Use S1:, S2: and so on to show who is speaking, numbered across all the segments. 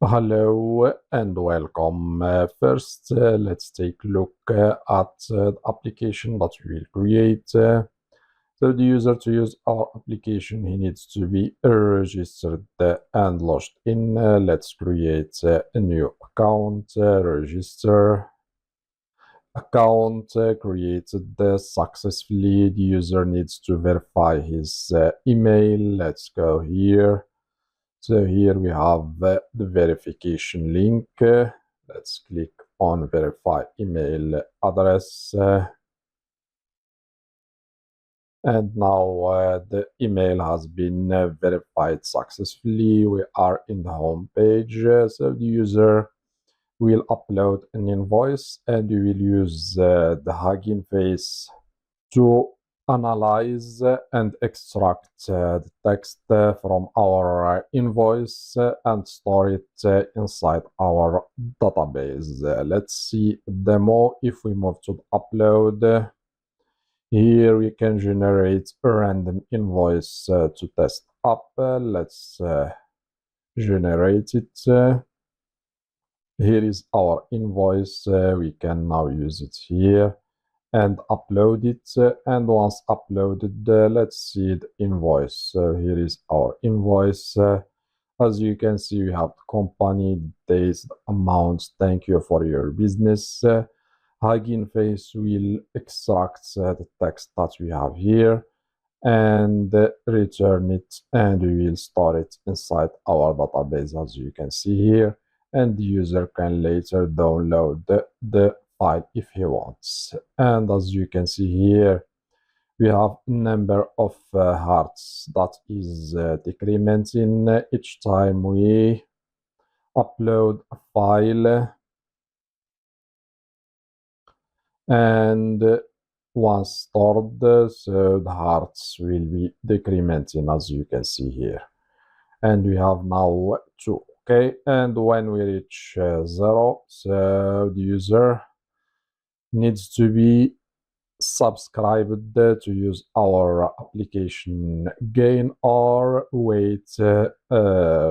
S1: Hello and welcome. First, let's take a look at the application that we will create. So the user to use our application, he needs to be registered and logged in. Let's create a new account, register. Account created successfully. The user needs to verify his email. Let's go here. So here we have the verification link. Let's click on verify email address. And now the email has been verified successfully. We are in the home page. So the user will upload an invoice and we will use the Hugging Face to analyze and extract the text from our invoice and store it inside our database. Let's see a demo. If we move to the upload, here we can generate a random invoice to test up. Let's generate it. Here is our invoice. We can now use it here and upload it, and once uploaded, let's see the invoice. So here is our invoice. As you can see, we have the company, days, the amounts. Thank you for your business. Hugging Face will extract the text that we have here and return it, and we will store it inside our database, as you can see here, and the user can later download the file if he wants. And as you can see here, we have a number of hearts that is decrementing each time we upload a file, and once stored, so the hearts will be decrementing, as you can see here. And we have now 2. Okay, and when we reach 0, so the user needs to be subscribed to use our application again, or wait a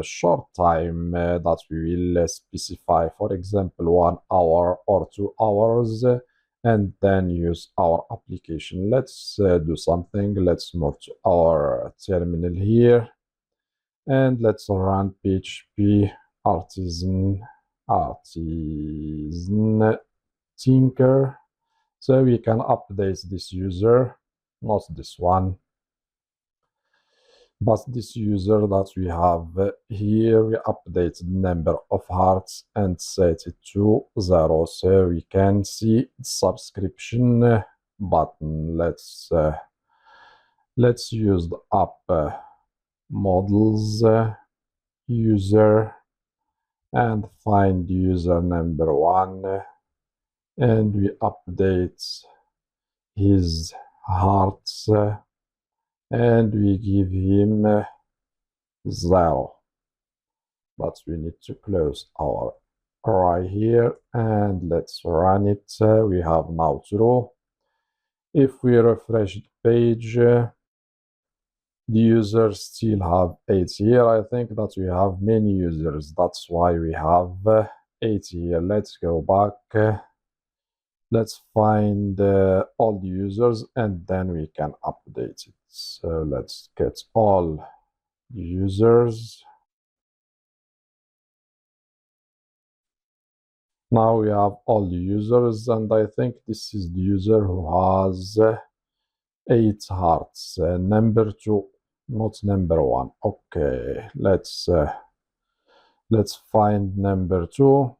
S1: short time that we will specify, for example 1 hour or 2 hours, and then use our application. Let's do something. Let's move to our terminal here and let's run php artisan tinker. So we can update this user, not this one, but this user that we have here. We update the number of hearts and set it to 0, so we can see the subscription button. Let's use the app models user and find user number 1, and we update his hearts and we give him 0, but we need to close our array here and let's run it. We have now true. If we refresh the page, the users still have 8 here. I think that we have many users, that's why we have 8 here. Let's go back. Let's find all the users and then we can update it. So let's get all the users. Now we have all the users, and I think this is the user who has 8 hearts. Number 2, not number 1. Okay, let's find number 2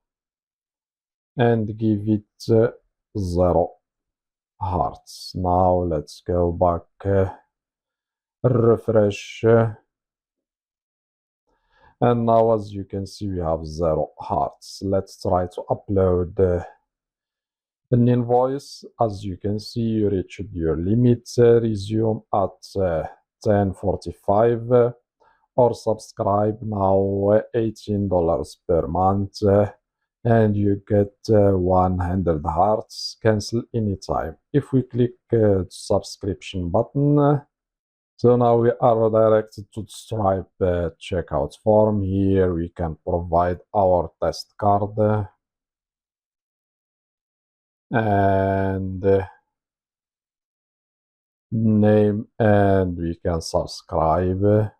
S1: and give it 0 hearts. Now let's go back, refresh, and now as you can see we have 0 hearts. Let's try to upload an invoice. As you can see, you reached your limit. Resume at 10:45 or subscribe now $18 per month, and you get 100 hearts. Cancel anytime. If we click subscription button, So now we are redirected to Stripe checkout form. Here we can provide our test card and name, and we can subscribe,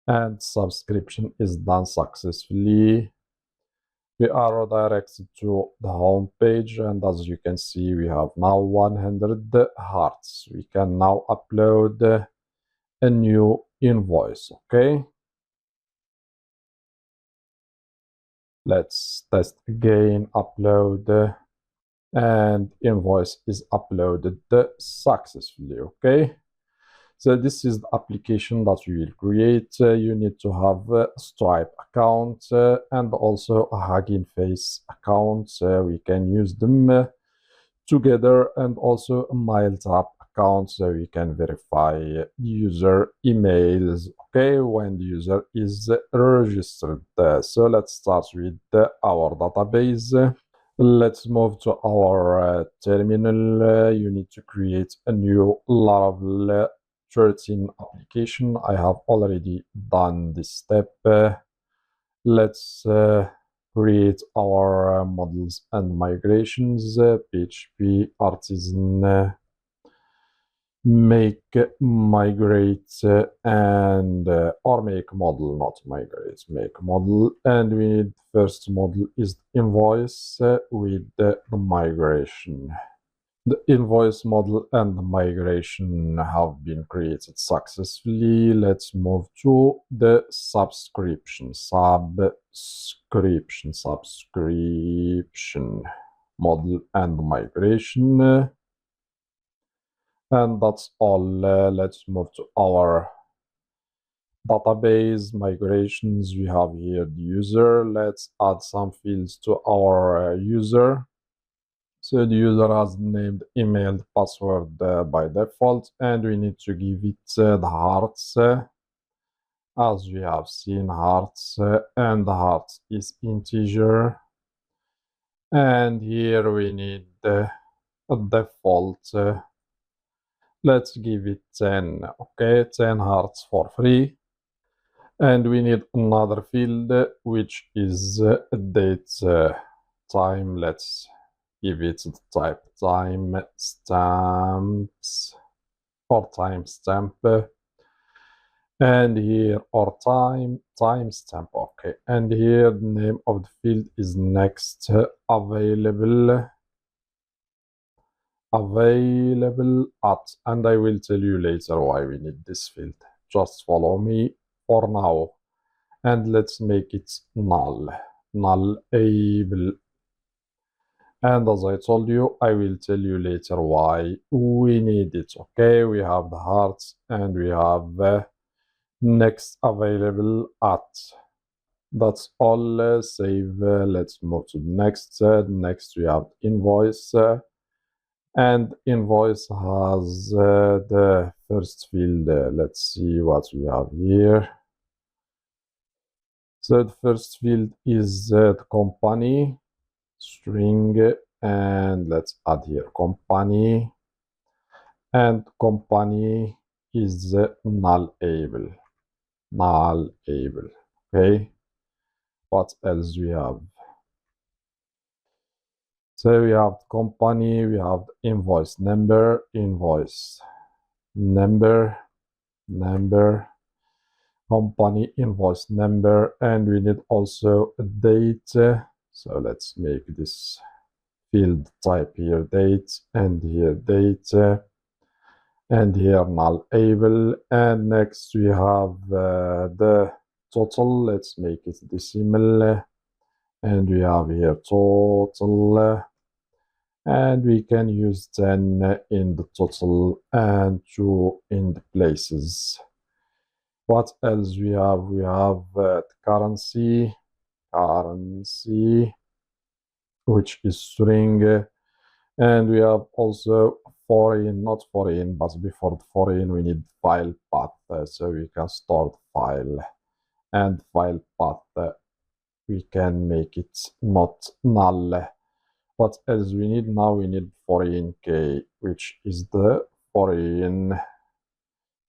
S1: and subscription is done successfully. We are redirected to the home page, and as you can see, we have now 100 hearts. We can now upload a new invoice. Okay, let's test again. Upload, and invoice is uploaded successfully. Okay, so this is the application that you will create. You need to have a Stripe account and also a Hugging Face account. We can use them together, and also a MailTrap account, so we can verify user emails, okay, when the user is registered. So let's start with our database. Let's move to our terminal. You need to create a new Laravel 13 application. I have already done this step. Let's create our models and migrations. PHP artisan make migrate and or make model, not migrate, make model. And we need first model is invoice with the migration. The invoice model and the migration have been created successfully. Let's move to the subscription model and migration. And that's all. Let's move to our database migrations. We have here the user. Let's add some fields to our user. So the user has named email password by default, and we need to give it the hearts, as we have seen hearts, and the hearts is integer. And here we need a default. Let's give it 10. Okay, 10 hearts for free. And we need another field which is date time. Let's give it the type time stamps or timestamp, and here or timestamp. Okay, and here the name of the field is next available at, and I will tell you later why we need this field. Just follow me for now, and let's make it nullable. And as I told you, I will tell you later why we need it. Okay, we have the hearts and we have next available at. That's all. Save. Let's move to the next. Next we have invoice. And invoice has the first field. Let's see what we have here. So the first field is the company string, and let's add here company, and company is nullable. Okay, what else we have? So we have company, we have invoice number, company invoice number, and we need also a date. So let's make this field type here date, and here date, and here nullable. And next we have the total. Let's make it decimal, and we have here total, and we can use 10 in the total and 2 in the places. What else we have? We have currency, which is string, and we have also foreign, not foreign, but before the foreign we need file path, so we can store the file, and file path we can make it not null. What else we need? Now we need foreign key, which is the foreign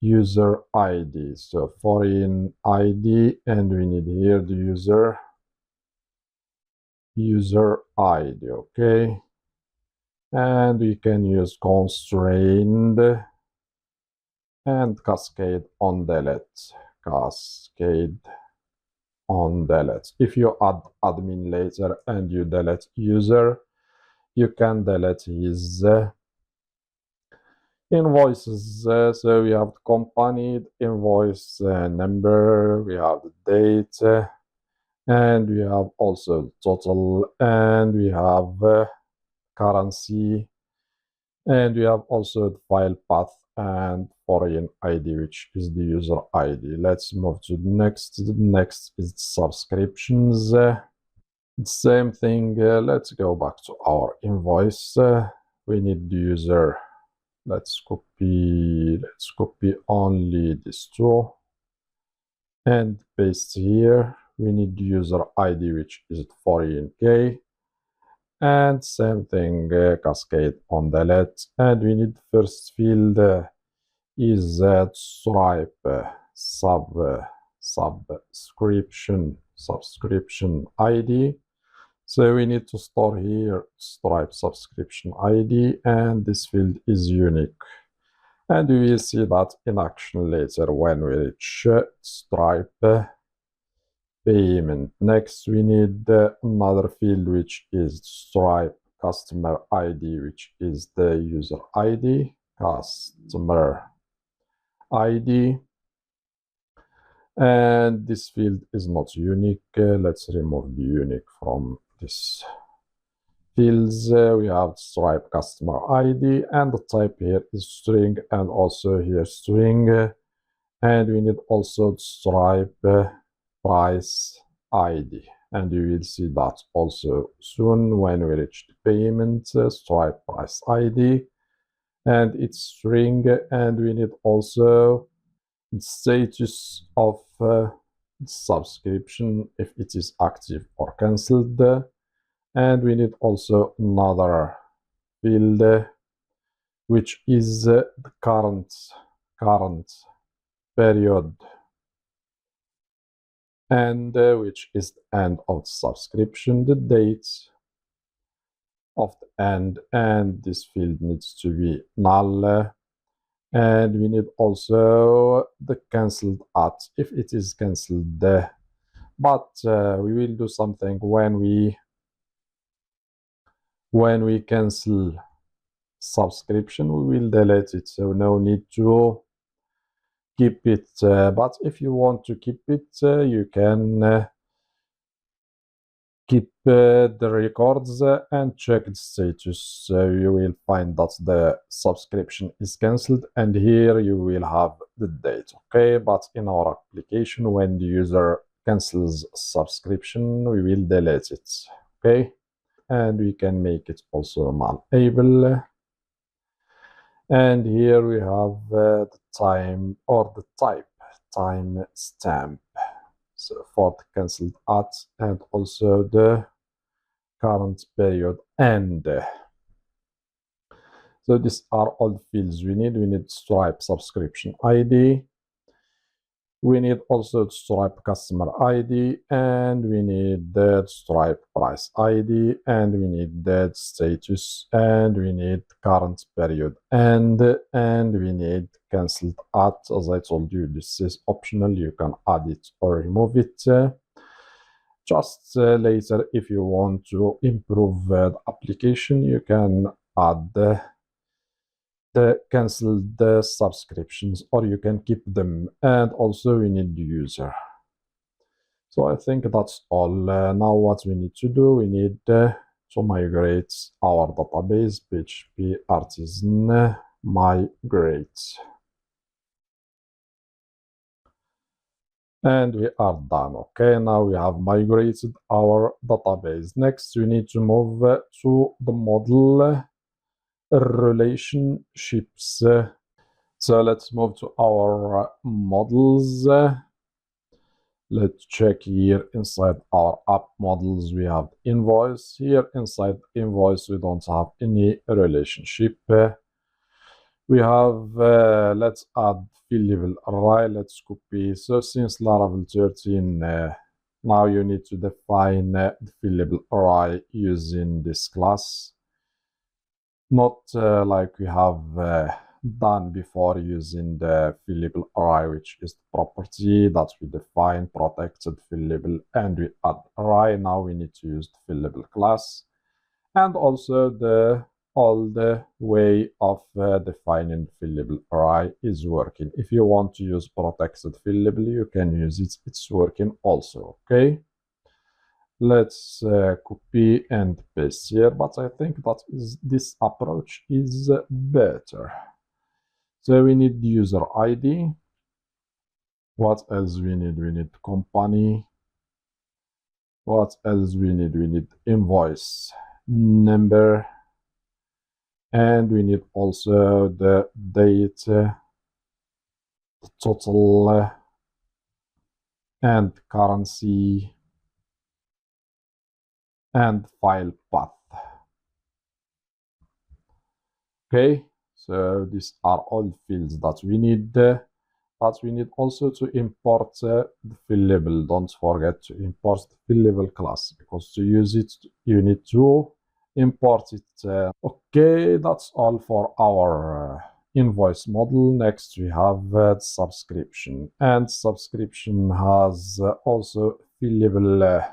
S1: user ID. So foreign ID, and we need here the user ID, okay? And we can use constrained and cascade on delete. Cascade on delete. If you add admin later and you delete user, you can delete his invoices. So we have the company invoice number, we have the date, and we have also the total, and we have currency, and we have also the file path and foreign ID, which is the user ID. Let's move to the next. The next is subscriptions. Same thing. Let's go back to our invoice. We need the user. Let's copy only this two and paste here. We need the user ID, which is foreign K. And same thing, cascade on delete. And we need first field is Stripe subscription ID. So we need to store here Stripe subscription ID, and this field is unique. And we will see that in action later when we reach Stripe payment. Next, we need another field, which is Stripe customer ID, which is the user ID, customer ID. And this field is not unique. Let's remove the unique from this fields. We have Stripe customer ID, and the type here is string, and also here string. And we need also Stripe price ID, and you will see that also soon when we reach the payment. Stripe price ID, and it's string, and we need also status of subscription, if it is active or cancelled. And we need also another field, which is the current period, and which is the end of the subscription, the date of the end, and this field needs to be null. And we need also the cancelled at, if it is cancelled. But we will do something when we cancel subscription, we will delete it, so no need to keep it. But if you want to keep it, you can keep the records and check the status. You will find that the subscription is cancelled, and here you will have the date, okay? But in our application, when the user cancels subscription, we will delete it, okay? And we can make it also nullable. And here we have the time or the type, time stamp. So for the cancelled at, and also the current period end. So these are all the fields we need. We need Stripe subscription ID. We need also Stripe customer ID, and we need the Stripe price ID, and we need that status, and we need current period end, and we need cancelled at. As I told you, this is optional. You can add it or remove it. Just later, if you want to improve the application, you can add the cancelled subscriptions, or you can keep them. And also we need the user. So I think that's all. Now what we need to do, we need to migrate our database, PHP artisan migrate. And we are done. Okay, now we have migrated our database. Next, we need to move to the model relationships. So let's move to our models. Let's check here inside our app models. We have invoice. Here inside invoice, we don't have any relationship. We have, let's add field level array. Let's copy. So since Laravel 13, now you need to define the field level array using this class. Not like we have done before using the field level array, which is the property that we define, protected field level, and we add array. Now we need to use the field level class. And also all the way of defining field level array is working. If you want to use protected field level, you can use it. It's working also, okay? Let's copy and paste here, but I think that this approach is better. So we need the user ID. What else we need? We need company. What else we need? We need invoice number. And we need also the date, the total, and currency, and file path. Okay, so these are all fields that we need. But we need also to import the field level. Don't forget to import the field level class, because to use it, you need to import it. Okay, that's all for our invoice model. Next, we have subscription, and subscription has also field level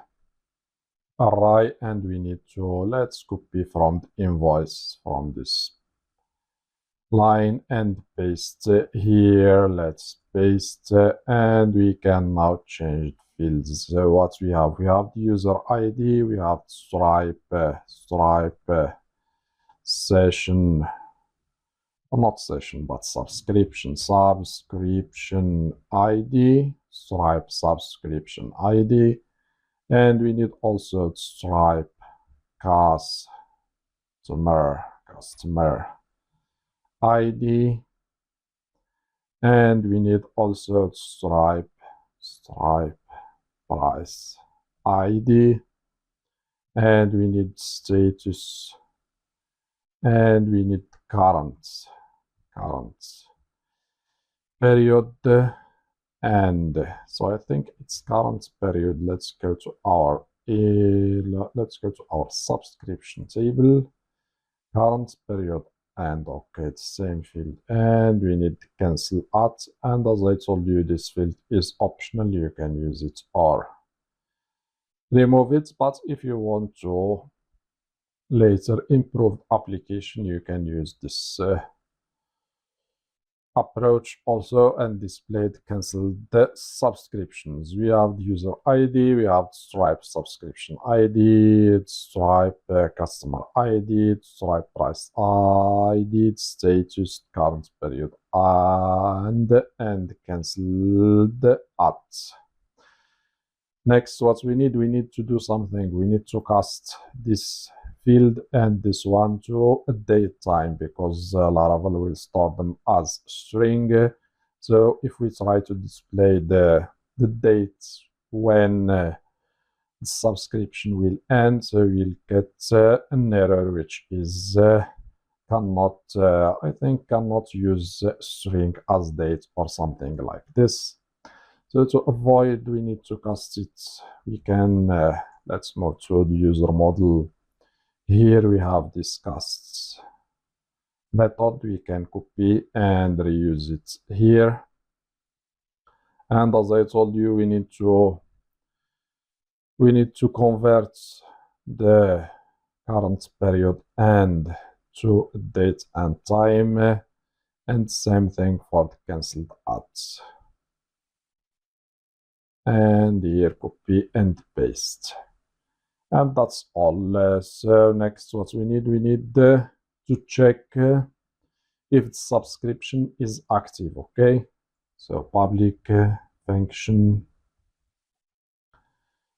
S1: array, and we need to, let's copy from the invoice from this line and paste here. Let's paste, and we can now change fields. So what we have the user ID, we have Stripe session, or not session, but subscription ID, Stripe subscription ID, and we need also Stripe customer ID, and we need also Stripe price ID, and we need status, and we need current period, and so I think it's current period. Let's go to our subscription table, current period, and okay, it's same field, and we need to cancel at, and as I told you, this field is optional. You can use it or remove it, but if you want to later improve application, you can use this approach also, and displayed cancel the subscriptions. We have the user ID, we have Stripe subscription ID, Stripe customer ID, Stripe price ID, status, current period, and cancel the at. Next, what we need to do something. We need to cast this field and this one to a date time, because Laravel will store them as string. So if we try to display the date when the subscription will end, so we'll get an error, which is cannot use string as date or something like this. So to avoid, we need to cast it. We can, let's move to the user model. Here we have this cast method. We can copy and reuse it here. And as I told you, we need to convert the current period and to date and time, and same thing for the cancelled ads. And here copy and paste, and that's all. So next, what we need to check if the subscription is active. Okay, so public function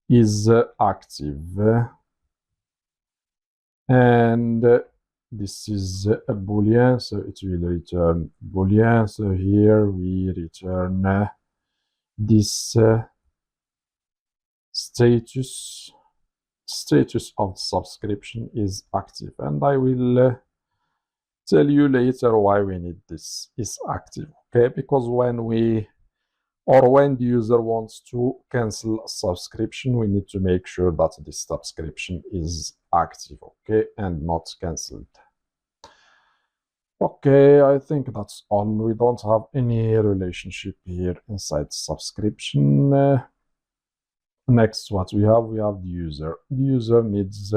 S1: is active, and this is a boolean, so it will return boolean. So here we return this status of the subscription is active, and I will tell you later why we need this is active, okay? Because when the user wants to cancel a subscription, we need to make sure that this subscription is active, okay, and not canceled. Okay, I think that's all. We don't have any relationship here inside subscription. Next, what we have the user. The user needs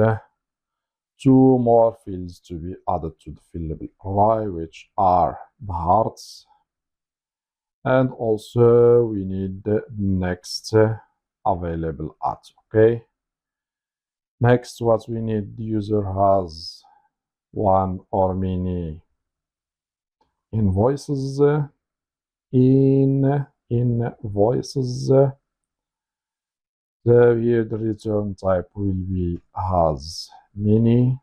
S1: two more fields to be added to the fillable array, which are the hearts. And also we need the next available at, okay? Next, what we need, the user has one or many invoices. Invoices. Here the return type will be has many,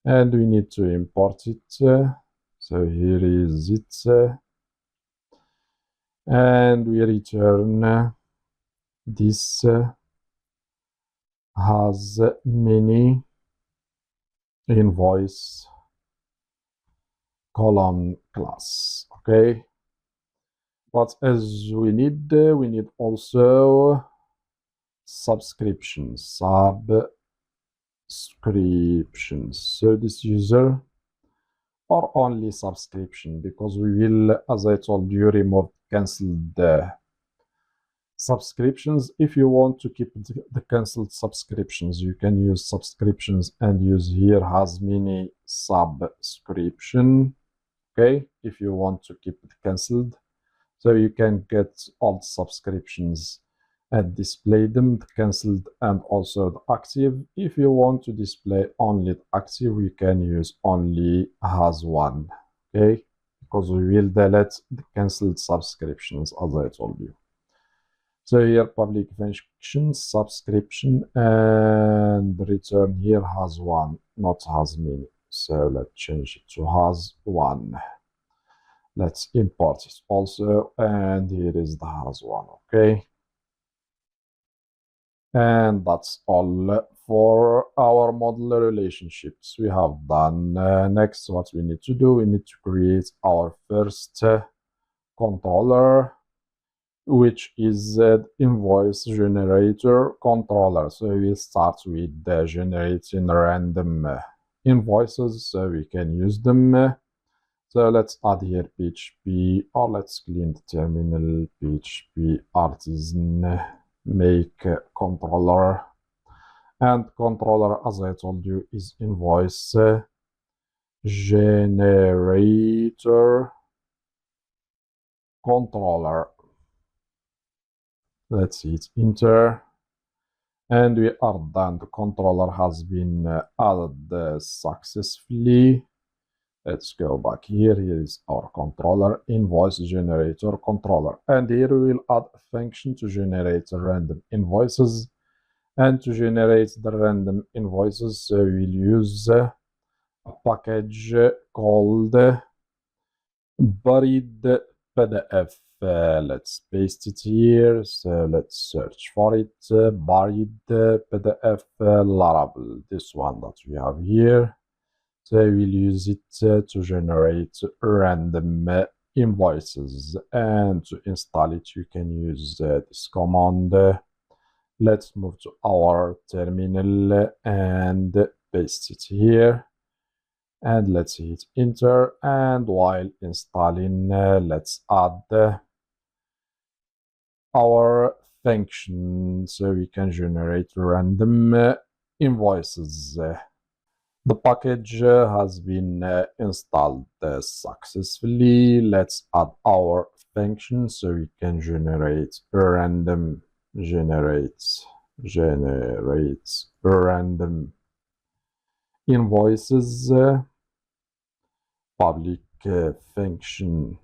S1: and we need to import it. So here is it, and we return this has many invoice column class, okay? But as we need also subscriptions. So this user or only subscription, because we will, as I told you, remove canceled subscriptions. If you want to keep the canceled subscriptions, you can use subscriptions and use here has many subscription, okay? If you want to keep it canceled, so you can get all subscriptions and display them, the canceled and also the active. If you want to display only the active, we can use only has one, okay? Because we will delete the canceled subscriptions, as I told you. So here public function subscription, and return here has one, not has many. So let's change it to has one. Let's import it also, and here is the has one, okay? And that's all for our model relationships we have done. Next, what we need to do, we need to create our first controller, which is invoice generator controller. So we start with generating random invoices so we can use them. So let's add here PHP, or let's clean the terminal, PHP artisan make controller. And controller, as I told you, is invoice generator controller. Let's hit enter, and we are done. The controller has been added successfully. Let's go back here. Here is our controller, invoice generator controller. And here we will add a function to generate random invoices. And to generate the random invoices, we'll use a package called buried PDF. Let's paste it here. So let's search for it. Buried PDF Laravel. This one that we have here. So we'll use it to generate random invoices. And to install it, you can use this command. Let's move to our terminal and paste it here. And let's hit enter. And while installing, let's add our function so we can generate random invoices. The package has been installed successfully. Let's add our function so we can generate random random invoices. Public function.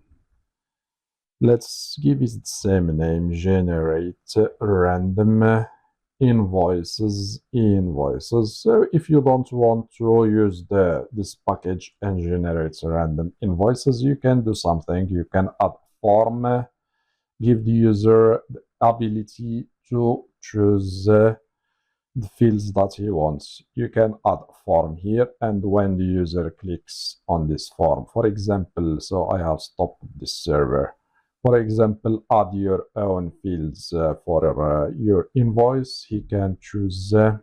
S1: Let's give it the same name, generate random invoices. So if you don't want to use this package and generate random invoices, you can do something. You can add form, give the user the ability to choose the fields that he wants. You can add a form here, and when the user clicks on this form, for example, so I have stopped this server. For example, add your own fields for your invoice. He can choose the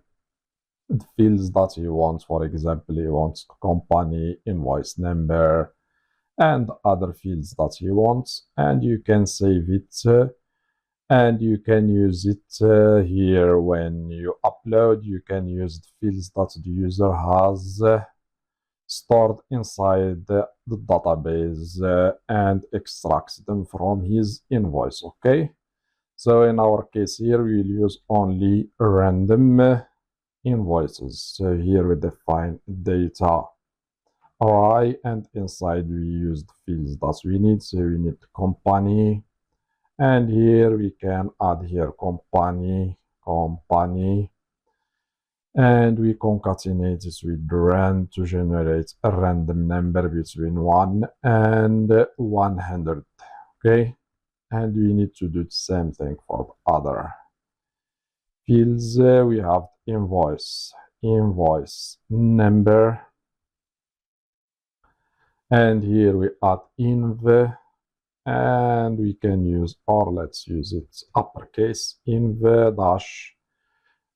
S1: fields that he wants. For example, he wants company, invoice number, and other fields that he wants, and you can save it and you can use it here when you upload. You can use the fields that the user has stored inside the database and extracts them from his invoice. Okay, so in our case here we'll use only random invoices. So here we define data array, and inside we use the fields that we need. So we need company, and here we can add here company, and we concatenate this with rand to generate a random number between 1 and 100. Okay, and we need to do the same thing for the other fields. We have invoice number, and here we add inv, and we can use, or let's use it uppercase, inv dash,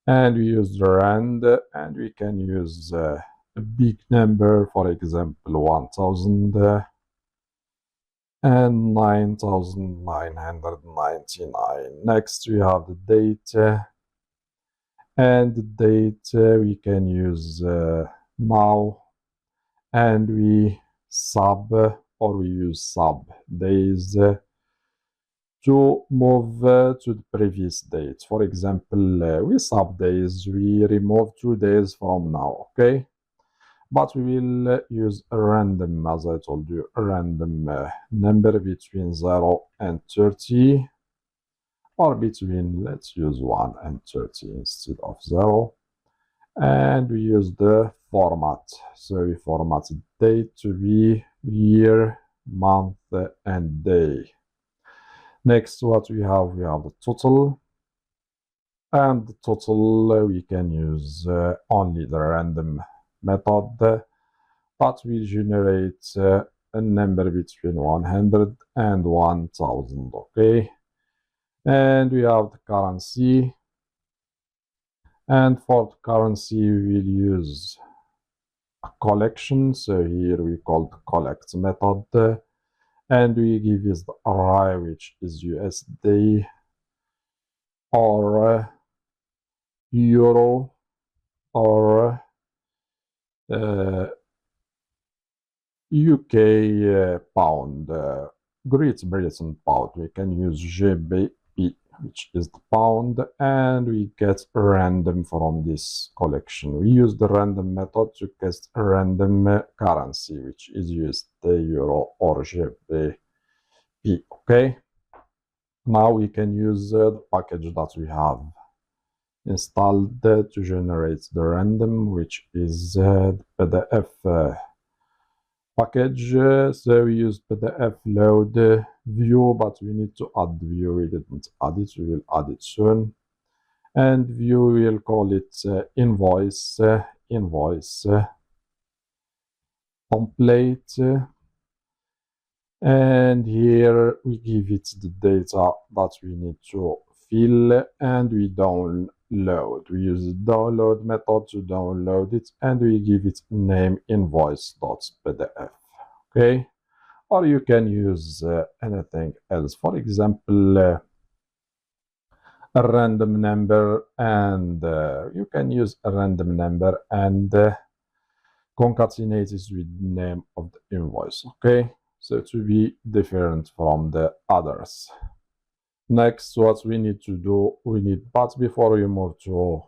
S1: and we use the rand, and we can use a big number, for example 1000 and 9999. Next we have the date, and the date we can use now, and we use sub days to move to the previous date. For example, with sub days we remove 2 days from now. Okay, but we will use a random, as I told you, a random number between 0 and 30, or between, let's use 1 and 30 instead of 0. And we use the format. So we format date to be year, month, and day. Next, what we have the total. And the total, we can use only the random method that will generate a number between 100 and 1000. Okay, and we have the currency, and for the currency we will use a collection. So here we call the collect method, and we give us the array which is USD or euro or UK pound, Great Britain pound. We can use GBP, which is the pound, and we get random from this collection. We use the random method to get a random currency, which is USD, euro, or GBP. Okay, now we can use the package that we have installed to generate the random, which is the PDF package. So we use PDF load view, but we need to add view. We didn't add it, we will add it soon. And view, we'll call it invoice template, and here we give it the data that we need to fill, and we download. We use the download method to download it, and we give it name invoice.pdf. Okay, or you can use anything else. For example, a random number, and you can use a random number and concatenate it with the name of the invoice. Okay, so to be different from the others. Next, what we need to do, but before we move to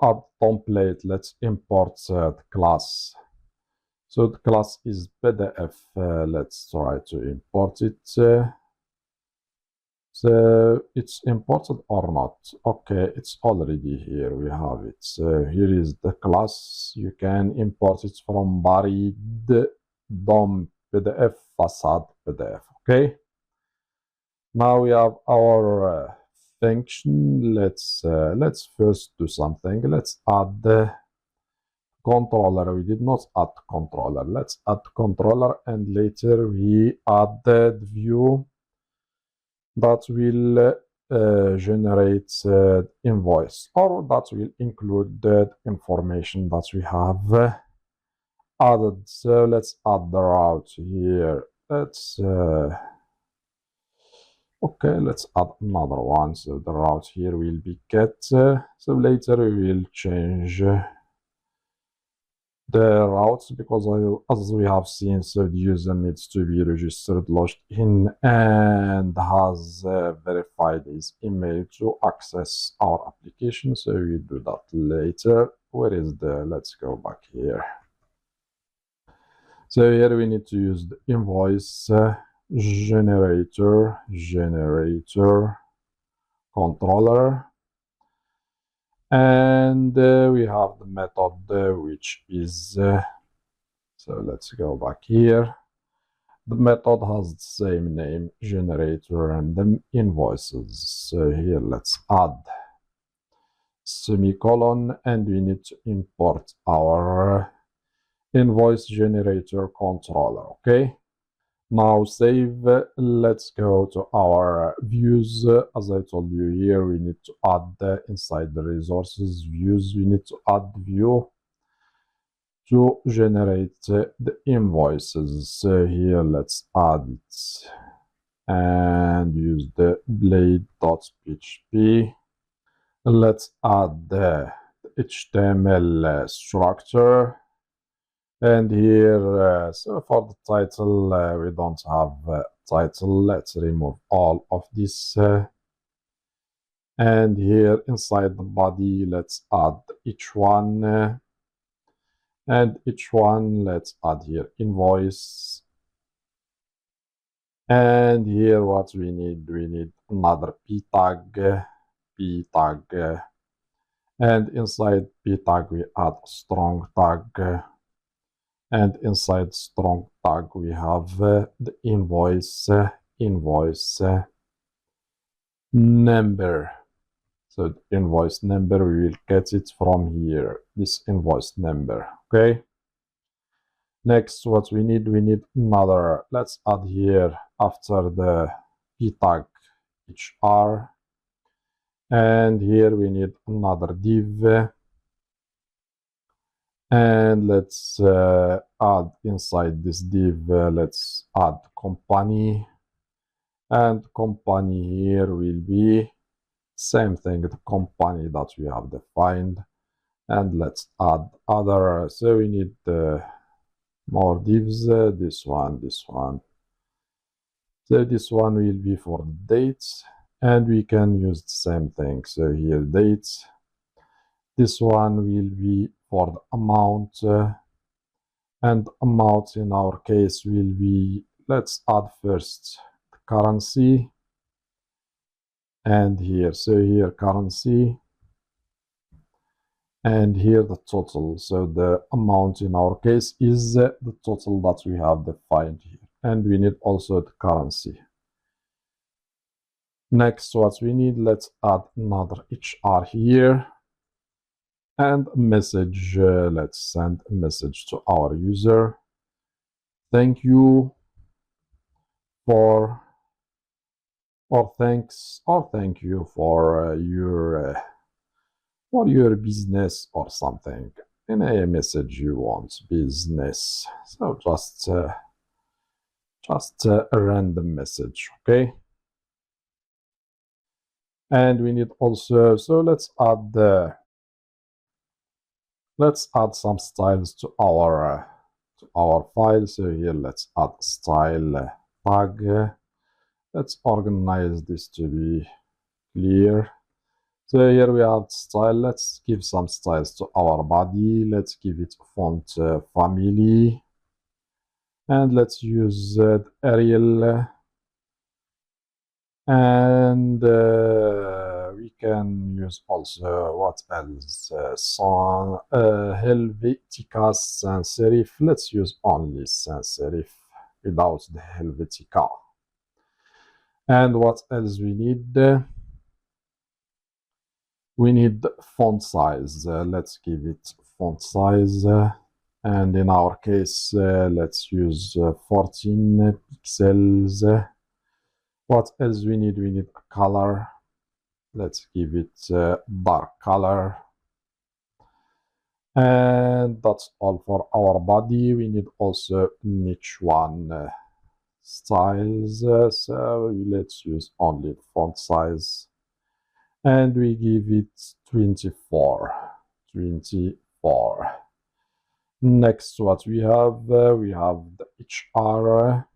S1: add template, let's import the class. So the class is PDF. Let's try to import it. So it's imported or not? Okay, it's already here. We have it. So here is the class. You can import it from buried DOM PDF, facade PDF. Okay. Now we have our function. Let's first do something. Let's add the controller. We did not add controller. Let's add controller, and later we add the view that will generate invoice, or that will include the information that we have added. So let's add the route here. Let's add another one. So the route here will be get. So later we will change the routes, because as we have seen, so the user needs to be registered, logged in, and has verified his email to access our application. So we do that later. Let's go back here. So here we need to use the invoice generator controller, and we have the method which is so let's go back here. The method has the same name, generator, and the invoices. So here let's add semicolon, and we need to import our invoice generator controller. Okay, now save. Let's go to our views. As I told you, here we need to add inside the resources views, we need to add view to generate the invoices. So here let's add it and use the blade.php. Let's add the HTML structure, and here so for the title we don't have title. Let's remove all of this, and here inside the body let's add each one, and each one let's add here invoice. And here what we need another p tag, and inside p tag we add strong tag, and inside strong tag we have the invoice number. So the invoice number, we will get it from here, this invoice number. Okay, next what we need another, let's add here after the p tag hr, and here we need another div, and let's add inside this div, let's add company, and company here will be same thing, the company that we have defined. And let's add other, so we need more divs, this one, so this one will be for the dates, and we can use the same thing. So here dates, this one will be for the amount, and amount in our case will be, let's add first the currency, and here, so here currency, and here the total. So the amount in our case is the total that we have defined here, and we need also the currency. Next what we need, let's add another hr here, and a message. Let's send a message to our user. Thank you for, or thanks, or thank you for your business or something. In a message you want business, so just a random message. Okay, and we need also, so let's add some styles to our file. So here let's add style tag. Let's organize this to be clear. So here we have style. Let's give some styles to our body. Let's give it font family, and let's use Arial, and we can use also, what else, Helvetica sans serif. Let's use only sans serif without the Helvetica. And what else we need? We need font size. Let's give it font size. And in our case, let's use 14 pixels. What else we need? We need a color. Let's give it dark color. And that's all for our body. We need also niche one styles. So let's use only font size. And we give it 24. 24. Next, what we have the HR.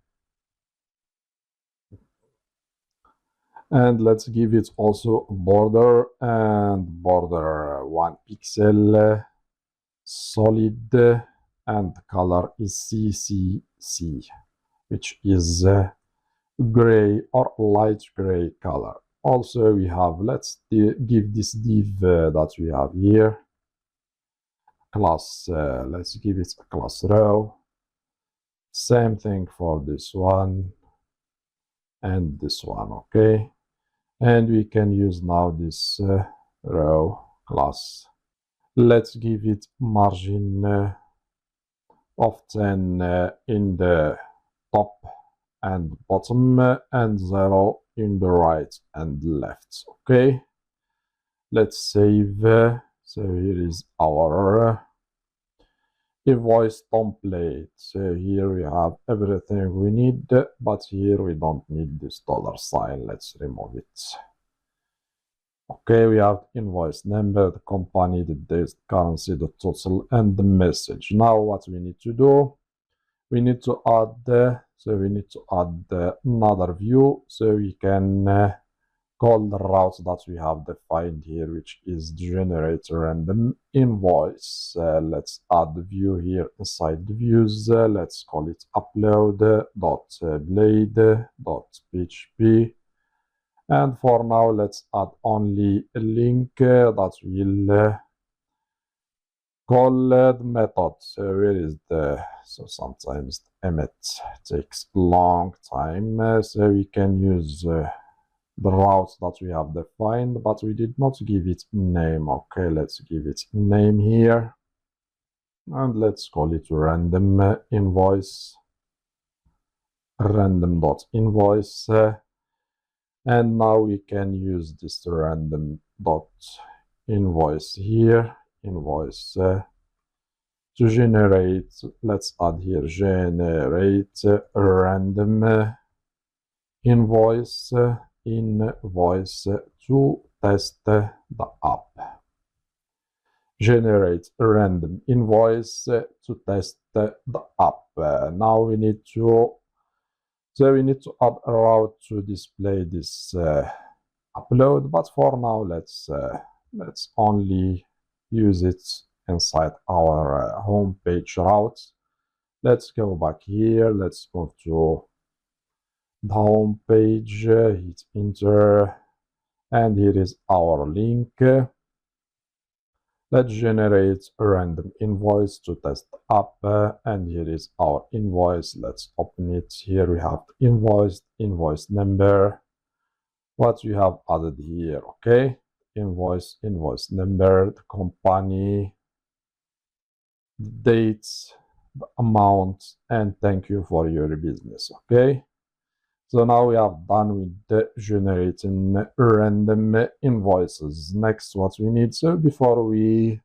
S1: And let's give it also a border, and border 1 pixel, solid, and color is CCC, which is gray or light gray color. Also we have, let's give this div that we have here class, let's give it a class row. Same thing for this one and this one. Okay, and we can use now this row class. Let's give it margin of 10 in the top and bottom, and 0 in the right and left. Okay, let's save. So here is our invoice template. So here we have everything we need, but here we don't need this $sign. Let's remove it. Okay, we have invoice number, the company, the date, currency, the total, and the message. Now what we need to do, we need to add another view, so we can call the route that we have defined here, which is generate random invoice. Let's add the view here inside the views. Let's call it upload.blade.php. And for now, let's add only a link that will call the method. So where is sometimes the emit takes a long time. So we can use the route that we have defined, but we did not give it name. Okay, let's give it name here. And let's call it random invoice. Random.invoice. And now we can use this random.invoice here, invoice to generate, let's add here, generate random invoice to test the app. Generate a random invoice to test the app. Now we need to add a route to display this upload, but for now let's only use it inside our home page route. Let's go back here. Let's go to the home page, hit enter, and here is our link. Let's generate a random invoice to test the app, and here is our invoice. Let's open it. Here we have the invoice number, what we have added here. Okay, invoice number, the company, the dates, the amount, and thank you for your business. Okay, so now we have done with the generating random invoices. Next, what we need, so before we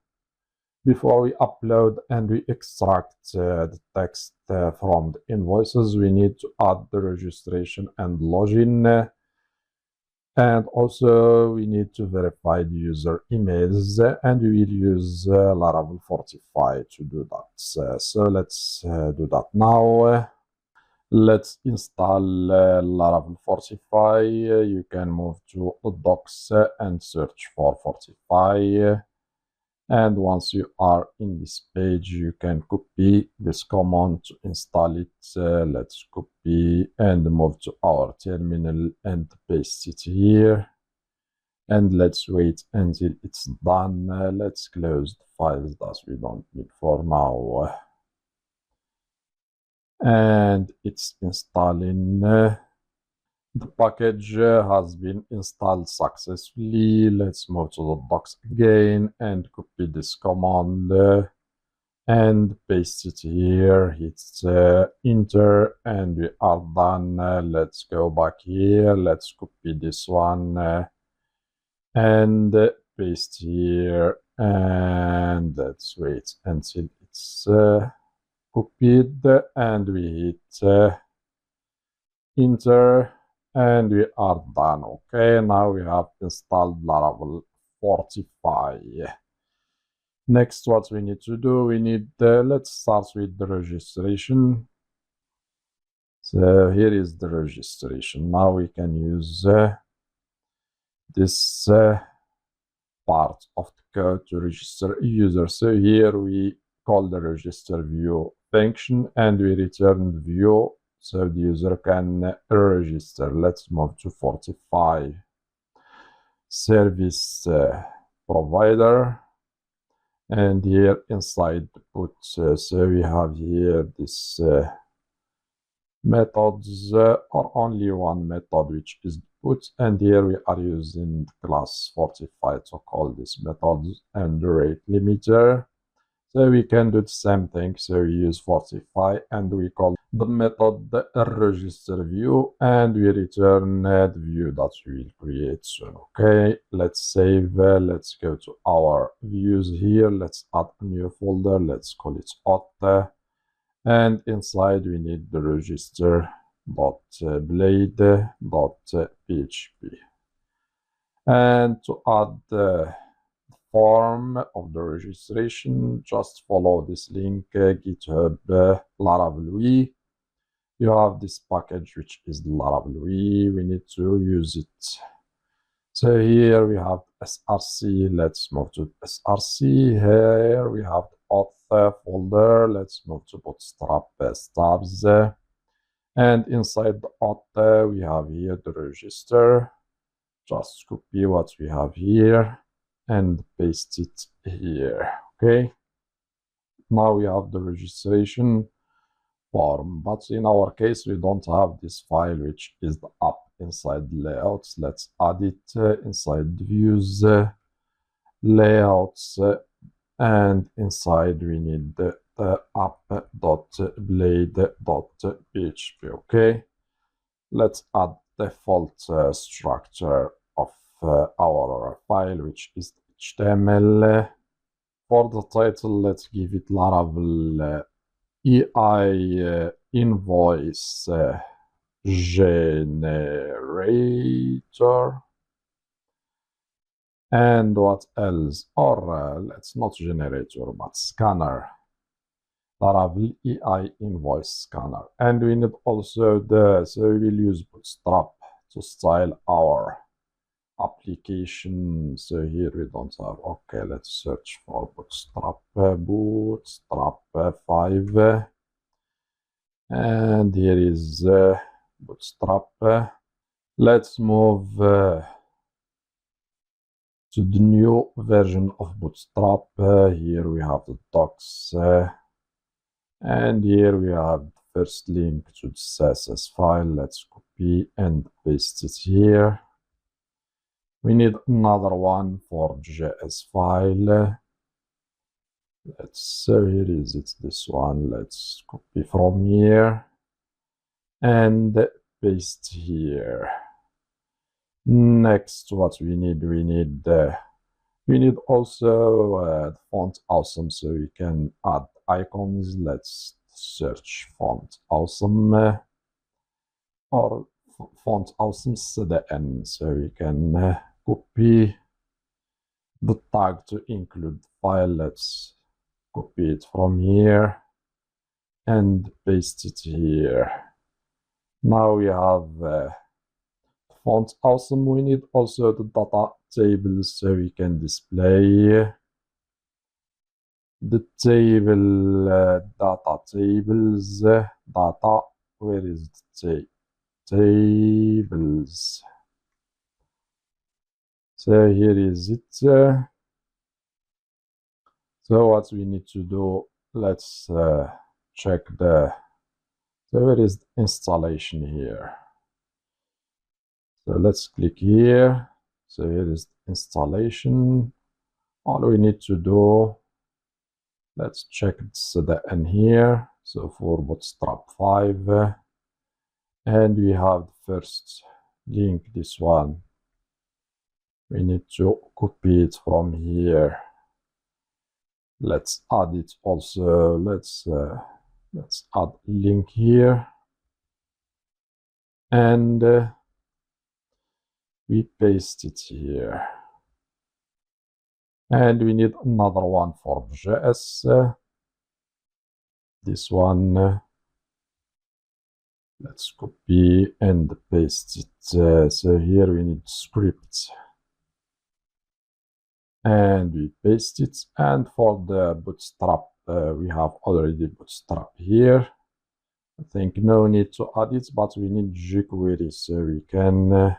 S1: upload and we extract the text from the invoices, we need to add the registration and login, and also we need to verify the user emails, and we will use Laravel 45 to do that. So let's do that now. Let's install Laravel 45. You can move to docs and search for 45. And once you are in this page, you can copy this command to install it. Let's copy and move to our terminal and paste it here. And let's wait until it's done. Let's close the files that we don't need for now. And it's installing. The package has been installed successfully. Let's move to the docs again and copy this command and paste it here. Hit enter and we are done. Let's go back here. Let's copy this one and paste here, and let's wait until it's copied and we hit enter and we are done. Okay, now we have installed Laravel 45. Next, what we need to do, let's start with the registration. So here is the registration. Now we can use this part of the code to register a user. So here we call the register view function and we return the view so the user can register. Let's move to 45. Service provider, and here inside the put, so we have here this methods or only one method, which is put, and here we are using class 45 to call this methods and the rate limiter. So we can do the same thing. So we use 45 and we call the method the register view and we return the view that we will create soon. Okay, let's save. Let's go to our views here. Let's add a new folder. Let's call it auth. And inside we need the register.blade.php. And to add the form of the registration, just follow this link, GitHub Laravel. You have this package which is Laravel. We need to use it. So here we have src. Let's move to src. Here we have the auth folder. Let's move to bootstrap stubs. And inside the auth we have here the register. Just copy what we have here and paste it here. Okay, now we have the registration form, but in our case we don't have this file which is the app inside layouts. Let's add it inside views, layouts, and inside we need the app.blade.php. okay, let's add default structure of our file, which is HTML. For the title, let's give it Laravel EI invoice generator. And what else? Or let's not generator, but scanner. Laravel EI invoice scanner. And we need also so we will use Bootstrap to style our application. So here we don't have. Okay, let's search for Bootstrap. Bootstrap 5. And here is Bootstrap. Let's move to the new version of Bootstrap. Here we have the docs. And here we have the first link to the CSS file. Let's copy and paste it here. We need another one for JS file. So here is it, this one. Let's copy from here and paste here. Next, what we need also font awesome, so we can add icons. Let's search font awesome or font awesome CDN, so we can copy the tag to include the file. Let's copy it from here and paste it here. Now we have font awesome. We need also the data tables, so we can display the table data tables data. Where is the tables? So here is it. So what we need to do, let's check so where is the installation here? So let's click here. So here is installation. All we need to do, let's check the N here. So for Bootstrap 5, and we have the first link, this one. We need to copy it from here. Let's add it also. Let's add link here, and we paste it here. And we need another one for JS. This one, let's copy and paste it. So here we need script, and we paste it. And for the Bootstrap, we have already Bootstrap here. I think no need to add it, but we need jQuery, so we can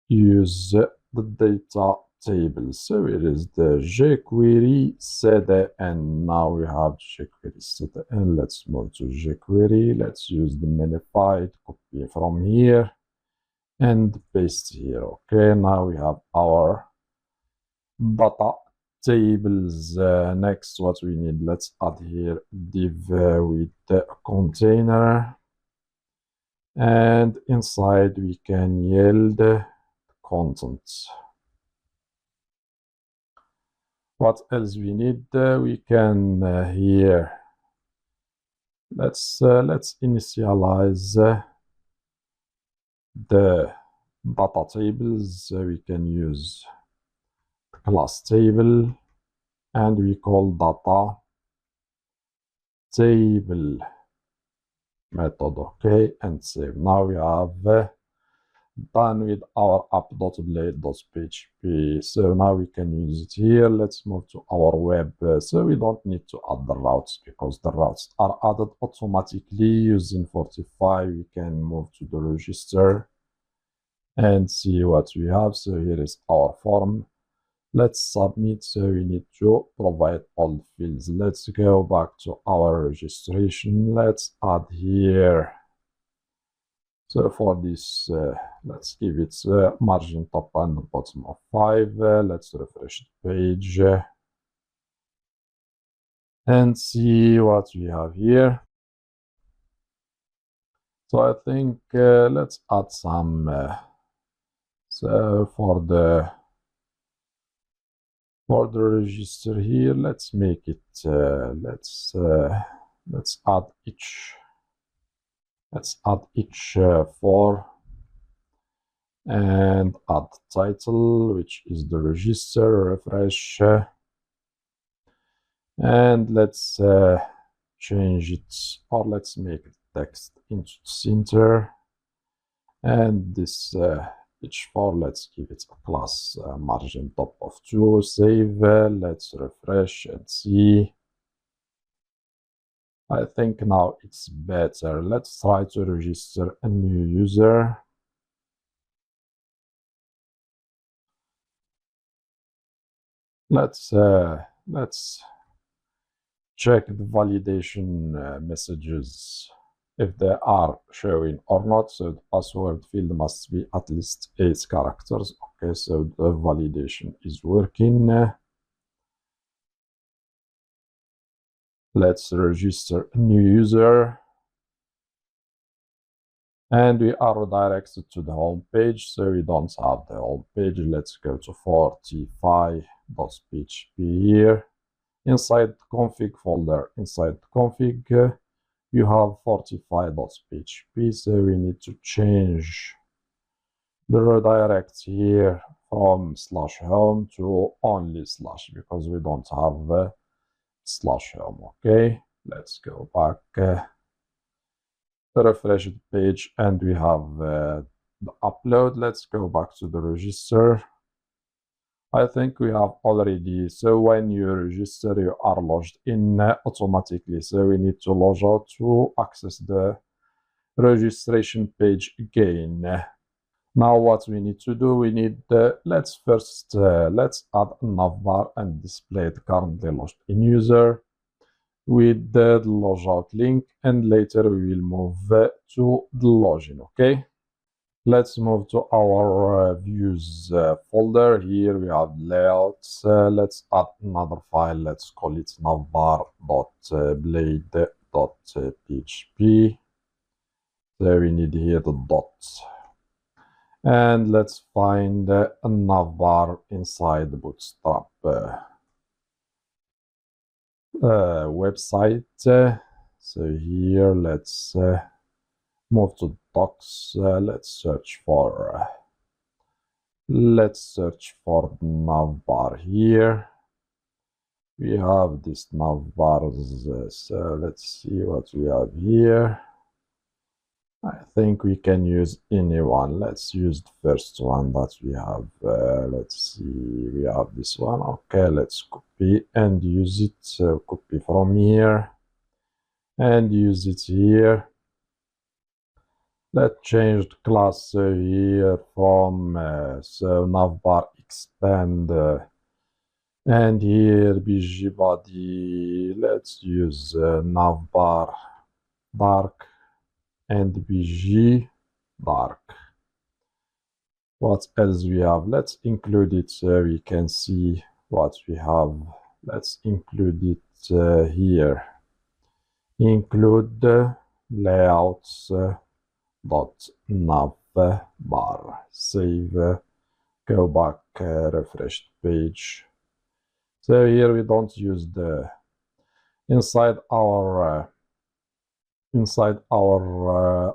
S1: use the data table. So it is the jQuery CD, and now we have jQuery CD. And let's move to jQuery. Let's use the minified, copy from here and paste here. Okay, now we have our data tables. Next, what we need, let's add here div with the container, and inside we can yield content. What else we need? We can here, let's initialize the data tables. We can use class table, and we call data table method. Okay, and save. Now we have done with our app.blade.php. So now we can use it here. Let's move to our web. So we don't need to add the routes because the routes are added automatically using 45. We can move to the register and see what we have. So here is our form. Let's submit. So we need to provide all the fields. Let's go back to our registration. Let's add here. So for this, let's give it margin top and bottom of 5. Let's refresh the page and see what we have here. So I think let's add some. So for the register here, let's make it. Let's add each. Let's add each 4 and add title, which is the register, refresh, and let's change it, or let's make text into center, and this each 4, let's give it a class margin top of 2, save, let's refresh and see. I think now it's better. Let's try to register a new user. Let's check the validation messages if they are showing or not. So the password field must be at least 8 characters. Okay, so the validation is working. Let's register a new user. And we are redirected to the home page, so we don't have the home page. Let's go to 45.php here. Inside the config folder, inside the config, you have 45.php, so we need to change the redirect here from /home to only / because we don't have /home. Okay, let's go back. Refresh the page, and we have the upload. Let's go back to the register. I think we have already. So when you register, you are logged in automatically. So we need to log out to access the registration page again. Now what we need to do, we need let's first let's add a navbar and display the currently logged in user with the logout link, and later we will move to the login. Okay, Let's move to our views folder. Here we have layouts. Let's add another file. Let's call it navbar.blade.php. So we need here the dots. And let's find a navbar inside the Bootstrap website. So here let's move to docs. Let's search for navbar here. We have this navbars. So let's see what we have here. I think we can use any one. Let's use the first one that we have. Let's see, we have this one. Okay, let's copy and use it. So copy from here and use it here. Let's change the class here from so navbar expand and here bg body. Let's use navbar dark and bg dark. What else we have? Let's include it so we can see what we have. Let's include it here. Include layouts dot navbar. Save. Go back. Refresh the page. So here we don't use the inside our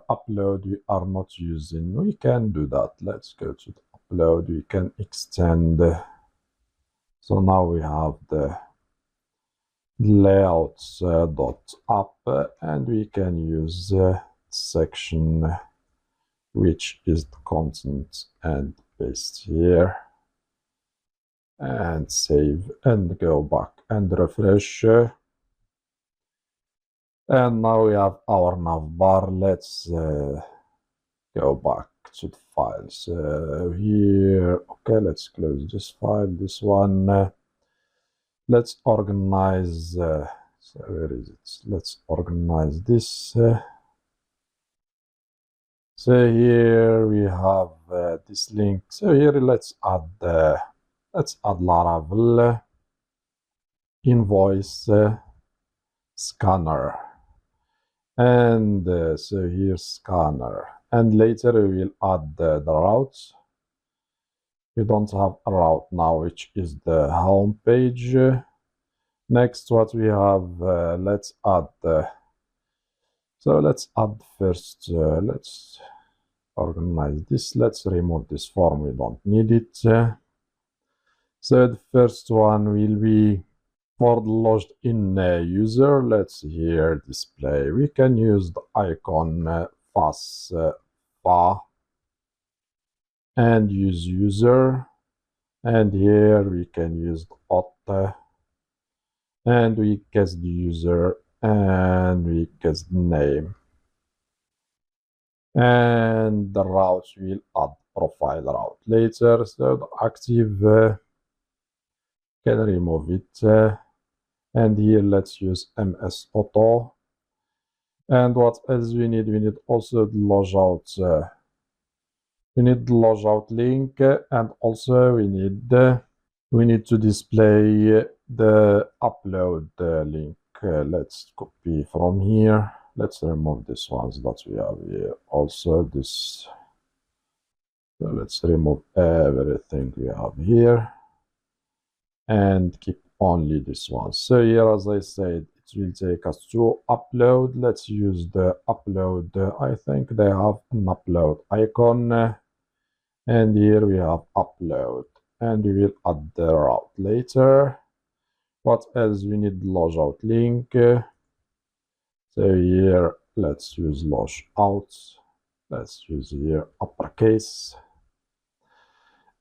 S1: upload. We are not using. We can do that. Let's go to the upload. We can extend. So now we have the layouts dot up and we can use section which is the content and paste here and save and go back and refresh. And now we have our navbar. Let's go back to the files here. Okay, let's close this file, this one. Let's organize. So where is it? Let's organize this. So here we have this link. So here let's add Laravel invoice scanner. And so here's scanner. And later we will add the routes. We don't have a route now, which is the home page. Next, what we have, let's add. So let's add first. Let's organize this. Let's remove this form. We don't need it. So the first one will be for the logged in user. Let's here display. We can use the icon fas fa and use user. And here we can use the auth and we guess the user and we guess the name. And the routes will add profile route later. So the active can remove it. And here let's use MS Auto. And what else we need? We need also the logout. We need the logout link, and also we need to display the upload link. Let's copy from here. Let's remove these ones that we have here. Also this. So let's remove everything we have here and keep only this one. So here, as I said, it will take us to upload. Let's use the upload. I think they have an upload icon. And here we have upload. And we will add the route later. What else? We need logout link. So here, let's use logout. Let's use here uppercase.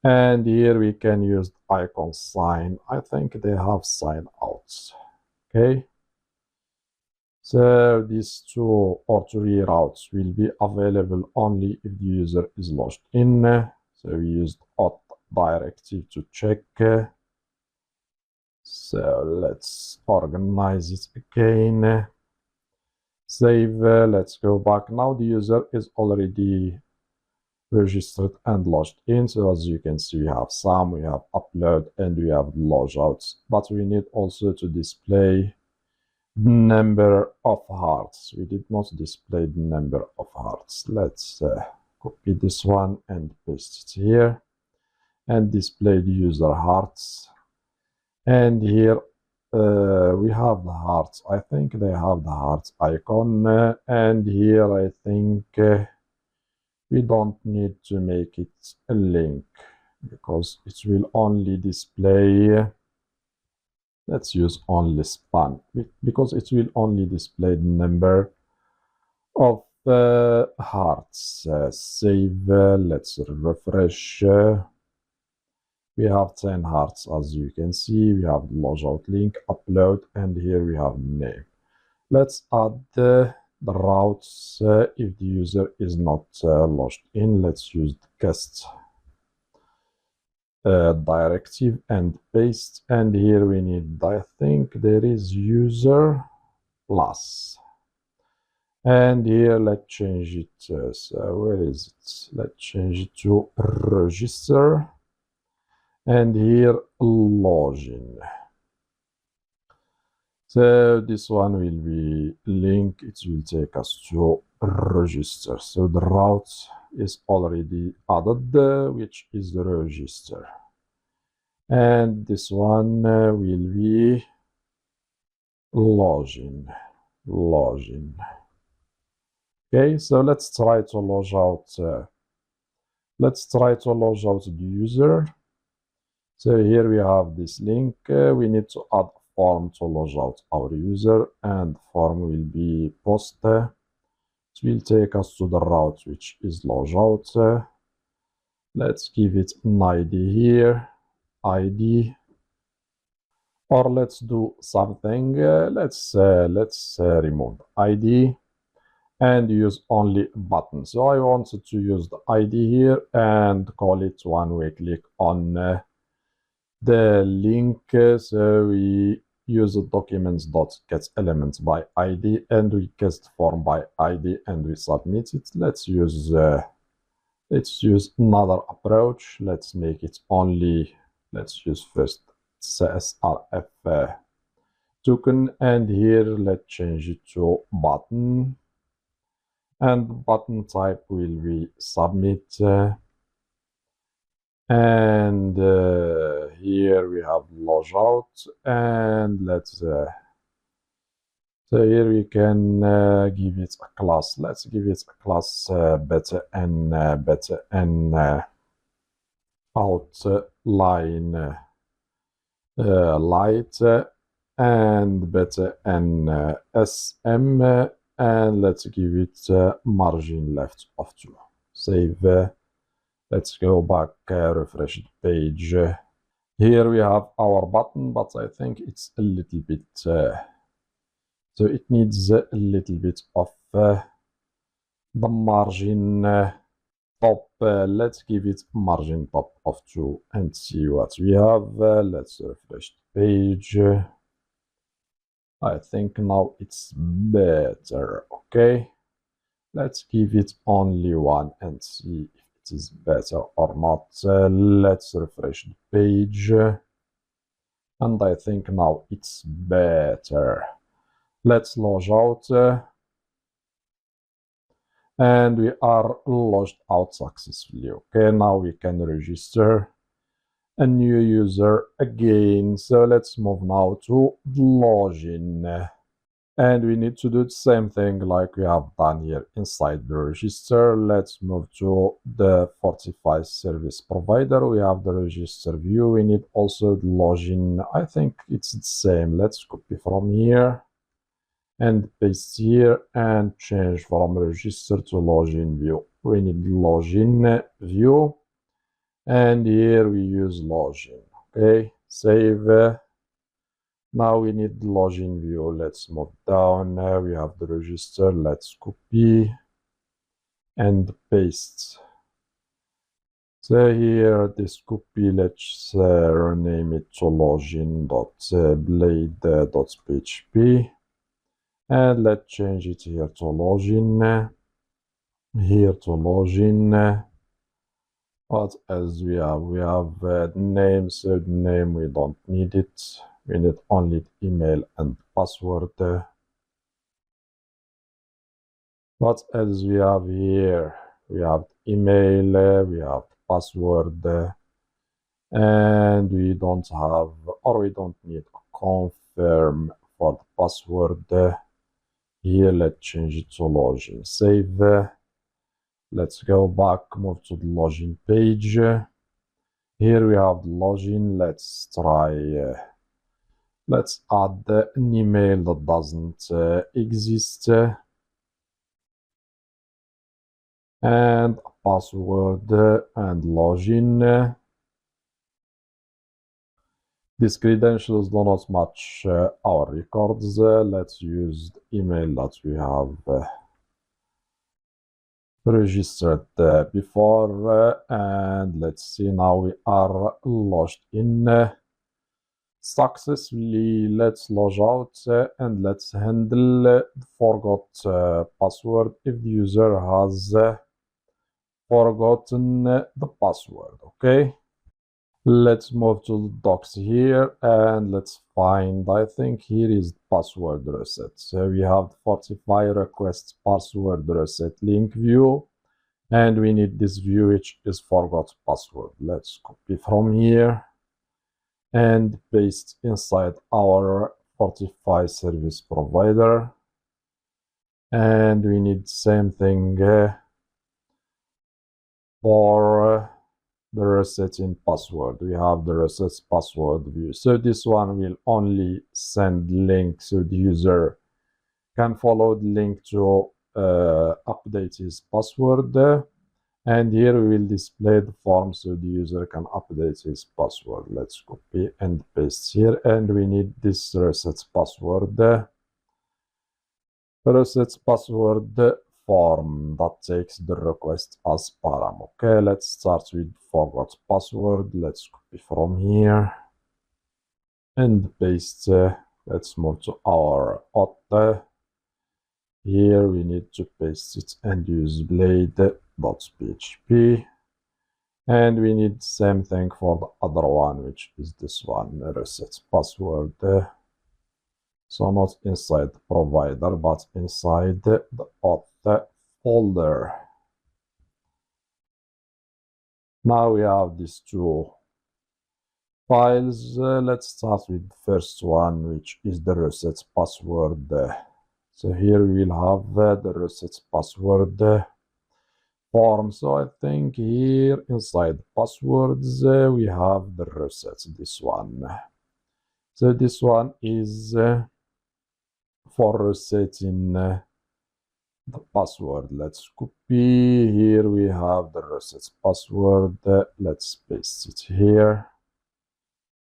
S1: And here we can use icon sign. I think they have sign outs. Okay. So these 2 or 3 routes will be available only if the user is logged in. So we used auth directive to check. So let's organize it again. Save. Let's go back. Now the user is already registered and logged in. So as you can see, we have some, we have upload, and we have logouts. But we need also to display number of hearts. We did not display the number of hearts. Let's copy this one and paste it here and display the user hearts. And here we have the hearts. I think they have the hearts icon. And here I think we don't need to make it a link because it will only display. Let's use only span because it will only display the number of hearts. Save. Let's refresh. We have 10 hearts, as you can see. We have the logout link, upload, and here we have name. Let's add the routes if the user is not logged in. Let's use the guest directive and paste. And here we need, I think there is user plus. And here let's change it. So where is it? Let's change it to register. And here login. So this one will be link. It will take us to register. So the route is already added, which is the register. And this one will be login. Okay, so let's try to log out. The user. So here we have this link. We need to add a form to log out our user, and form will be post. It will take us to the route which is log out. Let's give it an ID here, ID, or let's do something. Let's remove the ID and use only button. So I wanted to use the ID here and call it one-way click on the link. So we use the documents.getElements by ID and we guest form by ID and we submit it. Let's use another approach. Let's make it only, let's use first CSRF token, and here let's change it to button, and button type will be submit. And here we have logout, and let's so here we can give it a class. Let's give it a class better and outline light and better and SM, and let's give it margin left of 2. Save. Let's go back, refresh the page. Here we have our button, but I think it's a little bit, so it needs a little bit of the margin top. Let's give it margin top of 2 and see what we have. Let's refresh the page. I think now it's better. Okay, let's give it only 1 and see if it is better or not. Let's refresh the page, and I think now it's better. Let's log out, and we are logged out successfully. Okay, now we can register a new user again. So let's move now to login. And we need to do the same thing like we have done here inside the register. Let's move to the Fortify service provider. We have the register view. We need also the login. I think it's the same. Let's copy from here and paste here and change from register to login view. We need login view, and here we use login. Okay, save. Now we need the login view. Let's move down. We have the register. Let's copy and paste. So here this copy, let's rename it to login.blade.php, and let's change it here to login. Here to login. What else we have? We have name, surname. We don't need it. We need only email and password. What else we have here? We have email, we have password, and we don't have, or we don't need confirm for the password. Here, let's change it to login. Save. Let's go back, move to the login page. Here we have the login. Let's try, let's add an email that doesn't exist. And password and login. These credentials do not match our records. Let's use the email that we have registered before, and let's see, now we are logged in successfully. Let's log out and let's handle the forgot password if the user has forgotten the password. Okay, let's move to the docs here and let's find, I think here is the password reset. So we have 45 requests password reset link view, and we need this view which is forgot password. Let's copy from here and paste inside our 45 service provider, and we need same thing for the resetting password. We have the reset password view. So this one will only send link so the user can follow the link to update his password. And here we will display the form so the user can update his password. Let's copy and paste here, and we need this reset password. Reset password form that takes the request as param. Okay, let's start with forgot password. Let's copy from here and paste. Let's move to our auth. Here we need to paste it and use blade.php. And we need same thing for the other one, which is this one, reset password. So not inside the provider, but inside the auth folder. Now we have these two files. Let's start with the first one, which is the reset password. So here we will have the reset password form. So I think here inside passwords we have the reset, this one. So this one is for resetting the password. Let's copy. Here we have the reset password. Let's paste it here,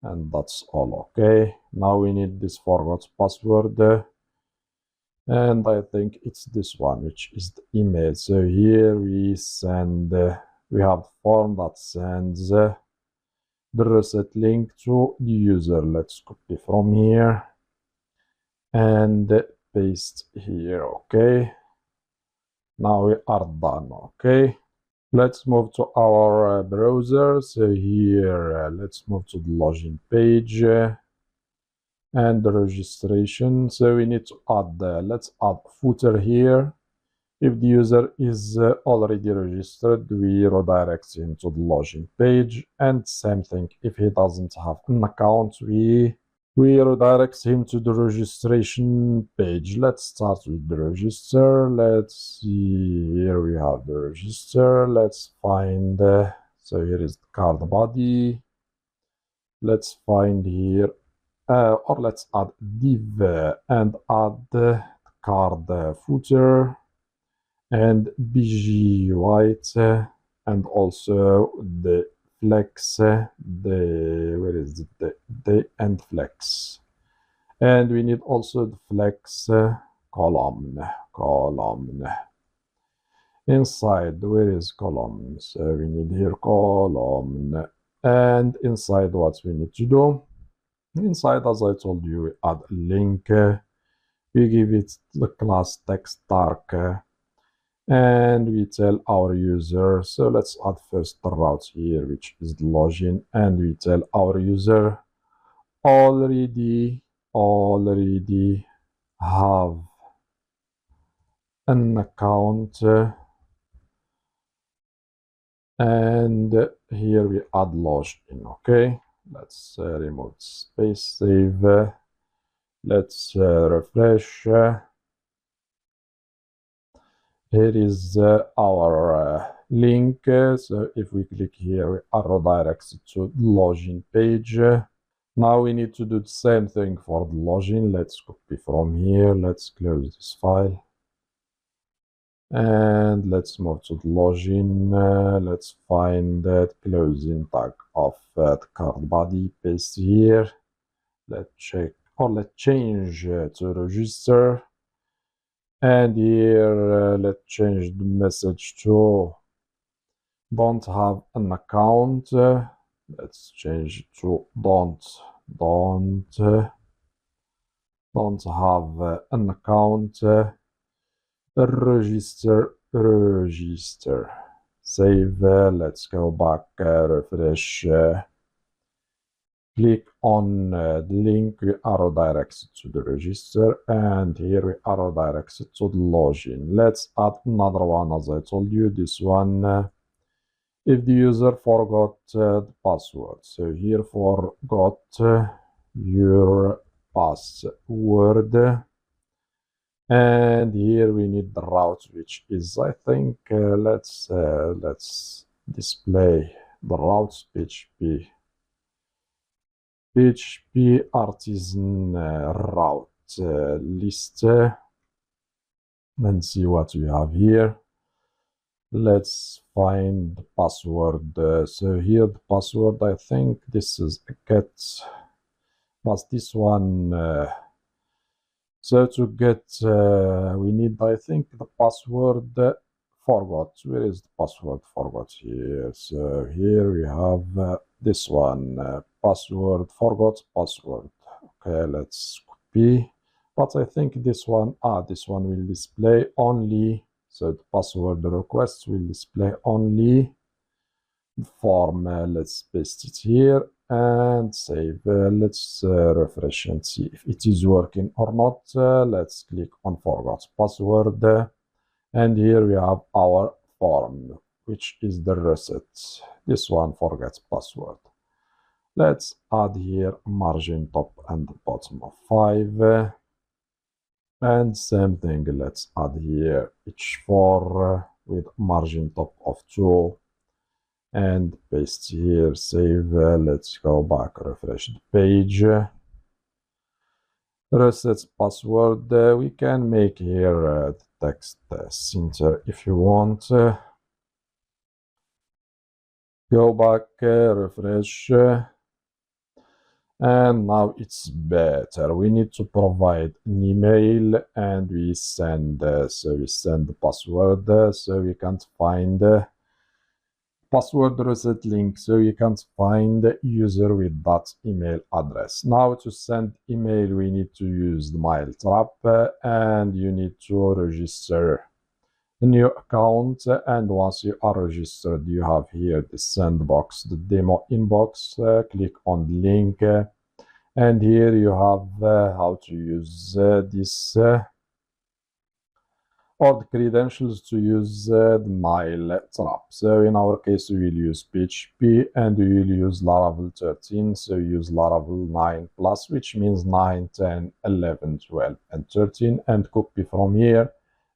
S1: and that's all. Okay, now we need this forgot password, and I think it's this one, which is the email. So here we send, we have the form that sends the reset link to the user. Let's copy from here and paste here. Okay, now we are done. Okay, let's move to our browser. So here let's move to the login page and the registration. So we need to add, let's add footer here. If the user is already registered, we redirect him to the login page, and same thing, if he doesn't have an account, we redirect him to the registration page. Let's start with the register. Let's see, here we have the register. Let's find, so here is the card body. Let's find here, or let's add div and add the card footer and bg white, and also the flex, the, where is it, the end flex, and we need also the flex column inside. Where is column? So we need here column, and inside what we need to do, inside, as I told you, we add a link, we give it the class text dark, and we tell our user, so let's add first the route here, which is the login, and we tell our user already have an account, and here we add login. Okay, let's remove space, save, let's refresh. Here is our link. So if we click here, we arrow directs to the login page. Now we need to do the same thing for the login. Let's copy from here. Let's close this file. And let's move to the login. Let's find that closing tag of the card body. Paste here. Let's check, or let's change to register. And here, let's change the message to don't have an account. Let's change it to don't have an account. Register. Save. Let's go back, refresh. Click on the link, we arrow directs to the register, and here we arrow directs to the login. Let's add another one, as I told you, this one. If the user forgot the password, so here forgot your password, and here we need the route, which is, I think, let's display the routes PHP artisan route list, and see what we have here. Let's find the password. So here the password, I think this is a get, but this one, so to get, we need, I think, the password forgot. Where is the password forgot here? So here we have this one, password forgot password. Okay, let's copy, but I think this one will display only, so the password request will display only the form. Let's paste it here and save. Let's refresh and see if it is working or not. Let's click on forgot password, and here we have our form, which is the reset. This one forgets password. Let's add here margin top and bottom of 5, and same thing, let's add here h4 with margin top of 2, and paste here, save. Let's go back, refresh the page. Reset password. We can make here the text center if you want. Go back, refresh, and now it's better. We need to provide an email, and we send, so we send the password, so we can't find password reset link, so you can't find the user with that email address. Now to send email, we need to use the mail trap, and you need to register a new account, and once you are registered, you have here the sandbox, the demo inbox. Click on the link, and here you have how to use this or the credentials to use the mail trap. So in our case, we will use PHP, and we will use Laravel 13. So use Laravel 9 plus, which means 9, 10, 11, 12, and 13, and copy from here.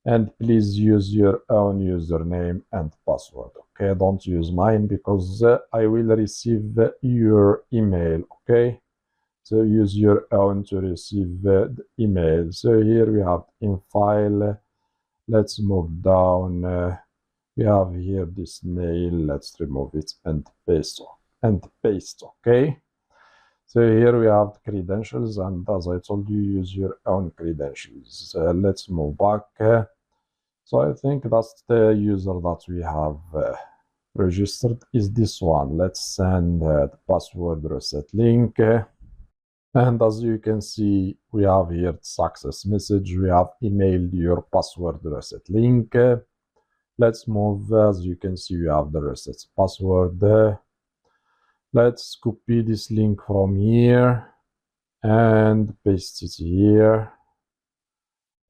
S1: And please use your own username and password. Okay, don't use mine, because I will receive your email. Okay, so use your own to receive the email. So here we have in file. Let's move down. We have here this mail. Let's remove it and paste. Okay. So here we have the credentials, and as I told you, use your own credentials. Let's move back. So I think that's the user that we have registered is this one. Let's send the password reset link. And as you can see, we have here the success message. We have emailed your password reset link. Let's move. As you can see, we have the reset password. Let's copy this link from here and paste it here,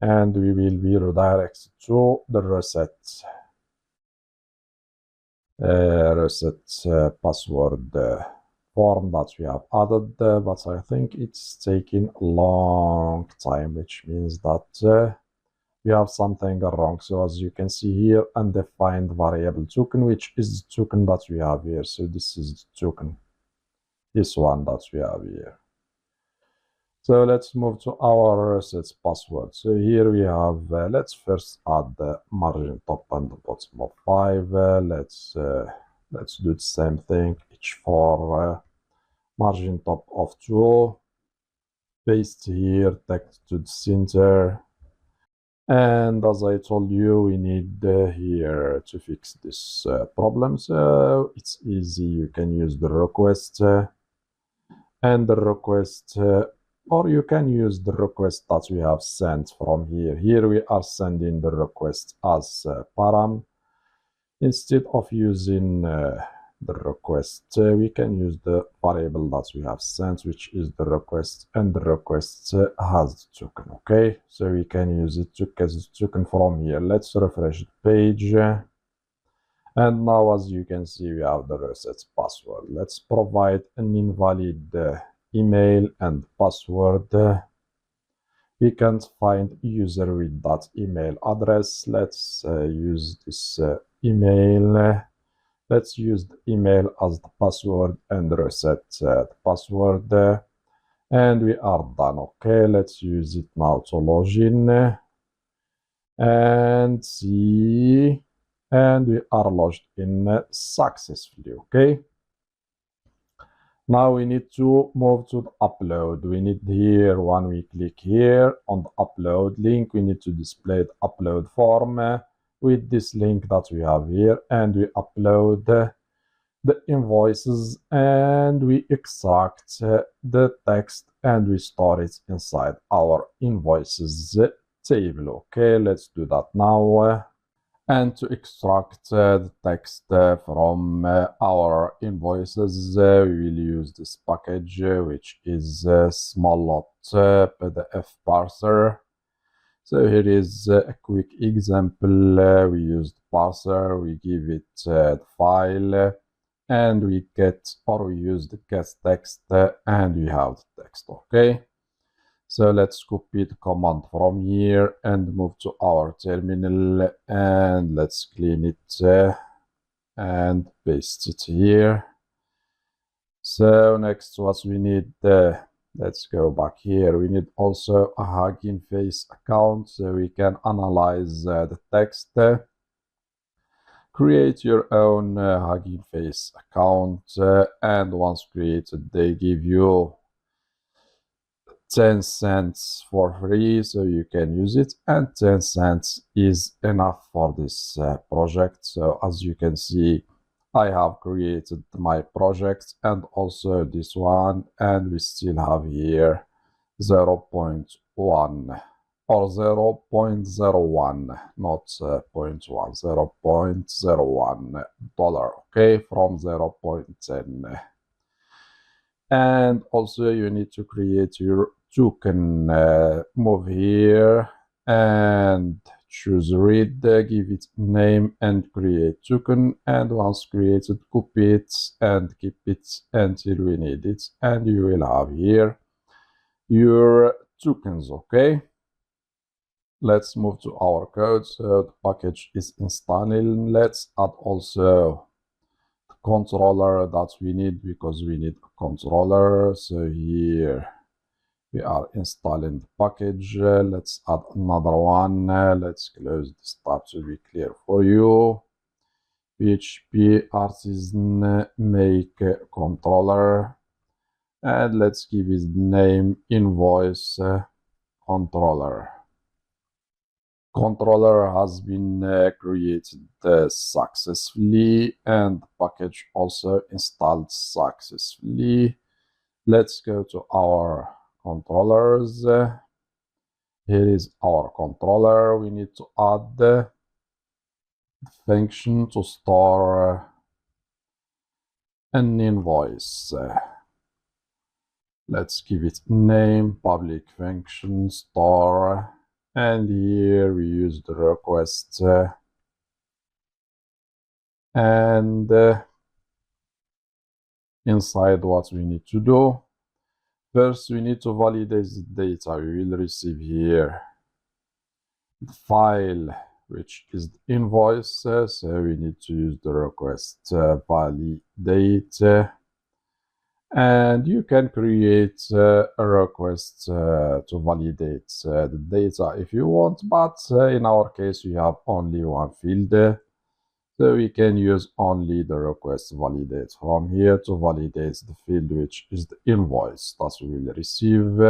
S1: and we will be redirected to the reset password form that we have added, but I think it's taking a long time, which means that we have something wrong. So as you can see here, undefined variable token, which is the token that we have here. So this is the token, this one that we have here. So let's move to our sets password. So here we have, let's first add the margin top and the bottom of 5. Let's do the same thing, each for margin top of 2. Paste here, text to the center. And as I told you, we need here to fix this problem. So it's easy. You can use the request and the request, or you can use the request that we have sent from here. Here we are sending the request as param. Instead of using the request, we can use the variable that we have sent, which is the request, and the request has the token. Okay, so we can use it to get the token from here. Let's refresh the page, and now as you can see, we have the reset password. Let's provide an invalid email and password. We can't find user with that email address. Let's use this email. Let's use the email as the password and reset the password. And we are done. Okay, let's use it now to log in and see. And we are logged in successfully. Okay. Now we need to move to the upload. We need here, when we click here on the upload link, we need to display the upload form with this link that we have here, and we upload the invoices and we extract the text and we store it inside our invoices table. Okay, let's do that now. And to extract the text from our invoices, we will use this package, which is Smallot PDF parser. So here is a quick example. We use the parser, we give it the file, and we get, or we use the get text, and we have the text. Okay. So let's copy the command from here and move to our terminal, and let's clean it and paste it here. So next what we need, let's go back here. We need also a Hugging Face account so we can analyze the text. Create your own Hugging Face account, and once created, they give you 10 cents for free, so you can use it, and 10 cents is enough for this project. So as you can see, I have created my project and also this one, and we still have here 0.1 or 0.01, not 0.1, $0.01, okay, from 0.10. And also you need to create your token. Move here and choose read, give it name and create token, and once created, copy it and keep it until we need it, and you will have here your tokens. Okay, let's move to our code. So the package is installing. Let's add also controller that we need, because we need a controller. So here we are installing the package. Let's add another one. Let's close this tab to be clear for you. PHP artisan make controller, and let's give it name invoice controller. Controller has been created successfully, and the package also installed successfully. Let's go to our controllers. Here is our controller. We need to add function to store an invoice. Let's give it name, public function, store, and here we use the request and inside what we need to do. First, we need to validate the data we will receive here. The file, which is the invoice, so we need to use the request validate. And you can create a request to validate the data if you want, but in our case, we have only one field. So we can use only the request validate from here to validate the field which is the invoice that we will receive.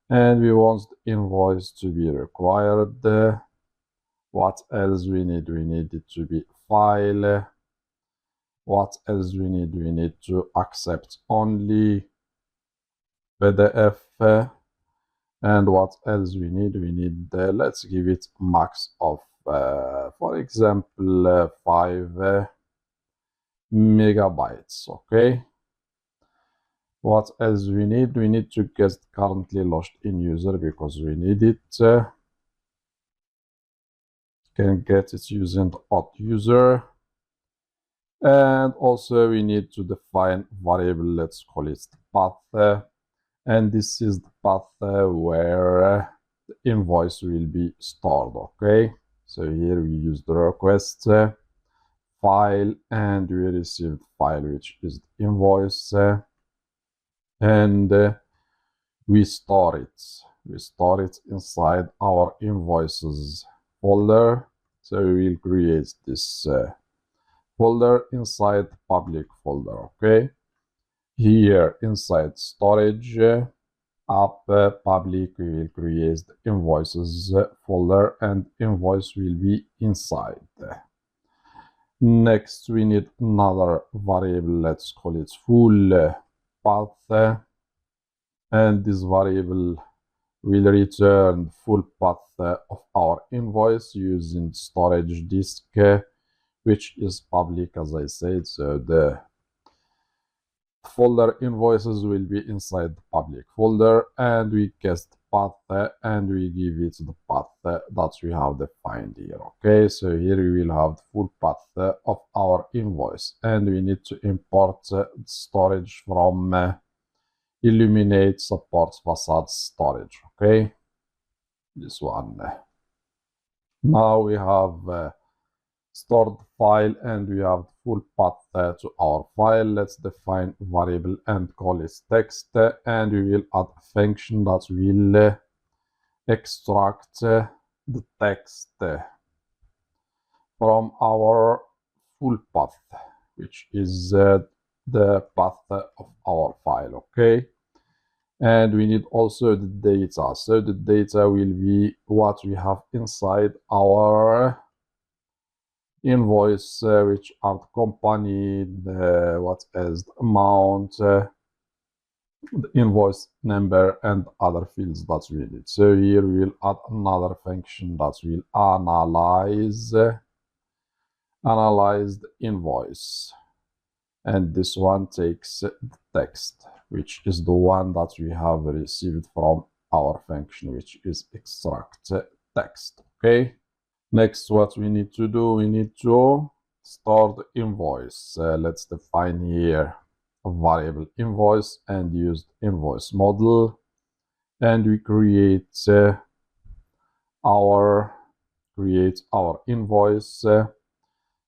S1: And we want the invoice to be required. What else we need? We need it to be file. What else we need? We need to accept only PDF. And what else we need? We need, let's give it max of, for example, 5 megabytes. Okay. What else we need? We need to get currently logged in user because we need it. Can get it using the auth user. And also we need to define variable, let's call it the path. And this is the path where the invoice will be stored. Okay, so here we use the request file and we receive the file which is the invoice and we store it. We store it inside our invoices folder. So we will create this folder inside public folder. Okay, here inside storage app public, we will create the invoices folder and invoice will be inside. Next, we need another variable, let's call it full path, and this variable will return full path of our invoice using storage disk, which is public, as I said. So the folder invoices will be inside the public folder, and we cast path and we give it the path that we have defined here. Okay, so here we will have the full path of our invoice, and we need to import storage from Illuminate support facade storage. Okay, this one. Now we have stored file and we have the full path to our file. Let's define variable and call it text, and we will add a function that will extract the text from our full path, which is the path of our file. Okay, and we need also the data. So the data will be what we have inside our invoice, which are accompanied, what is the amount, the invoice number, and other fields that we need. So here we will add another function that will analyze the invoice, and this one takes the text, which is the one that we have received from our function, which is extract text. Okay, next, what we need to do, we need to store the invoice. Let's define here a variable invoice and use the invoice model, and we create our invoice.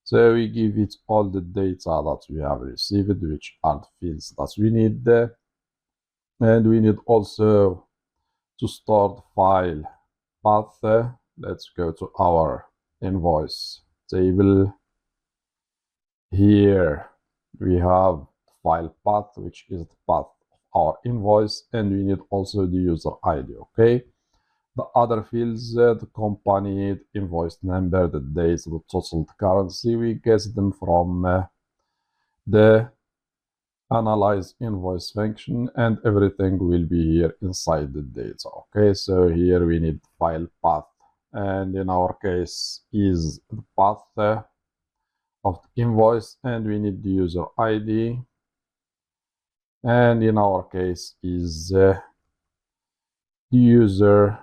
S1: So we give it all the data that we have received, which are the fields that we need, and we need also to store the file path. Let's go to our invoice table. Here we have file path, which is the path of our invoice, and we need also the user ID. Okay, the other fields, the company, the invoice number, the date, the total currency, we get them from the analyze invoice function, and everything will be here inside the data. Okay, so here we need file path and in our case is the path of the invoice, and we need the user ID, and in our case is the user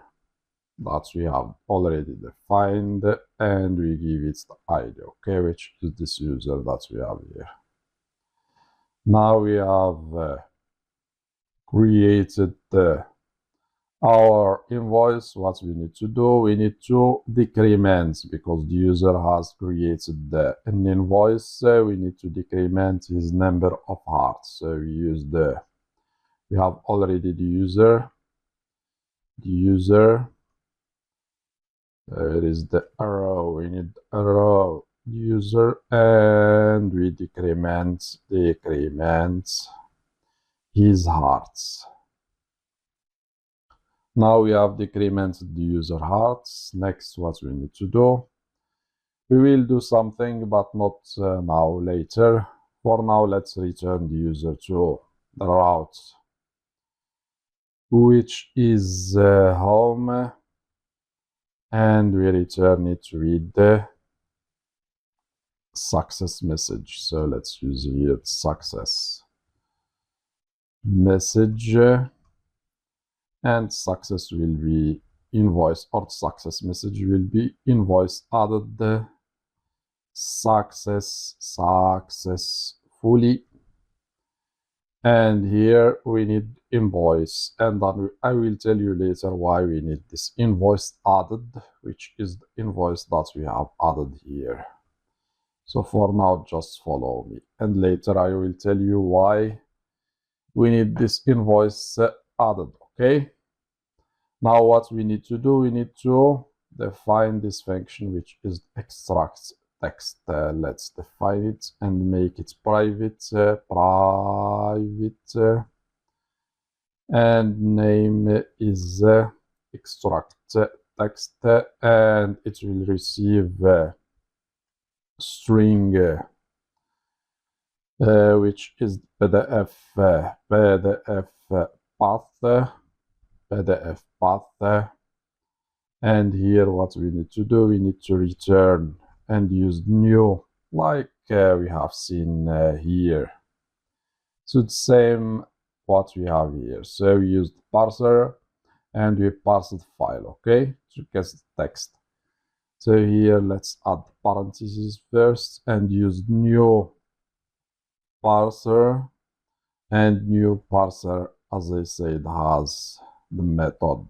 S1: that we have already defined, and we give it the ID, okay, which is this user that we have here. Now we have created our invoice. What we need to do, we need to decrement, because the user has created an invoice, we need to decrement his number of hearts. So we have already the user, there is the arrow, we need arrow user, and we decrement his hearts. Now we have decremented the user hearts. Next, what we need to do, we will do something, but not now, later. For now, let's return the user to the route, which is home, and we return it with the success message. So let's use here success message, and success will be invoice, or success message will be invoice added successfully, and here we need invoice, and then I will tell you later why we need this invoice added, which is the invoice that we have added here. So for now, just follow me, and later I will tell you why we need this invoice added, okay? Now what we need to do, we need to define this function, which is extract text. Let's define it and make it private, and name is extract text, and it will receive string, which is PDF path, and here what we need to do, we need to return and use new, like we have seen here. So the same what we have here. So we use the parser and we parse the file, okay, to get the text. So here let's add parentheses first and use new parser, and new parser, as I said, has the method.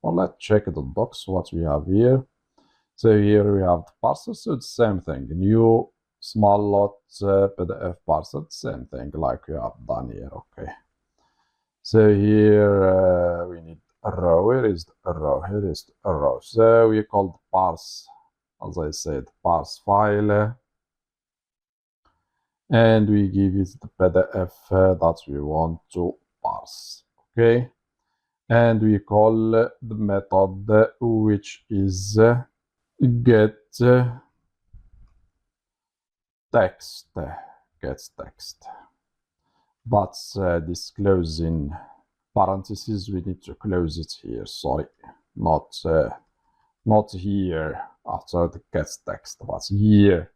S1: Well, let's check the docs what we have here. So here we have the parser, so it's the same thing, new small lot PDF parser, same thing like we have done here, okay. So here we need a row, here is the row, here is the row. So we call the parse, as I said, parse file, and we give it the PDF that we want to parse, okay. And we call the method, which is get text, but this closing parentheses, we need to close it here, sorry, not here after the get text, but here.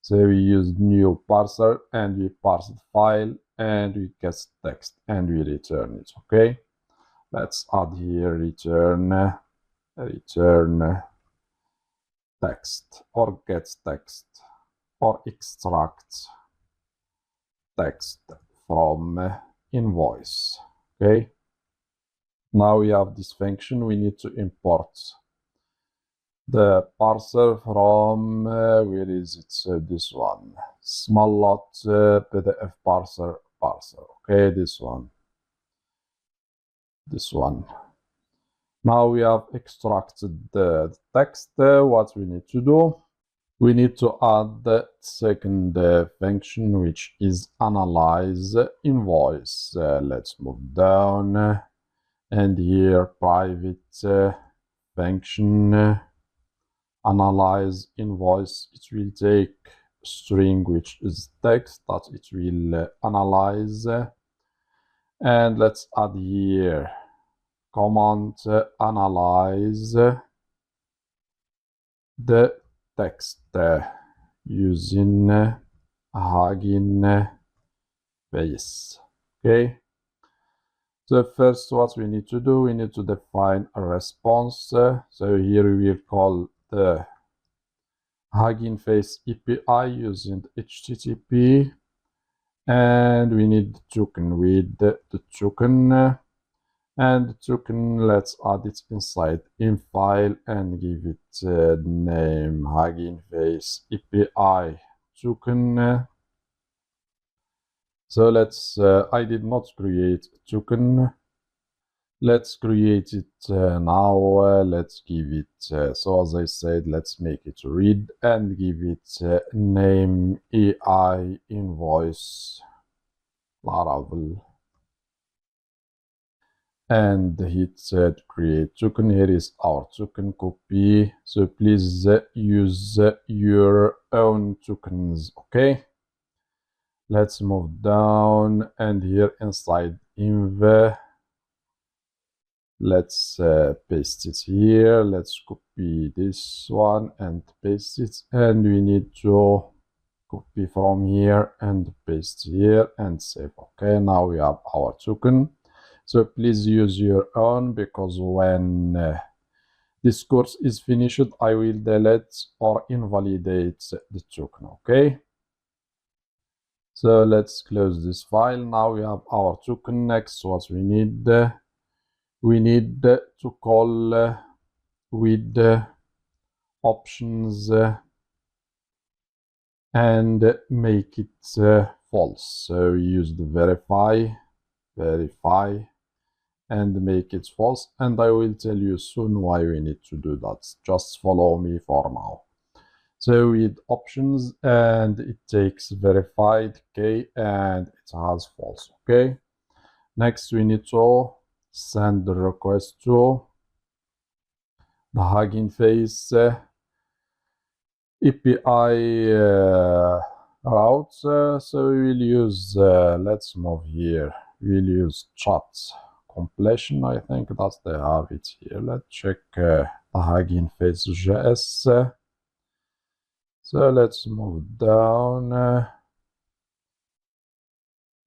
S1: So we use new parser and we parse the file and we get text and we return it, okay. Let's add here return text, or get text, or extract text from invoice, okay. Now we have this function, we need to import the parser from where is it? So this one, small lot PDF parser, okay, this one. Now we have extracted the text. What we need to do, we need to add the second function, which is analyze invoice. Let's move down, and here private function analyze invoice. It will take string, which is text, that it will analyze, and let's add here command analyze the text using Hugging Face. Okay. So first, what we need to do, we need to define a response. So here we will call the Hugging Face API using HTTP, and we need the token with the token, and the token, let's add it inside in file and give it the name Hugging Face API token. So let's, I did not create a token. Let's create it now. Let's give it, so as I said, let's make it read and give it name AI Invoice Laravel. And hit create token. Here is our token copy. So please use your own tokens. Okay. Let's move down, and here inside inv, let's paste it here. Let's copy this one and paste it, and we need to copy from here and paste here and save. Okay, now we have our token. So please use your own, because when this course is finished, I will delete or invalidate the token. Okay. So let's close this file. Now we have our token. Next, what we need to call with options and make it false. So we use the verify, and make it false. And I will tell you soon why we need to do that. Just follow me for now. So with options, and it takes verified key, and it has false. Okay. Next, we need to send the request to the Hugging Face API route. So we will use, let's move here. We'll use chat completion. I think that they have it here. Let's check the Hugging Face JS. So let's move down.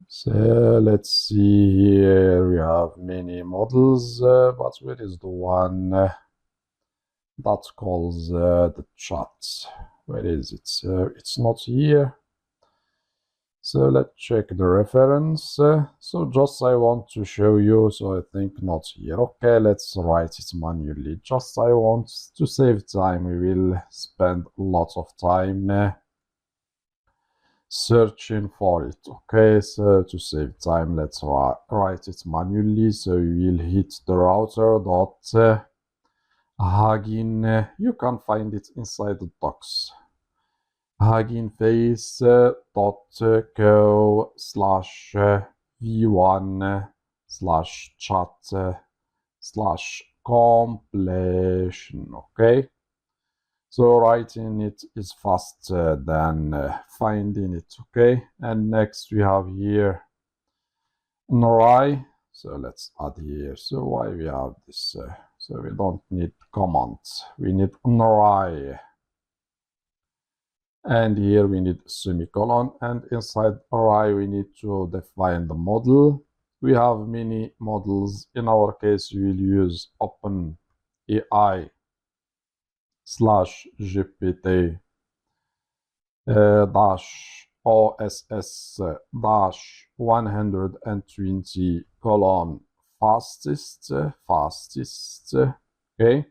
S1: So let's see here. We have many models, but where is the one that calls the chat? Where is it? It's not here. So let's check the reference. So just I want to show you, so I think not here. Okay, let's write it manually. Just I want to save time. We will spend a lot of time searching for it. Okay, so to save time, let's write it manually. So we will hit the router dot Hugging. You can find it inside the docs. Hugging Face dot go slash v1 slash chat slash completion. Okay. So writing it is faster than finding it. Okay. And next we have here an array. So let's add here. So why we have this? So we don't need comments. We need an array. And here we need semicolon, and inside array we need to define the model. We have many models. In our case, we will use open AI slash GPT dash OSS dash 120 colon fastest. Okay.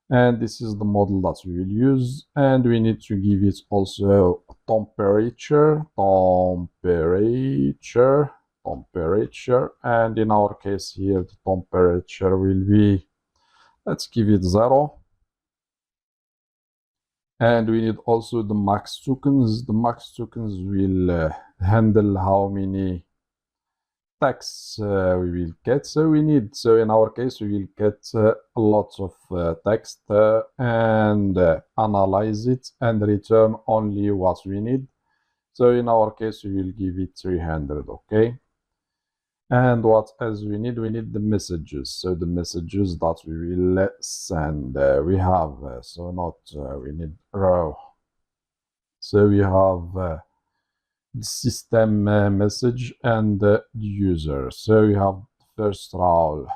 S1: And this is the model that we will use, and we need to give it also a temperature, and in our case here the temperature will be, let's give it 0. And we need also the max tokens. The max tokens will handle how many texts we will get. So we need, so in our case we will get a lot of text and analyze it and return only what we need. So in our case we will give it 300. Okay. And what else we need? We need the messages. So the messages that we will send. We have, we need row. So we have the system message and the user. So we have the first row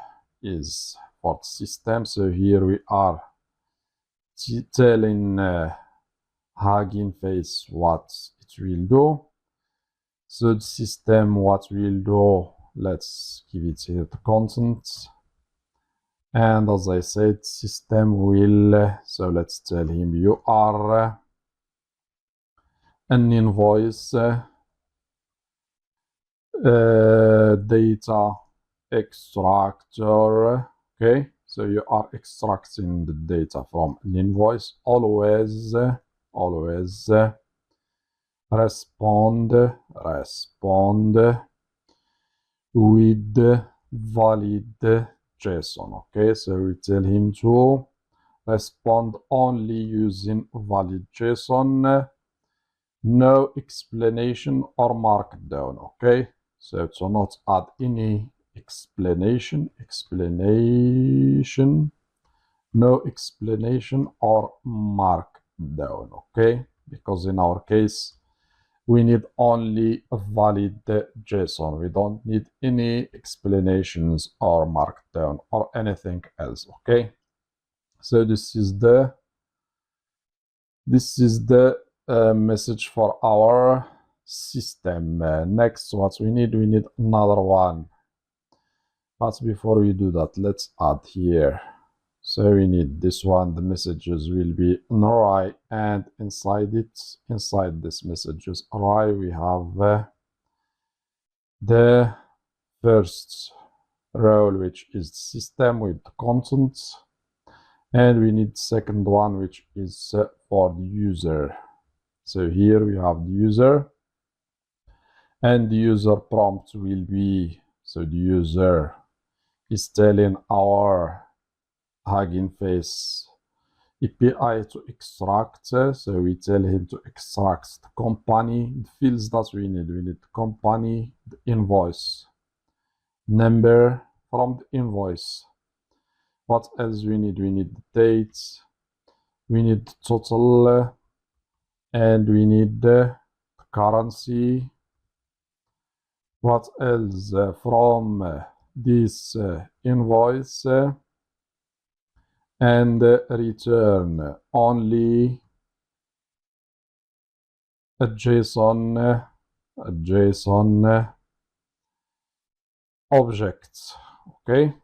S1: is for the system. So here we are telling Hugging Face what it will do. So the system, what will do, let's give it here the content. And as I said, system will, so let's tell him you are an invoice data extractor. Okay, so you are extracting the data from an invoice. Always respond with valid JSON. Okay, so we tell him to respond only using valid JSON, no explanation or markdown. Okay, so to not add any explanation, no explanation or markdown. Okay, because in our case we need only a valid JSON. We don't need any explanations or markdown or anything else. Okay, so this is the message for our system. Next, what we need another one. But before we do that, let's add here. So we need this one. The messages will be an array, and inside this messages array, we have the first row, which is system with content, and we need second one, which is for the user. So here we have the user, and the user prompt will be, so the user is telling our Hugging Face API to extract. So we tell him to extract the company, the fields that we need. We need the company, the invoice number from the invoice. What else we need? We need the dates, we need the total, and we need the currency. What else? From this invoice, and return only a JSON object. Okay,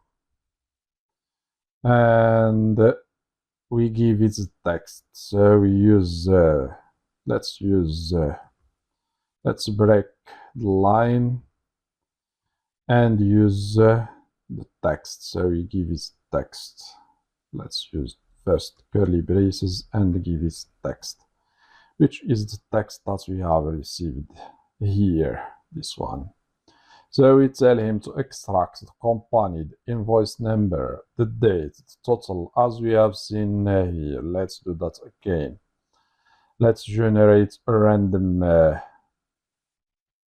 S1: and we give it text. So we use let's break the line and use the text. So we give it text. Let's use first curly braces and give it text, which is the text that we have received here, this one. So we tell him to extract the company, the invoice number, the date, the total, as we have seen here. Let's do that again. Let's generate a random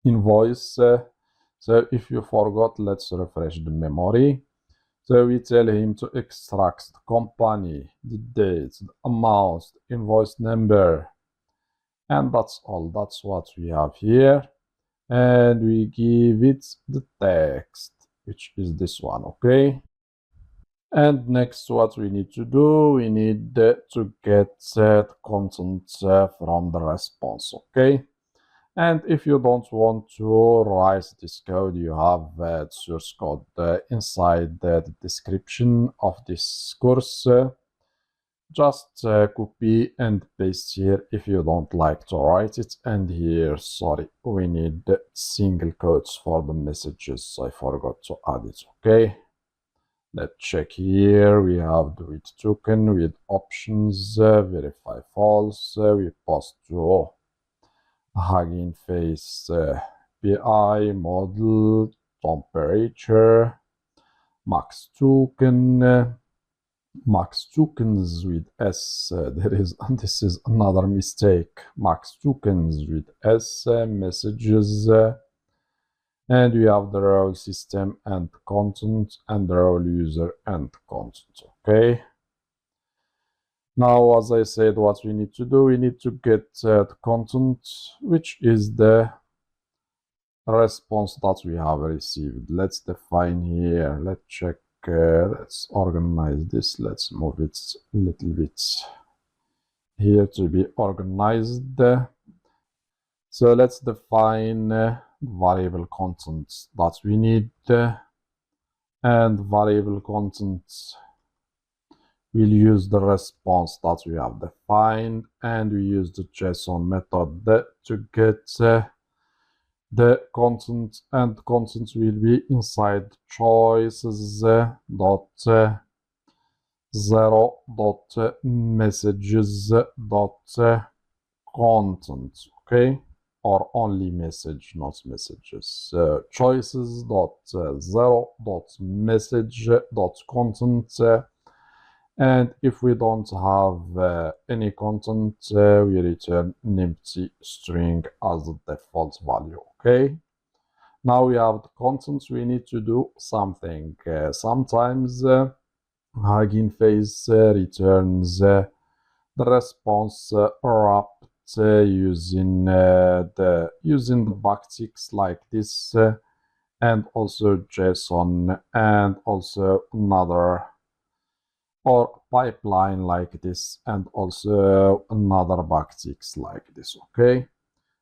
S1: invoice. So if you forgot, let's refresh the memory. So we tell him to extract the company, the date, the amount, the invoice number, and that's all. That's what we have here. And we give it the text, which is this one. Okay, and next, what we need to do, we need to get the content from the response. Okay, and if you don't want to write this code, you have the source code inside the description of this course. Just copy and paste here if you don't like to write it. And here, sorry, we need single quotes for the messages. I forgot to add it. Okay, let's check here. We have the with token with options, verify false. We pass to Hugging Face PI model, temperature, max token. Max tokens with S. This is another mistake. Max tokens with S, messages, And we have the role system and content and the role user and content. Okay. Now, as I said, what we need to do, we need to get the content, which is the response that we have received. Let's define here. Let's check. Let's organize this. Let's move it a little bit here to be organized. So let's define variable content that we need, and variable content will use the response that we have defined, and we use the JSON method to get the content, and content will be inside choices dot zero dot messages dot content. Okay, or only message, not messages. Choices dot zero dot message dot content. And if we don't have any content, we return an empty string as the default value. Okay. Now we have the content. We need to do something. Sometimes Hugging Face returns the response wrapped using the backticks like this, and also JSON, and also another or pipeline like this, and also another backticks like this. Okay,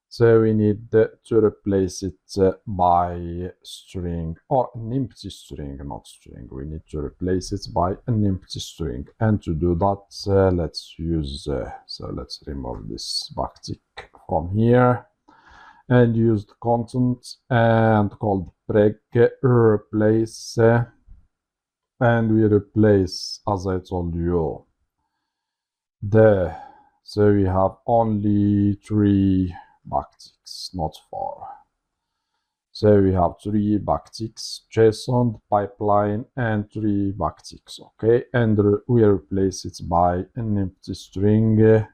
S1: so we need to replace it by string, or an empty string, not string. We need to replace it by an empty string, and to do that, let's use so let's remove this backtick from here and use the content and called break replace, and we replace, as I told you, so we have only 3 backticks, not 4. So we have 3 backticks, JSON, pipeline, and 3 backticks. Okay, and we replace it by an empty string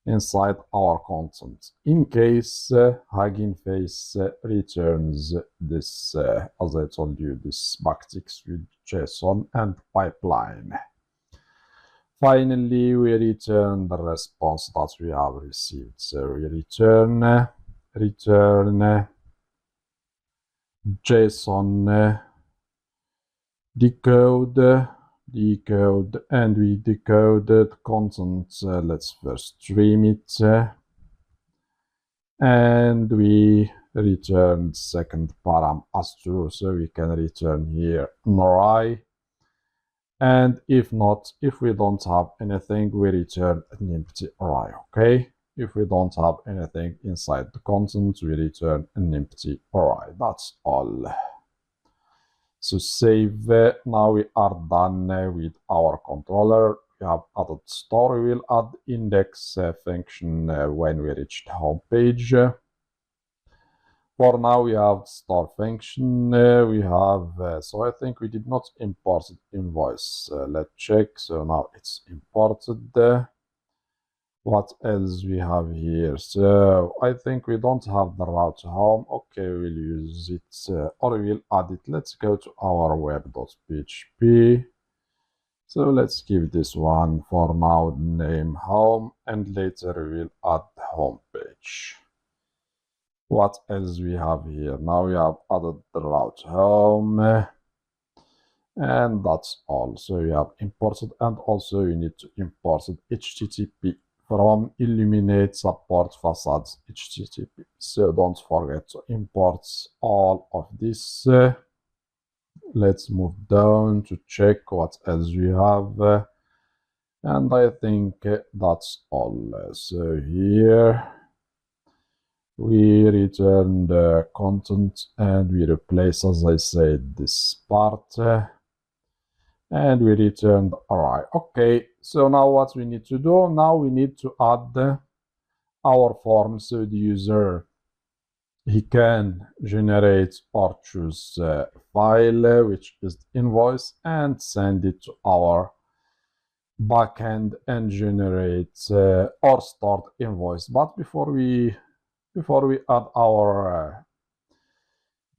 S1: inside our content. In case Hugging Face returns this, as I told you, this backticks with JSON and pipeline. Finally, we return the response that we have received. So we return JSON decode, and we decoded content. Let's first stream it, and we return second param as true, so we can return here an array. And if not, if we don't have anything, we return an empty array. Okay, if we don't have anything inside the content, we return an empty array. That's all. So save. Now we are done with our controller. We have added store. We will add index function when we reach the home page. For now, we have store function. We have, so I think we did not import invoice. Let's check. So now it's imported. What else we have here? So I think we don't have the route home. Okay, we'll use it, or we'll add it. Let's go to our web.php. So let's give this one for now name home, and later we'll add the home page. What else we have here? Now we have added the route home, and that's all. So we have imported, and also you need to import HTTP from Illuminate support facades HTTP. So don't forget to import all of this. Let's move down to check what else we have, and I think that's all. So here we return the content, and we replace, as I said, this part, and we return the array. Okay, so now what we need to do, now we need to add our form, so the user, he can generate or choose a file, which is invoice, and send it to our backend and generate or start invoice. But before we add our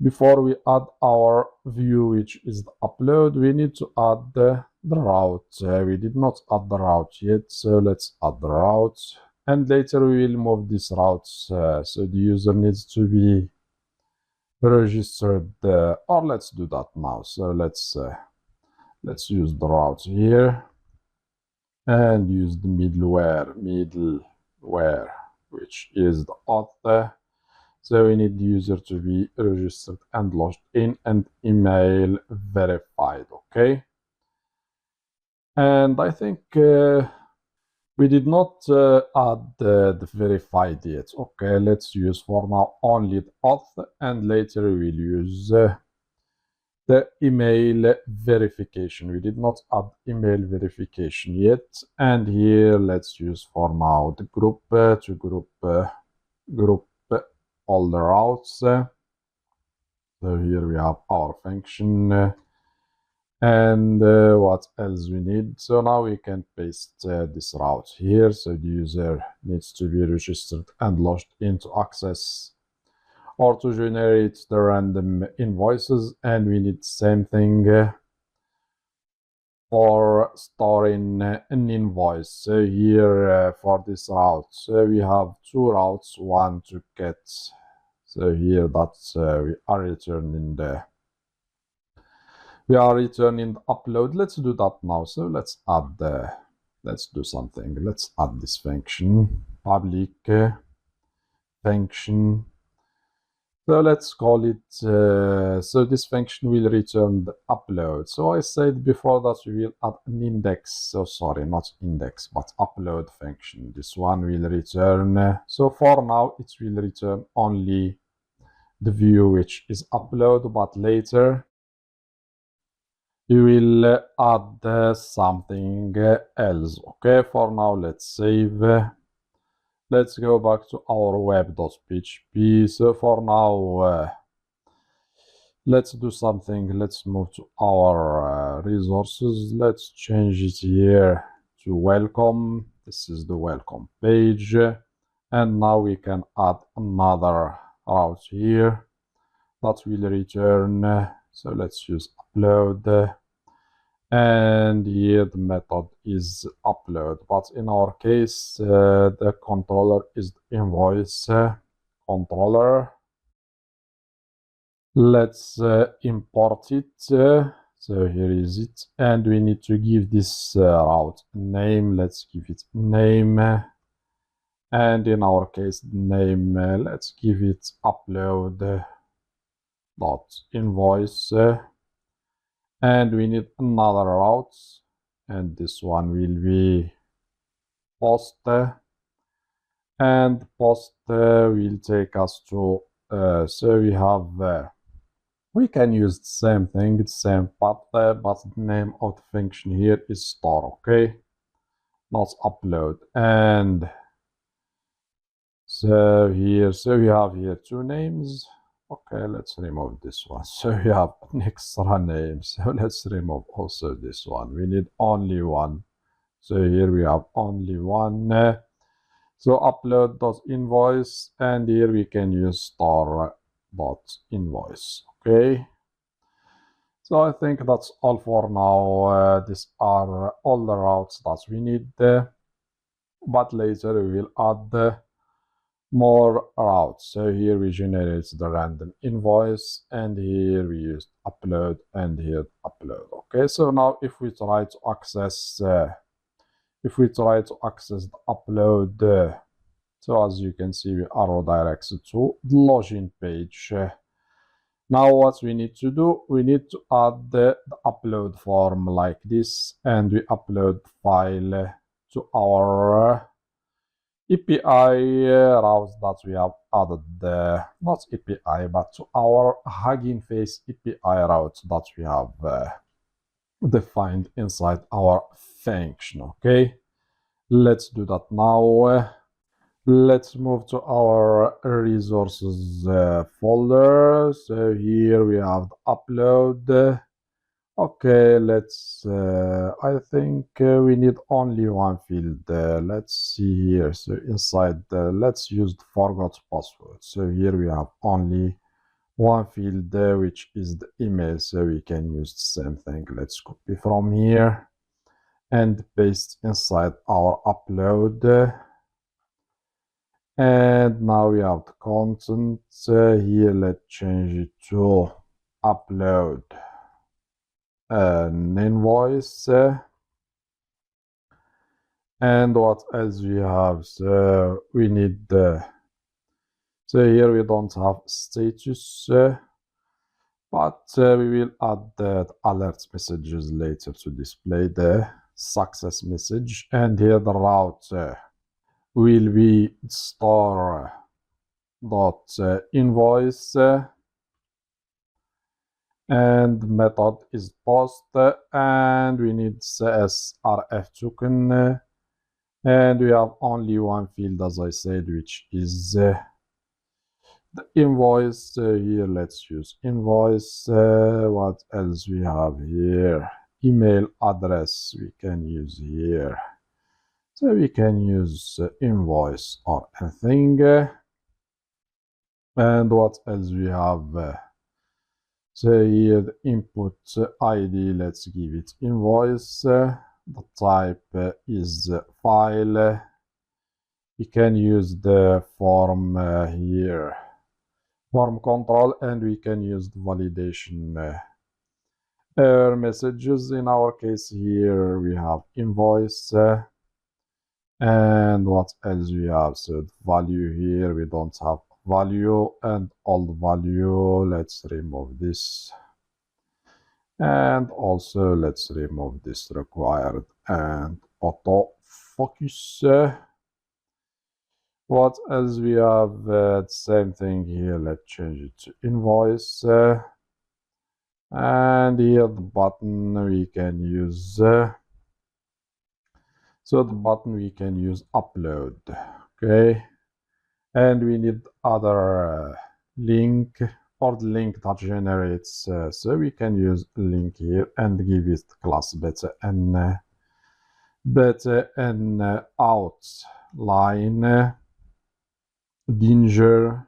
S1: Before we add our view, which is the upload, we need to add the route. We did not add the route yet, so let's add the route. And later we will move this route, so the user needs to be registered, or let's do that now. So let's use the route here and use the middleware, which is the author. So we need the user to be registered and logged in and email verified, okay? And I think we did not add the verified yet. Okay, let's use for now only the auth, and later we will use the email verification. We did not add email verification yet. And here let's use for now the group to group all the routes. So here we have our function. And what else we need? So now we can paste this route here. So the user needs to be registered and logged in to access or to generate the random invoices. And we need the same thing for storing an invoice. So here for this route, so we have two routes, one to get. So here that's we are returning the upload. Let's do that now. So let's do something. Let's add this function, public function. So let's call it, so this function will return the upload. So I said before that we will add an index. So sorry, not index, but upload function. This one will return, so for now it will return only the view which is upload, but later you will add something else. Okay, for now let's save. Let's go back to our web.php. So for now let's do something. Let's move to our resources. Let's change it here to welcome. This is the welcome page, and now we can add another route here that will return. So let's use upload, and here the method is upload, but in our case the controller is the invoice controller. Let's import it. So here is it, and we need to give this route a name. Let's give it name, and in our case name, let's give it upload dot invoice. And we need another route, and this one will be post, and post will take us to so we have we can use the same thing, the same path, but the name of the function here is store, okay, not upload. And so here, so we have here two names. Okay, let's remove this one. So we have an extra name, so let's remove also this one. We need only one. So here we have only one. So upload.invoice, and here we can use store.invoice. Okay. So I think that's all for now. These are all the routes that we need, but later we will add more routes. So here we generate the random invoice, and here we use upload, and here upload. Okay, so now if we try to access the upload, so as you can see, we arrow directs to the login page. Now what we need to do, we need to add the upload form like this, and we upload file to our API routes that we have added, not API, but to our Hugging Face API routes that we have defined inside our function. Okay, let's do that now. Let's move to our resources folder. So here we have the upload. Okay, let's I think we need only one field. Let's see here. So inside let's use the forgot password. So here we have only one field which is the email, so we can use the same thing. Let's copy from here and paste inside our upload. And now we have the content here. Let's change it to upload an invoice. And what else we have? So we need so here we don't have status, but we will add the alert messages later to display the success message. And here the route will be store dot invoice, and method is post, and we need CSRF token, and we have only one field, as I said, which is the invoice. Here let's use invoice. What else we have here? Email address we can use here, so we can use invoice or anything. And what else we have? So here the input ID, let's give it invoice. The type is file. We can use the form here, form control, and we can use the validation error messages. In our case here we have invoice, and what else we have? So the value here we don't have value, and old value, let's remove this, and also let's remove this required and auto focus. What else we have? Same thing here, let's change it to invoice, and here the button we can use so the button we can use upload. Okay, and we need other link, or the link that generates, so we can use link here and give it class beta and outline danger,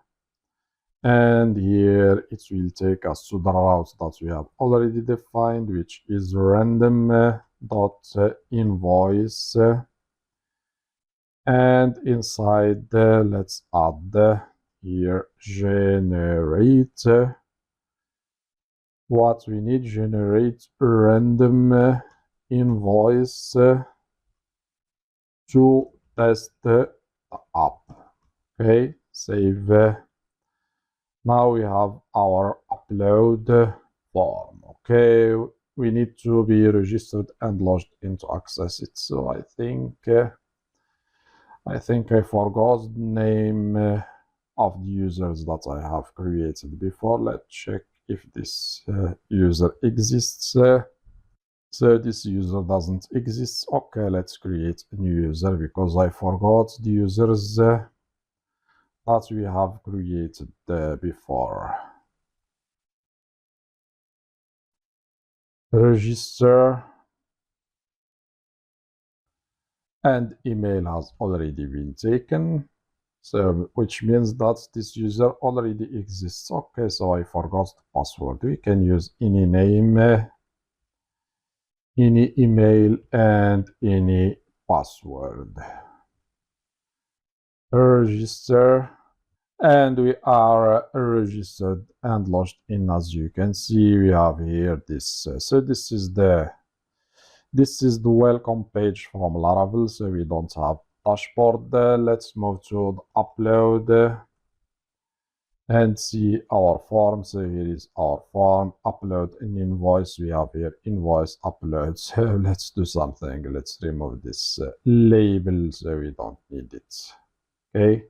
S1: and here it will take us to the route that we have already defined, which is random dot invoice, and inside let's add here generate. What we need, generate random invoice to test the app. Okay, save. Now we have our upload form. Okay, we need to be registered and logged in to access it. So I think I forgot the name of the users that I have created before. Let's check if this user exists. So this user doesn't exist. Okay, let's create a new user because I forgot the users that we have created before. Register, and email has already been taken, so which means that this user already exists. Okay, so I forgot the password. We can use any name, any email, and any password. Register, and we are registered and logged in. As you can see, we have here this. So this is the welcome page from Laravel. So we don't have dashboard. Let's move to the upload and see our form. So here is our form, upload an invoice. We have here invoice upload. So let's do something. Let's remove this label, so we don't need it. Okay,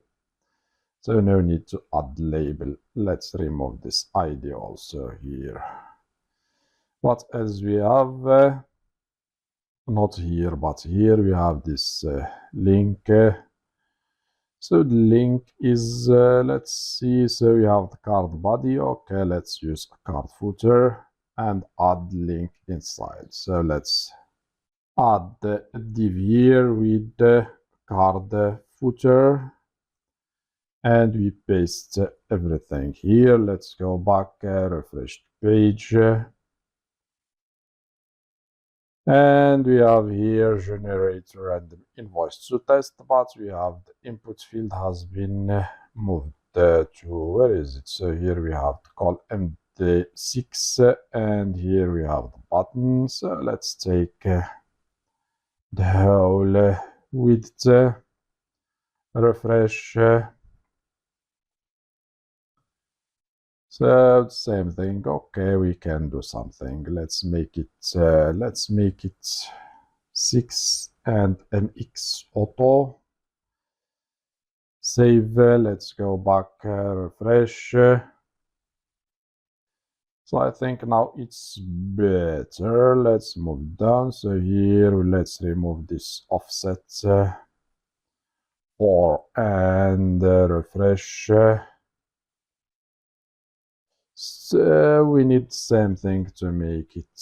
S1: so no need to add label. Let's remove this ID also here. What else we have? Not here, but here we have this link. So the link is, let's see, so we have the card body. Okay, let's use a card footer and add link inside. So let's add the div here with the card footer, and we paste everything here. Let's go back, refresh the page. And we have here generate random invoice to test, but we have the input field has been moved to, where is it? So here we have to call MD6, and here we have the button. So let's take the whole width, refresh. So same thing. Okay, we can do something. Let's make it 6 and MX auto. Save. Let's go back, refresh. So I think now it's better. Let's move down. So here let's remove this offset 4 and refresh. So we need same thing to make it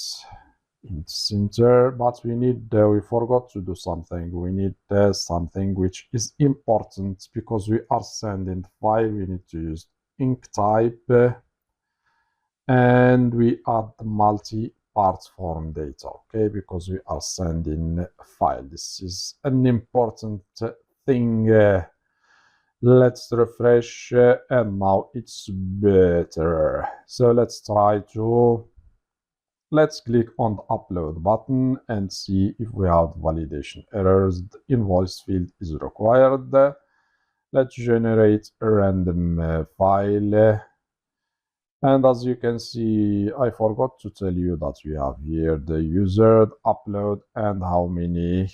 S1: in center, but we forgot to do something. We need something which is important because we are sending file. We need to use ink type, and we add multi-part form data, okay, because we are sending a file. This is an important thing. Let's refresh, and now it's better. So let's click on the upload button and see if we have validation errors. The invoice field is required. Let's generate a random file. And as you can see, I forgot to tell you that we have here the user, the upload, and how many.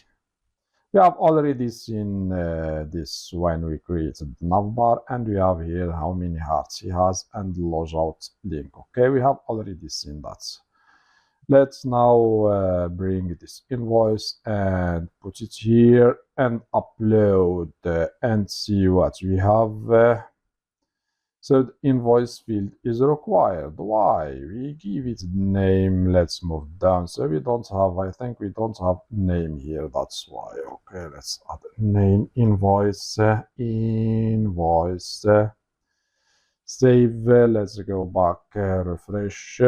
S1: We have already seen this when we created the navbar, and we have here how many hearts he has and logout link. Okay, we have already seen that. Let's now bring this invoice and put it here and upload and see what we have. So the invoice field is required. Why? We give it name. Let's move down. So I think we don't have name here. That's why. Okay, let's add name invoice, save. Let's go back, refresh.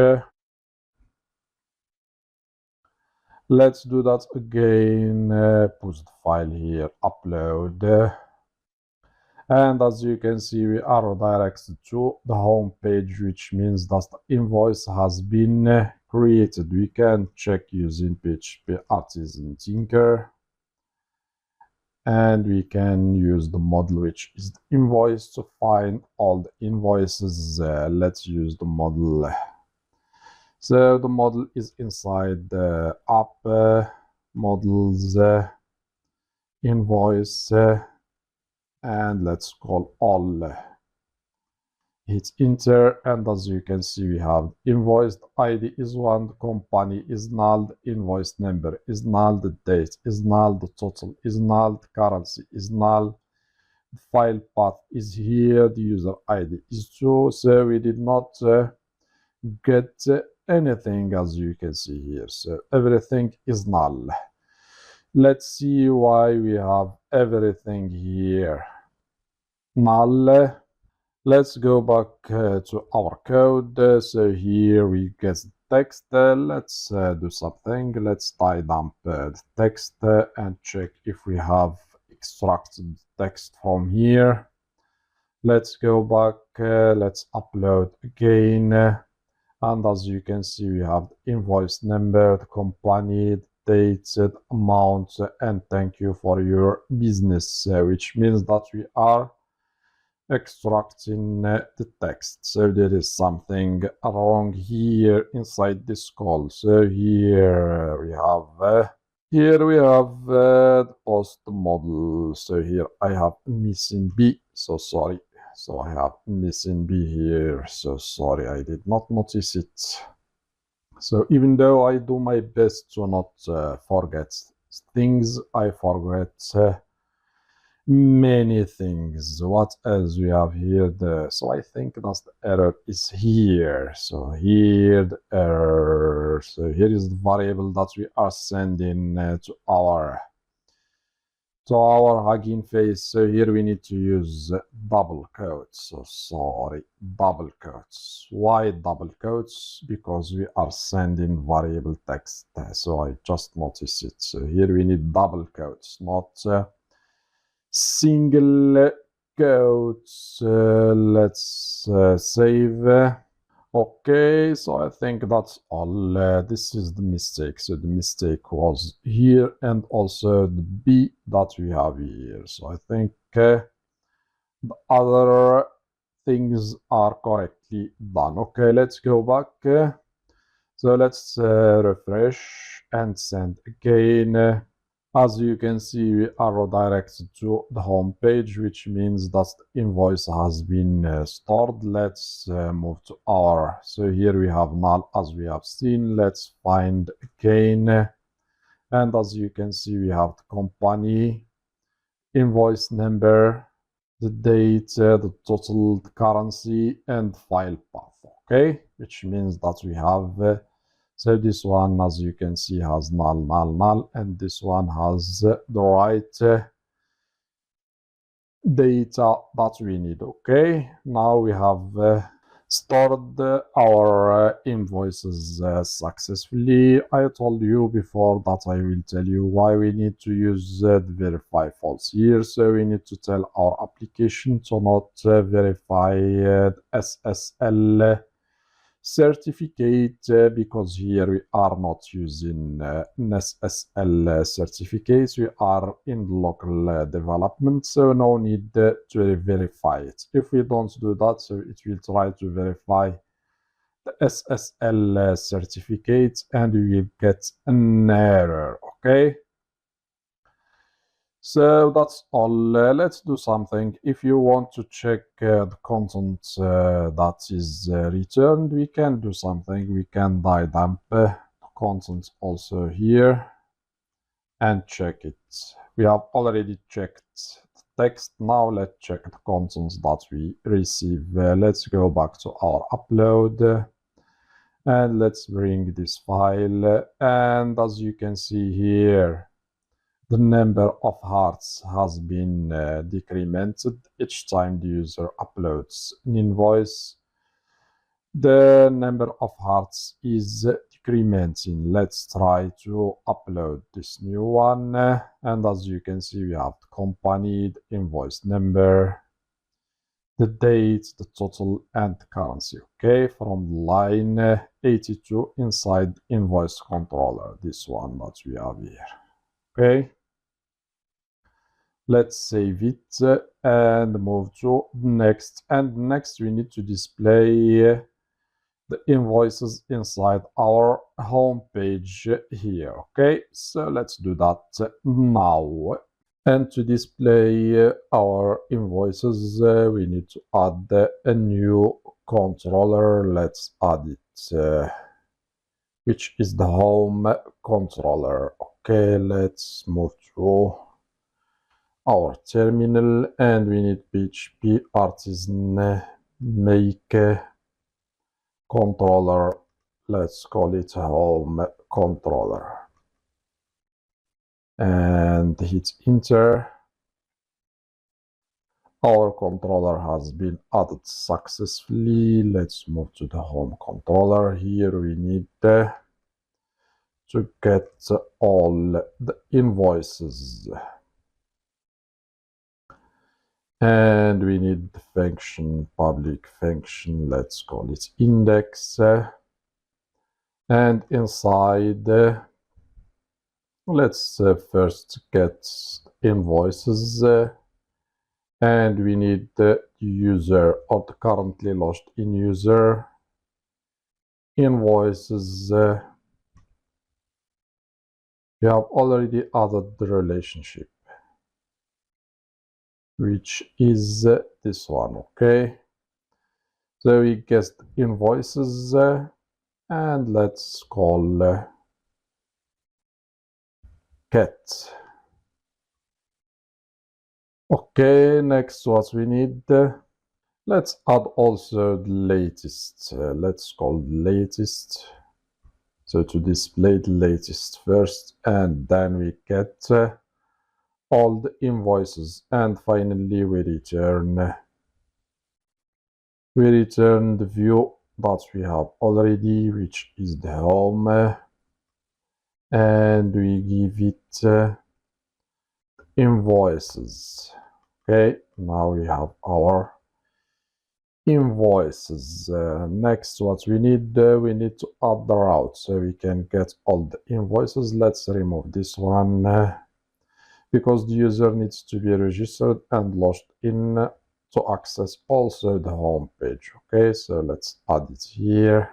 S1: Let's do that again. Put the file here, upload. And as you can see, we are redirected to the home page, which means that the invoice has been created. We can check using PHP Artisan Tinker. And we can use the model, which is the invoice, to find all the invoices. Let's use the model. So the model is inside the app, models, invoice, and let's call all. Hit enter, and as you can see, we have invoice. The ID is 1, the company is null, the invoice number is null, the date is null, the total is null, the currency is null, the file path is here, the user ID is 2. So we did not get anything, as you can see here. So everything is null. Let's see why we have everything here null. Let's go back to our code. So here we get text. Let's do something. Let's tie dump the text and check if we have extracted text from here. Let's go back. Let's upload again. And as you can see, we have the invoice number, the company, the date, the amount, and thank you for your business, which means that we are extracting the text. So there is something wrong here inside this call. So here we have the post model. So here I have missing B. So sorry. So I have missing B here. So sorry, I did not notice it. So even though I do my best to not forget things, I forget many things. What else we have here? So I think that the error is here. So here the error. So here is the variable that we are sending to to our Hugging Face. So here we need to use double quotes. So sorry, double quotes. Why double quotes? Because we are sending variable text. So I just noticed it. So here we need double quotes, not single quotes. Let's save. Okay, so I think that's all. This is the mistake. So the mistake was here and also the B that we have here. So I think the other things are correctly done. Okay, let's go back. So let's refresh and send again. As you can see, we are redirected to the home page, which means that the invoice has been stored. Let's move to our, so here we have null as we have seen. Let's find again. And as you can see, we have the company, invoice number, the date, the total, the currency, and file path, okay? Which means that we have so this one, as you can see, has null, null, null, and this one has the right data that we need, okay? Now we have stored our invoices successfully. I told you before that I will tell you why we need to use the verify false here. So we need to tell our application to not verify SSL certificate because here we are not using an SSL certificates. We are in local development, so no need to verify it. If we don't do that, so it will try to verify the SSL certificate and we will get an error, okay? So that's all. Let's do something. If you want to check the content that is returned, we can do something. We can dump the content also here and check it. We have already checked the text. Now let's check the contents that we receive. Let's go back to our upload and let's bring this file. And as you can see here, the number of hearts has been decremented each time the user uploads an invoice. The number of hearts is decrementing. Let's try to upload this new one. And as you can see, we have the company, the invoice number, the date, the total, and the currency. Okay, from line 82 inside invoice controller, this one that we have here. Okay. Let's save it and move to next. And next we need to display the invoices inside our home page here. Okay, so let's do that now. And to display our invoices, we need to add a new controller. Let's add it, which is the home controller. Okay, let's move to our terminal and we need PHP artisan make controller. Let's call it home controller and hit enter. Our controller has been added successfully. Let's move to the home controller. Here we need to get all the invoices. And we need the function, public function, let's call it index. And inside, let's first get invoices. And we need the user or the currently logged in user, invoices. We have already added the relationship, which is this one, okay? So we get invoices and let's call cat. Okay, next what we need, let's add also the latest. Let's call latest. So to display the latest first, and then we get all the invoices, and finally we return the view that we have already, which is the home, and we give it invoices. Okay, now we have our invoices. Next, what we need to add the route so we can get all the invoices. Let's remove this one because the user needs to be registered and logged in to access also the home page. Okay, so let's add it here.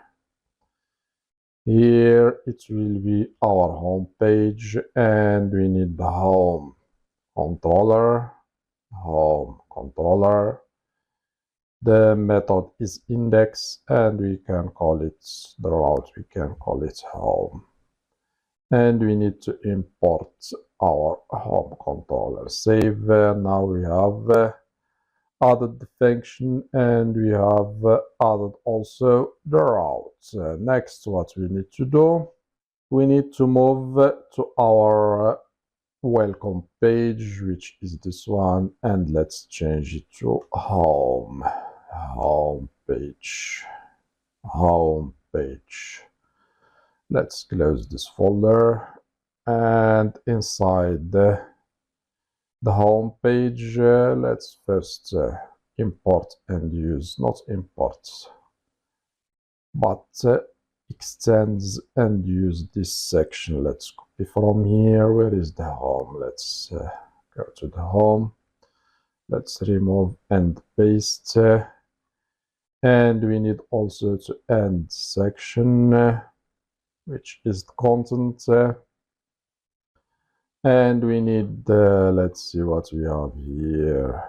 S1: Here it will be our home page, and we need the home controller. The method is index, and we can call it the route, we can call it home. And we need to import our home controller. Save. Now we have added the function, and we have added also the route. Next, what we need to do, we need to move to our welcome page, which is this one, and let's change it to home page. Let's close this folder, and inside the home page, let's first import and use, not import, but extends and use this section. Let's copy from here. Where is the home? Let's go to the home. Let's remove and paste. And we need also to end section, which is the content. And we need, let's see what we have here.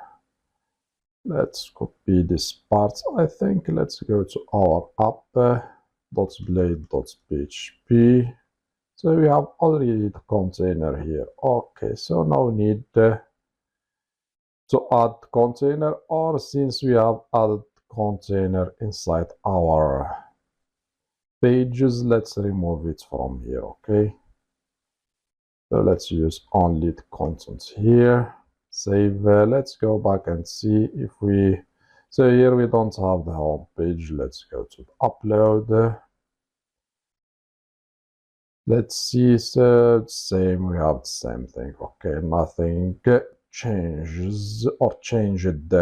S1: Let's copy this part, I think. Let's go to our app.blade.php. So we have already the container here. Okay, so now we need to add container, or since we have added container inside our pages, let's remove it from here. Okay, so let's use only the content here. Save. Let's go back and see if we, so here we don't have the home page. Let's go to the upload. Let's see, so same, we have the same thing. Okay, nothing changes or changed.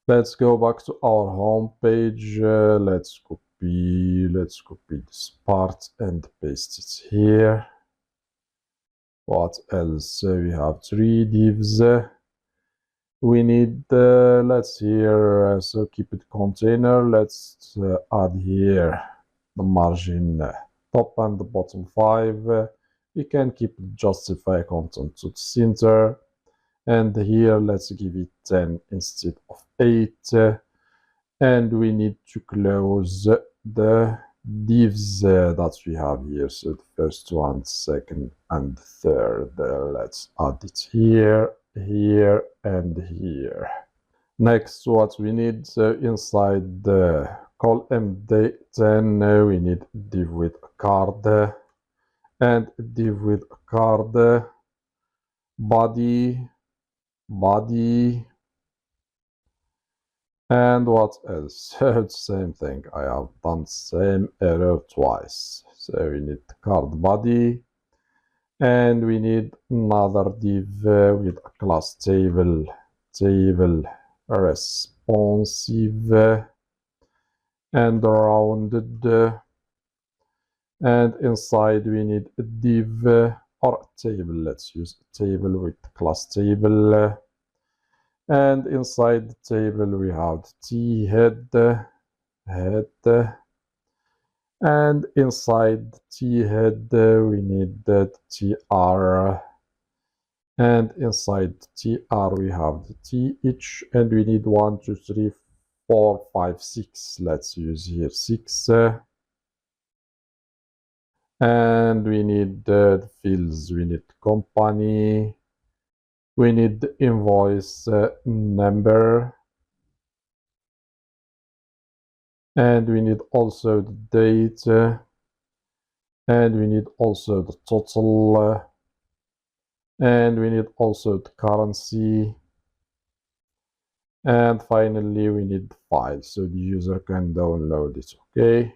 S1: Let's go back to our home page. Let's copy this part and paste it here. What else? We have 3 divs. We need, let's here, so keep it container. Let's add here the margin top and the bottom 5. We can keep justify content to the center. And here, let's give it 10 instead of 8. And we need to close the divs that we have here. So the first one, second, and third. Let's add it here, here, and here. Next, what we need, inside the column D10, we need div with a card, and div with a card, body, and what else? Same thing. I have done same error twice. So we need card body, and we need another div with a class table responsive and rounded, and inside we need a div or a table. Let's use a table with class table, and inside the table we have the t head, and inside the t head we need the tr, and inside tr we have the th, and we need 1 2 3 4 5 6. Let's use here 6, and we need the fields. We need company, we need the invoice number, and we need also the date, and we need also the total, and we need also the currency, and finally we need the file so the user can download it. Okay,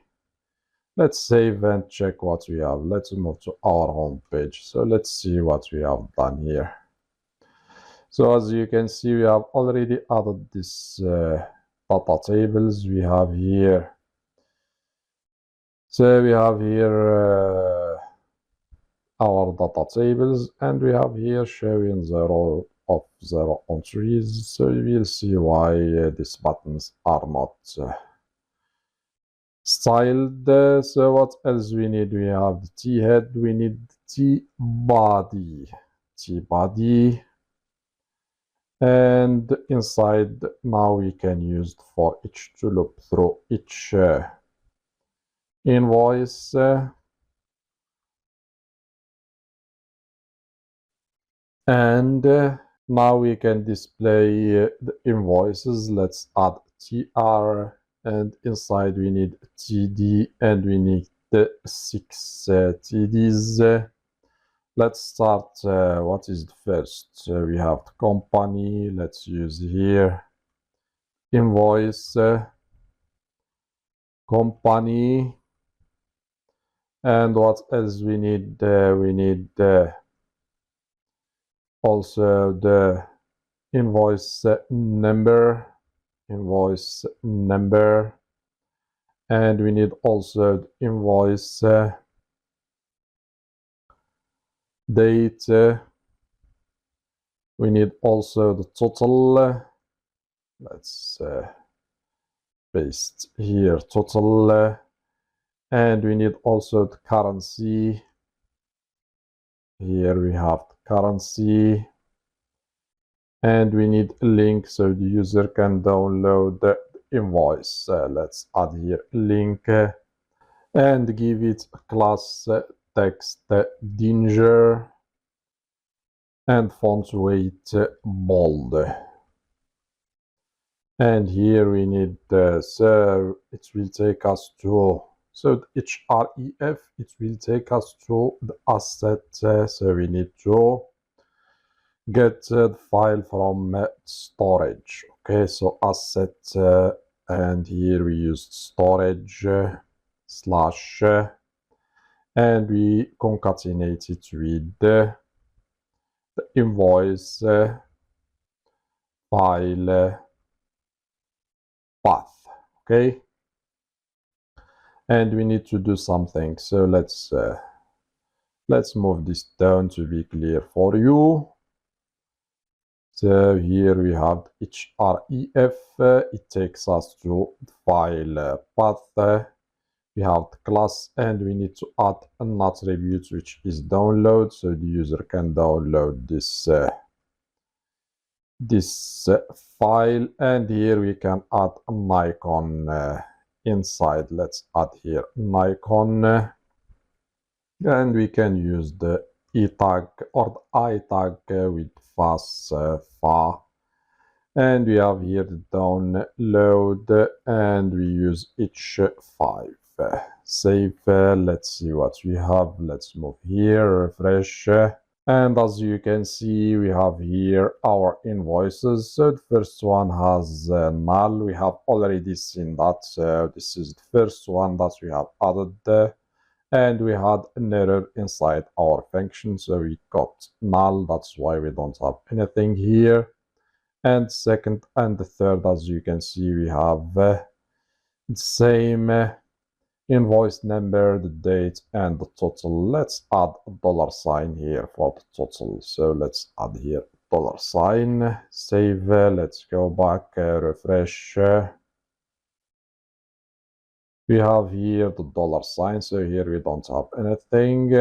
S1: let's save and check what we have. Let's move to our home page. So let's see what we have done here. So as you can see, we have already added this data tables we have here. So we have here our data tables, and we have here showing the row of zero entries. So you will see why these buttons are not styled. So what else we need? We have the T head, we need T body, and inside now we can use for each to loop through each invoice. And now we can display the invoices. Let's add TR, and inside we need TD, and we need the 6 TDs. Let's start. What is the first? We have the company. Let's use here invoice company. And what else we need? We need also the invoice number, and we need also the invoice date. We need also the total. Let's paste here total, and we need also the currency. Here we have the currency, and we need a link so the user can download the invoice. Let's add here a link and give it a class text danger and font weight bold. And here we need so it will take us to href, it will take us to the asset. So we need to get the file from storage. Okay, so asset, and here we used storage slash, and we concatenate it with the invoice file path. Okay, and we need to do something. So let's move this down to be clear for you. So here we have href, it takes us to the file path. We have the class, and we need to add an attribute which is download, so the user can download this file. And here we can add an icon inside. Let's add here an icon, and we can use the e tag or the I tag with fast far, and we have here the download, and we use h5. Save. Let's see what we have. Let's move here, refresh, and as you can see, we have here our invoices. So the first one has null. We have already seen that. So this is the first one that we have added, and we had an error inside our function, so we got null. That's why we don't have anything here. And second and the third, as you can see, we have the same invoice number, the date, and the total. Let's add a $sign here for the total. So let's add here $sign, save. Let's go back, refresh. We have here the $sign, so here we don't have anything.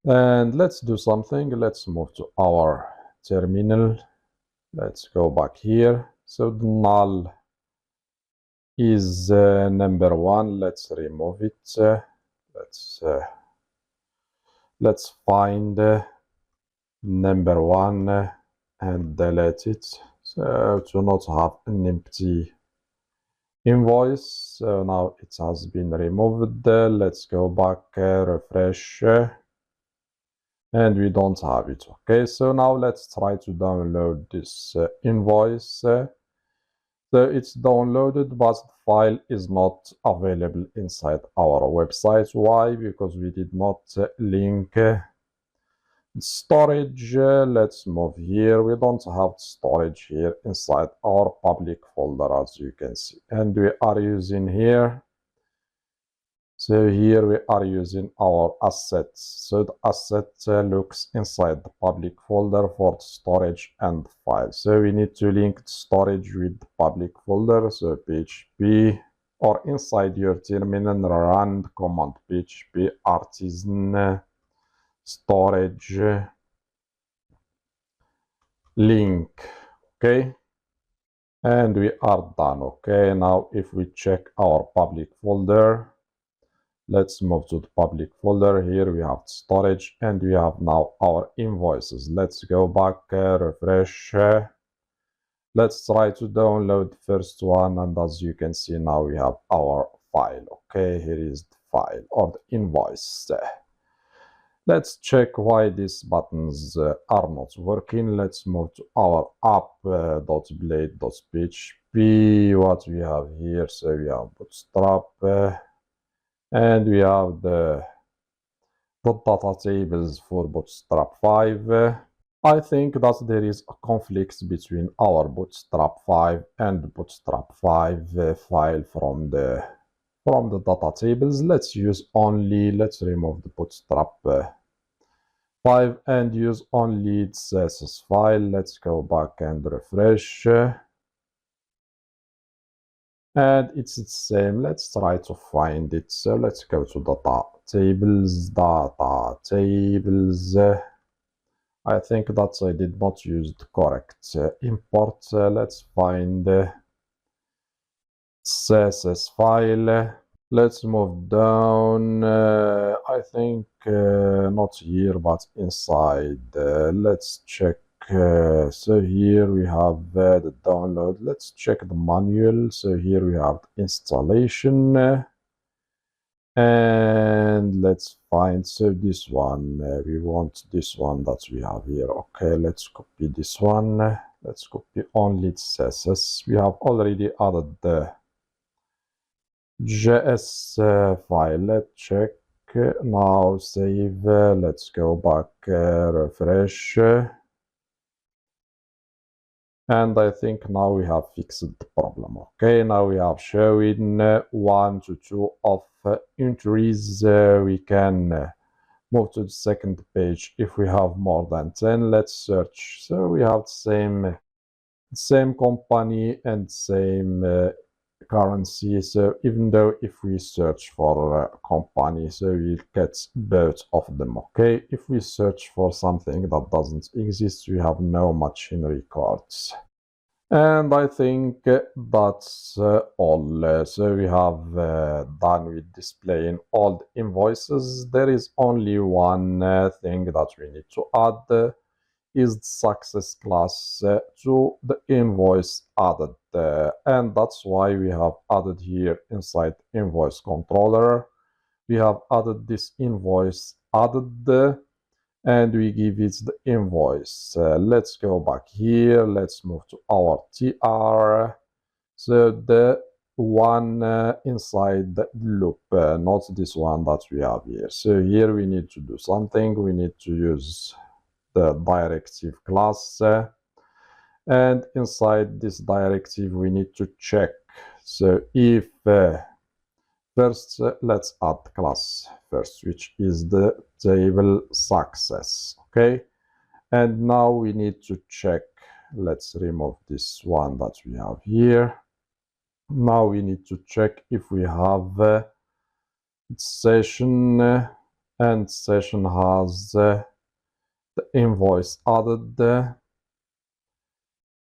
S1: And let's do something. Let's move to our terminal. Let's go back here. So the null is number 1. Let's remove it. Let's find number 1 and delete it, so to not have an empty invoice. So now it has been removed. Let's go back, refresh, and we don't have it. Okay, so now let's try to download this invoice. So it's downloaded, but the file is not available inside our website. Why? Because we did not link storage. Let's move here. We don't have storage here inside our public folder, as you can see, and we are using here. So here we are using our assets. So the asset looks inside the public folder for storage and files. So we need to link storage with the public folder. So PHP, or inside your terminal, run the command PHP artisan storage link. Okay, and we are done. Okay, now if we check our public folder, let's move to the public folder. Here we have storage, and we have now our invoices. Let's go back, refresh. Let's try to download the first one, and as you can see, now we have our file. Okay, here is the file or the invoice. Let's check why these buttons are not working. Let's move to our app.blade.php. What we have here, so we have Bootstrap, and we have the data tables for Bootstrap 5. I think that there is a conflict between our Bootstrap 5 and the Bootstrap 5 file from the data tables. Let's remove the Bootstrap 5 and use only the SaaS file. Let's go back and refresh. And it's the same. Let's try to find it. So let's go to data tables. I think that I did not use the correct import. Let's find the CSS file. Let's move down. I think not here, but inside. Let's check. So here we have the download. Let's check the manual. So here we have the installation. And let's find, so this one, we want this one that we have here. Okay, let's copy this one. Let's copy only the CSS. We have already added the JS file. Let's check. Now save. Let's go back, refresh. And I think now we have fixed the problem. Okay, now we have showing 1 to 2 of entries. We can move to the second page if we have more than 10. Let's search. So we have the same company and same currency. So even though if we search for a company, so we'll get both of them. Okay, if we search for something that doesn't exist, we have no machine records. And I think that's all. So we have done with displaying all the invoices. There is only one thing that we need to add, is the success class to the invoice added. And that's why we have added here inside invoice controller. We have added this invoice added, and we give it the invoice. Let's go back here. Let's move to our TR. So the one inside the loop, not this one that we have here. So here we need to do something. We need to use the directive class. And inside this directive, we need to check. So if first, let's add class first, which is the table success. Okay, and now we need to check. Let's remove this one that we have here. Now we need to check if we have session, and session has the invoice added,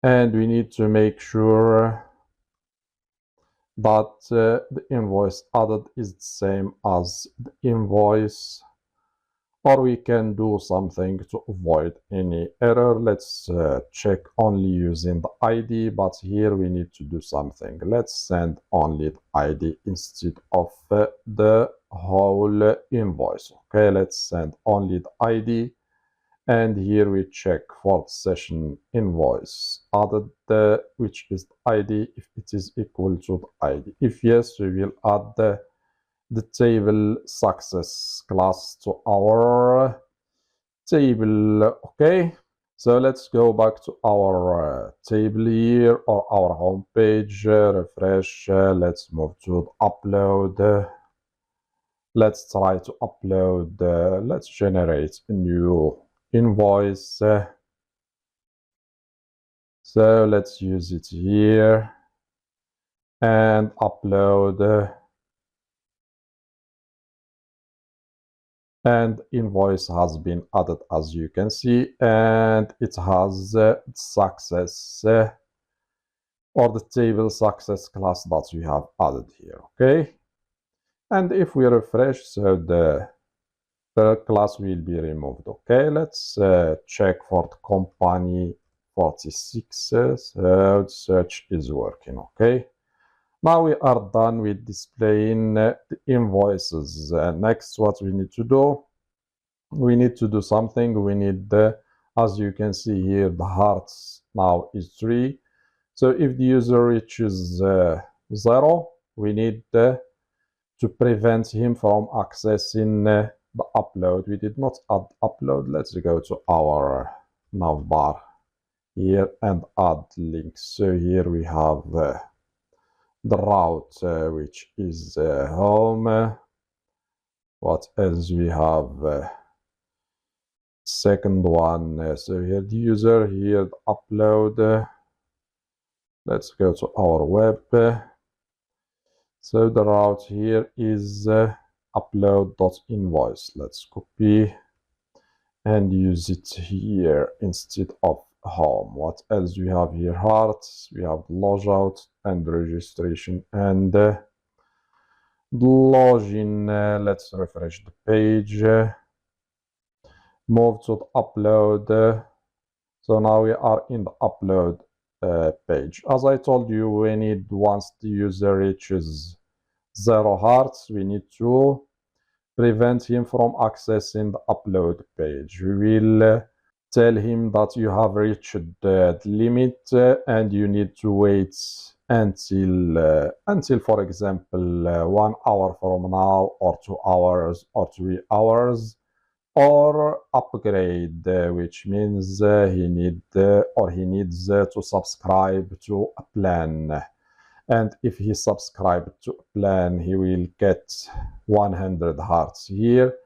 S1: and we need to make sure that the invoice added is the same as the invoice, or we can do something to avoid any error. Let's check only using the ID, but here we need to do something. Let's send only the ID instead of the whole invoice. Okay, let's send only the ID. And here we check for session invoice added, which is the ID, if it is equal to the ID. If yes, we will add the table success class to our table. Okay, so let's go back to our table here, or our home page, refresh. Let's move to the upload. Let's try to upload, let's generate a new invoice. So let's use it here and upload, and invoice has been added, as you can see, and it has success, or the table success class that we have added here. Okay, and if we refresh, so the class will be removed. Okay, let's check for the company 46. So the search is working. Okay, now we are done with displaying the invoices. Next, what we need to do, we need to do something. We need, as you can see here, the hearts now is 3. So if the user reaches 0, we need to prevent him from accessing the upload. We did not add upload. Let's go to our navbar here and add links. So here we have the route, which is home. What else we have? Second one, so here the user, here the upload. Let's go to our web. So the route here is upload.invoice. Let's copy and use it here instead of home. What else we have here? Hearts, we have logout and registration and the login. Let's refresh the page. Move to the upload. So now we are in the upload page. As I told you, we need, once the user reaches 0 hearts, we need to prevent him from accessing the upload page. We will tell him that you have reached the limit and you need to wait until for example 1 hour from now, or 2 hours, or 3 hours, or upgrade, which means he needs to subscribe to a plan. And if he subscribed to a plan, he will get 100 hearts here.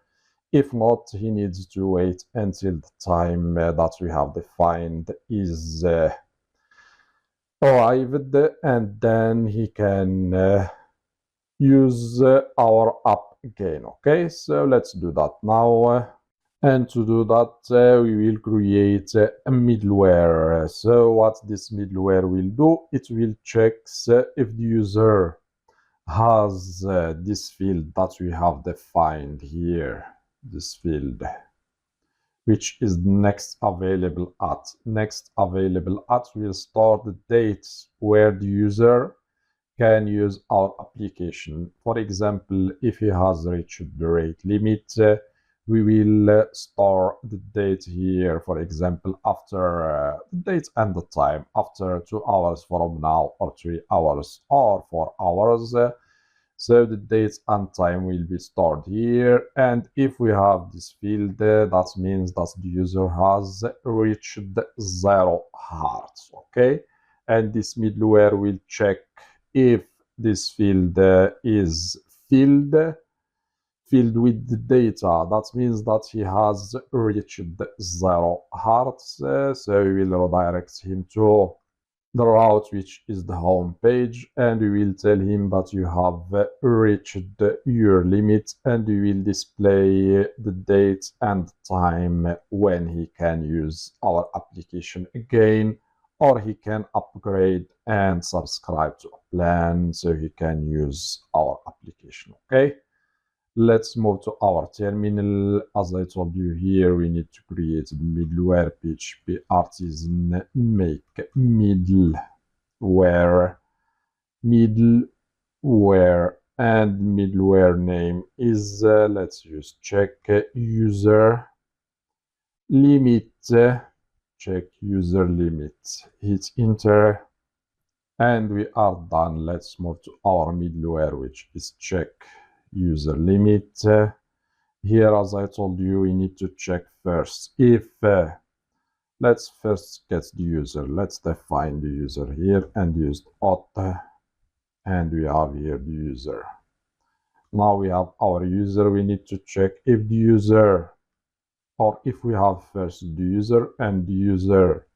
S1: If not, he needs to wait until the time that we have defined is arrived, and then he can use our app again. Okay, so let's do that now. And to do that, we will create a middleware. So what this middleware will do, it will check if the user has this field that we have defined here, this field, which is next available at. Next available at will store the dates where the user can use our application. For example, if he has reached the rate limit, we will store the date here, for example, after the date and the time, after 2 hours from now, or 3 hours, or 4 hours. So the date and time will be stored here. And if we have this field, that means that the user has reached 0 hearts. Okay, and this middleware will check if this field is filled with the data. That means that he has reached 0 hearts. So we will redirect him to the route, which is the home page, and we will tell him that you have reached your limit, and we will display the date and time when he can use our application again, or he can upgrade and subscribe to a plan so he can use our application. Okay, let's move to our terminal. As I told you, here we need to create the middleware PHP artisan make middleware, and middleware name is let's use check user limit, check user limit, hit enter, and we are done. Let's move to our middleware, which is check user limit. Here, as I told you, we need to check first if let's first get the user. Let's define the user here and use auth, and we have here the user. Now we have our user. We need to check if the user, or if we have first the user and the user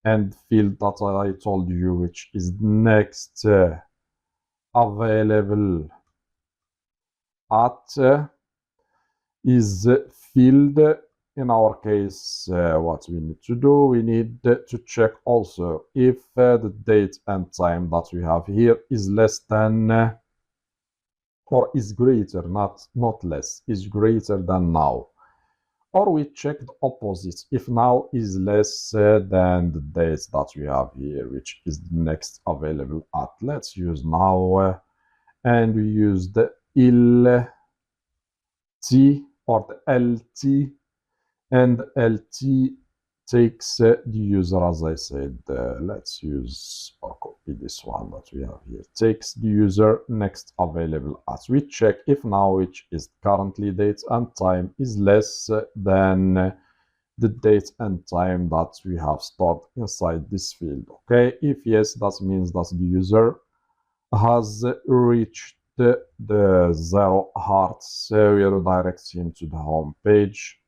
S1: and field that I told you, which is next available at is field. In our case, what we need to do, we need to check also if the date and time that we have here is less than or is greater, not less, is greater than now. Or we check the opposite, if now is less than the date that we have here, which is the next available at. Let's use now, and we use the LT or the LT, and LT takes the user, as I said. Let's use or copy this one that we have here. Takes the user next available at. We check if now, which is currently date and time, is less than the date and time that we have stored inside this field. Okay, if yes, that means that the user has reached the 0 hearts. So we redirect him to the home page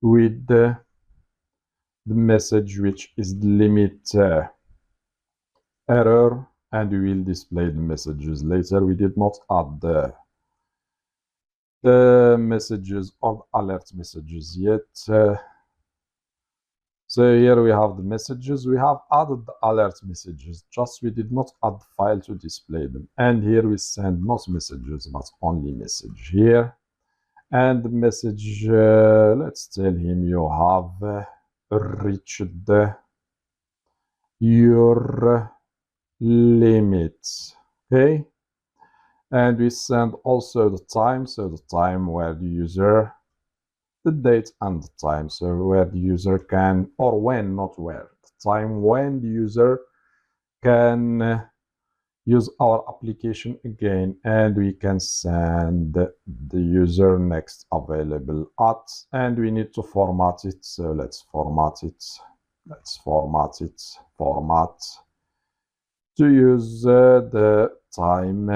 S1: with the message, which is the limit error, and we will display the messages later. We did not add the messages or alert messages yet. So here we have the messages. We have added the alert messages, just we did not add the file to display them. And here we send not messages, but only message here. And the message, let's tell him you have reached your limit. Okay, and we send also the time, so the time where the user, the date and the time, so where the user can, or when, not where, the time when the user can use our application again, and we can send the user next available at, and we need to format it. So let's format it. Let's format it. Format to use the time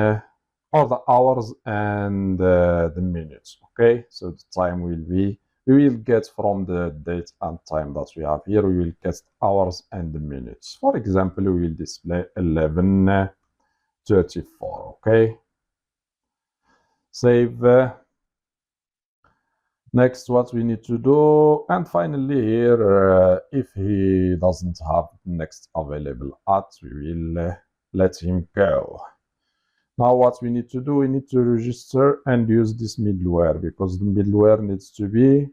S1: or the hours and the minutes. Okay, so the time will be, we will get from the date and time that we have here, we will get hours and the minutes. For example, we will display 11:34. Okay, save. Next, what we need to do, and finally here, if he doesn't have next available at, we will let him go. Now what we need to do, we need to register and use this middleware, because the middleware needs to be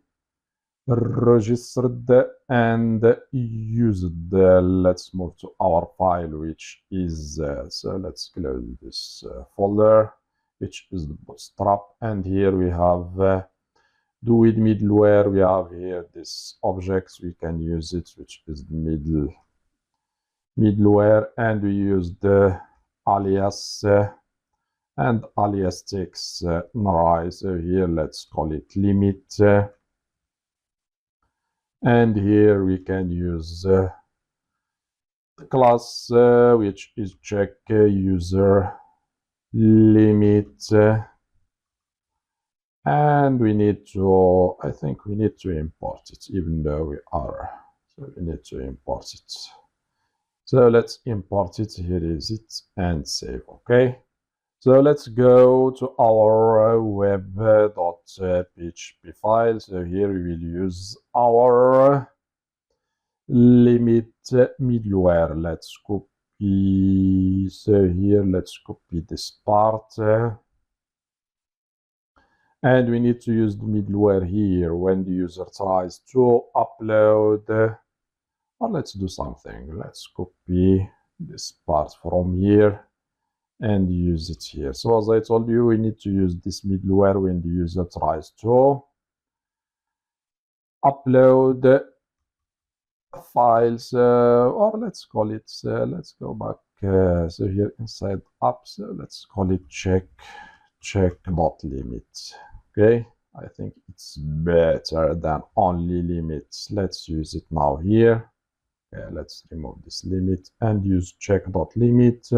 S1: registered and used. Let's move to our file, which is, so let's close this folder, which is the bootstrap, and here we have do with middleware. We have here this objects, we can use it, which is the middleware, and we use the alias, and alias takes array. So here let's call it limit, and here we can use the class, which is check user limit, and we need to, I think we need to import it, even though we are, so we need to import it. So let's import it. Here is it, and save. Okay, so let's go to our web.php file. So here we will use our limit middleware. Let's copy, so here let's copy this part, and we need to use the middleware here when the user tries to upload, or let's do something. Let's copy this part from here and use it here. So as I told you, we need to use this middleware when the user tries to upload files, or let's call it, let's go back. So here inside apps, let's call it check.limit. Okay, I think it's better than only limits. Let's use it now here. Let's remove this limit and use check.limit.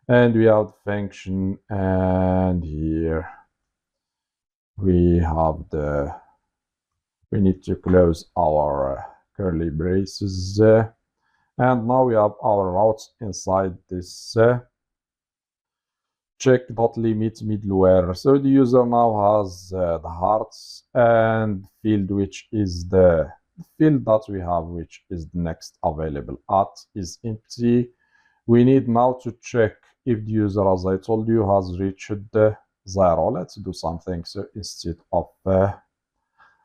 S1: And we have function, and here we have we need to close our curly braces. And now we have our routes inside this check.limit middleware. So the user now has the hearts and field, which is the field that we have, which is the next available at, is empty. We need now to check if the user, as I told you, has reached the 0. Let's do something. So instead of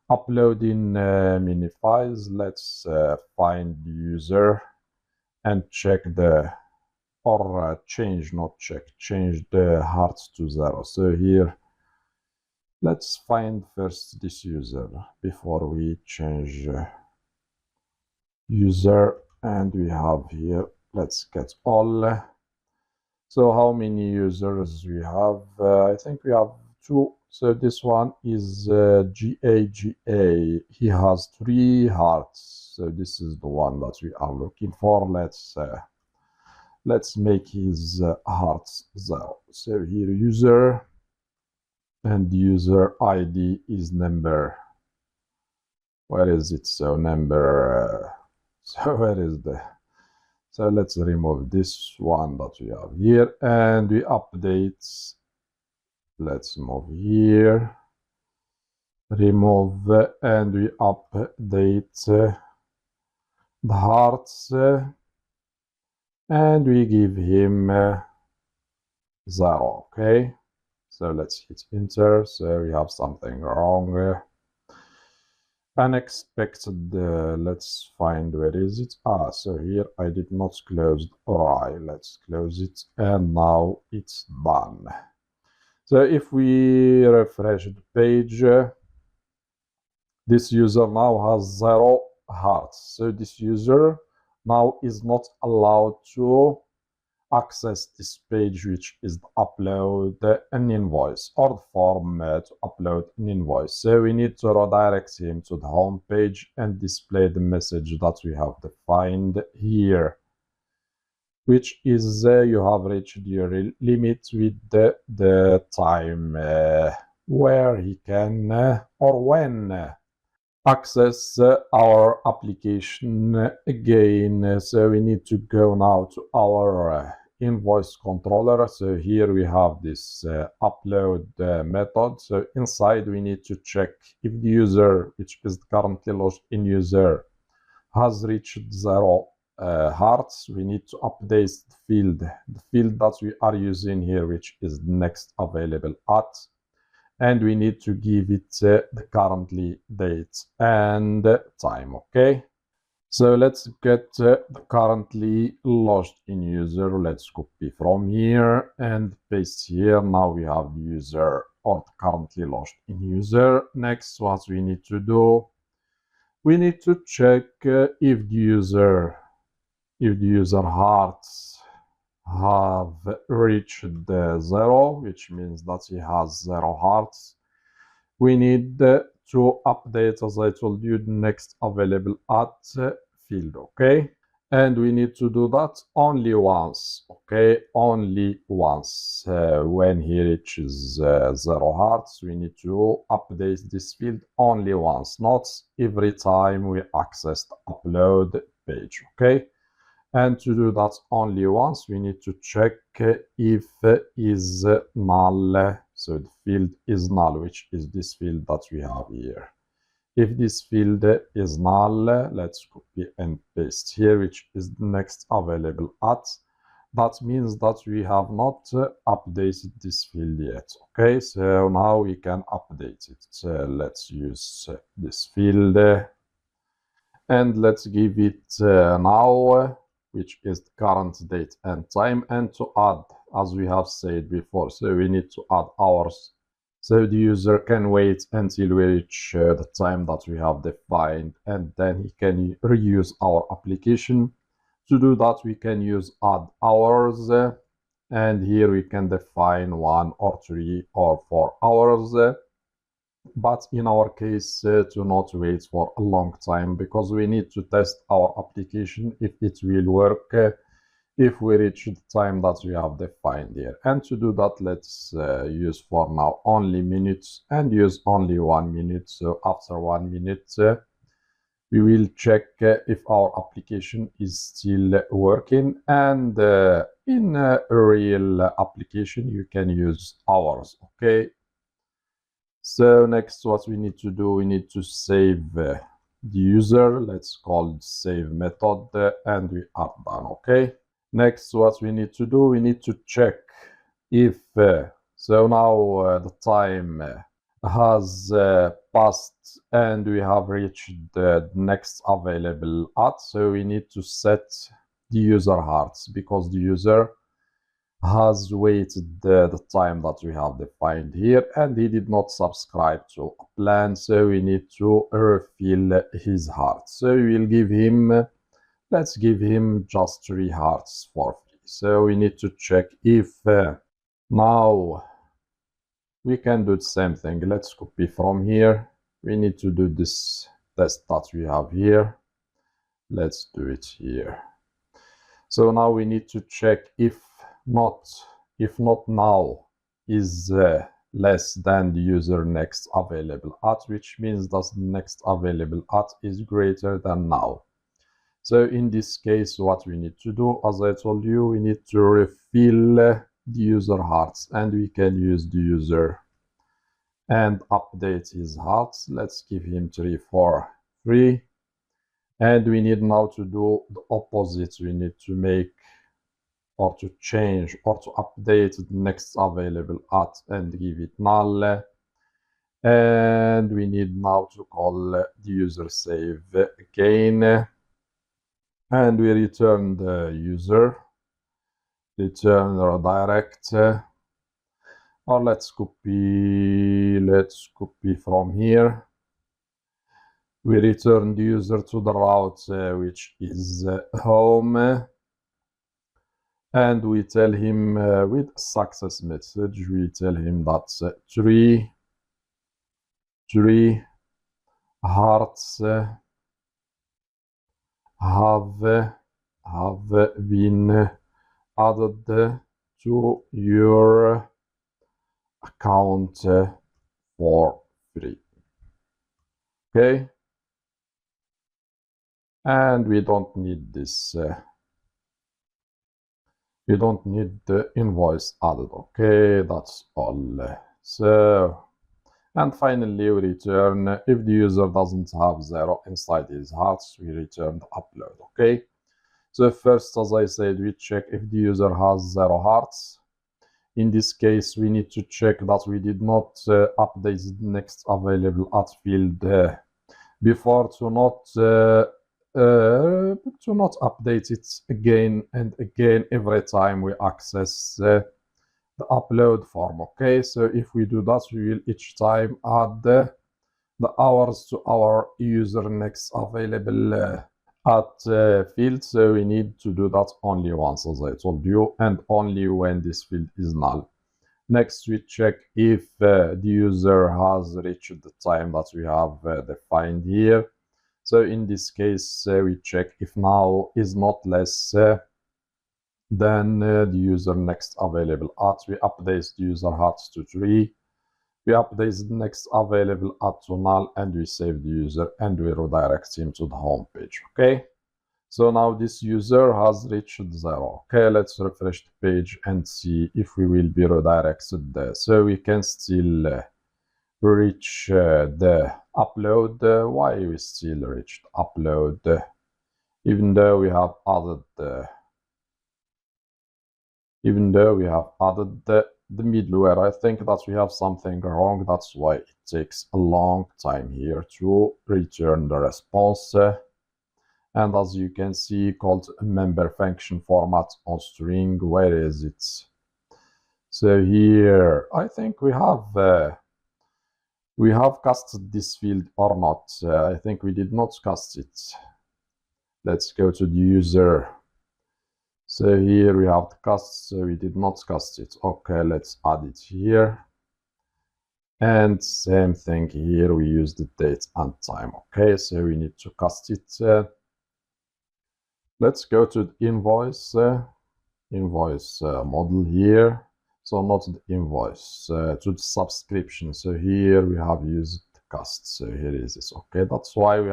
S1: uploading mini files, let's find the user and check the, or change, not check, change the hearts to 0. So here, let's find first this user before we change user. And we have here, let's get all. So how many users we have? I think we have 2. So this one is GAGA. He has 3 hearts. So this is the one that we are looking for. Let's make his hearts 0. So here user, and user ID is number. Where is it? So number. So where is the? So let's remove this one that we have here, and we update. Let's move here, remove, and we update the hearts, and we give him 0. Okay, so let's hit enter. So we have something wrong. Unexpected. Let's find, where is it? So here I did not close. Alright, let's close it, and now it's done. So if we refresh the page, this user now has 0 hearts. So this user now is not allowed to access this page, which is to upload an invoice, or the form to upload an invoice. So we need to redirect him to the home page and display the message that we have defined here, which is you have reached your limit with the time where he can or when access our application again. So we need to go now to our invoice controller. So here we have this upload method. So inside we need to check if the user, which is currently logged in user, has reached 0 hearts. We need to update the field that we are using here, which is next available at, and we need to give it the currently date and time. Okay, so let's get the currently logged in user. Let's copy from here and paste here. Now we have the user, or the currently logged in user. Next, what we need to do, we need to check if the user hearts have reached the 0, which means that he has 0 hearts. We need to update, as I told you, the next available at field. Okay, and we need to do that only once. Okay, only once. When he reaches 0 hearts, we need to update this field only once, not every time we access the upload page. Okay, and to do that only once, we need to check if is null. So the field is null, which is this field that we have here. If this field is null, let's copy and paste here, which is the next available at. That means that we have not updated this field yet. Okay, so now we can update it. So let's use this field and let's give it now, which is the current date and time, and to add, as we have said before. So we need to add hours. So the user can wait until we reach the time that we have defined, and then he can reuse our application. To do that, we can use add hours, and here we can define 1 or 3 or 4 hours. But in our case, to not wait for a long time, because we need to test our application if it will work if we reach the time that we have defined here. And to do that, let's use for now only minutes and use only 1 minute. So after 1 minute, we will check if our application is still working. And in a real application, you can use hours, okay? So next, what we need to do, we need to save the user. Let's call save method, and we are done, okay? Next, what we need to do, we need to check if, so now the time has passed and we have reached the next available at. So we need to set the user hearts, because the user has waited the time that we have defined here, and he did not subscribe to a plan, so we need to refill his heart. So we will give him, let's give him just 3 hearts for free. So we need to check if now we can do the same thing. Let's copy from here. We need to do this test that we have here. Let's do it here. So now we need to check if not now is less than the user next available at, which means that the next available at is greater than now. So in this case, what we need to do, as I told you, we need to refill the user hearts, and we can use the user and update his hearts. Let's give him 3 for free. And we need now to do the opposite. We need to make or to change or to update the next available at and give it null. And we need now to call the user save again. And we return the user, return redirect, or let's copy from here. We return the user to the route, which is home. And we tell him with success message, we tell him that 3 hearts have been added to your account for free. Okay, and we don't need this. We don't need the invoice added. Okay, that's all. So, and finally, we return if the user doesn't have 0 inside his hearts, we return the upload. Okay. So first, as I said, we check if the user has 0 hearts. In this case, we need to check that we did not update the next available at field before to not update it again and again every time we access the upload form. Okay, so if we do that, we will each time add the hours to our user next available at field. So we need to do that only once, as I told you, and only when this field is null. Next, we check if the user has reached the time that we have defined here. So in this case, we check if now is not less than the user next available at. We update the user hearts to 3. We update the next available at to null, and we save the user and we redirect him to the home page. Okay. So now this user has reached 0. Okay, let's refresh the page and see if we will be redirected there. So we can still reach the upload. Why we still reached upload, even though we have added the middleware. I think that we have something wrong. That's why it takes a long time here to return the response. And as you can see, called member function format on string. Where is it? So here, I think we have We have casted this field or not. I think we did not cast it. Let's go to the user. So here we have the cast, so we did not cast it. Okay, let's add it here. And same thing here, we use the date and time. Okay, so we need to cast it. Let's go to the invoice model here. So not the invoice, to the subscription. So here we have used the cast. So here is this. Okay, that's why we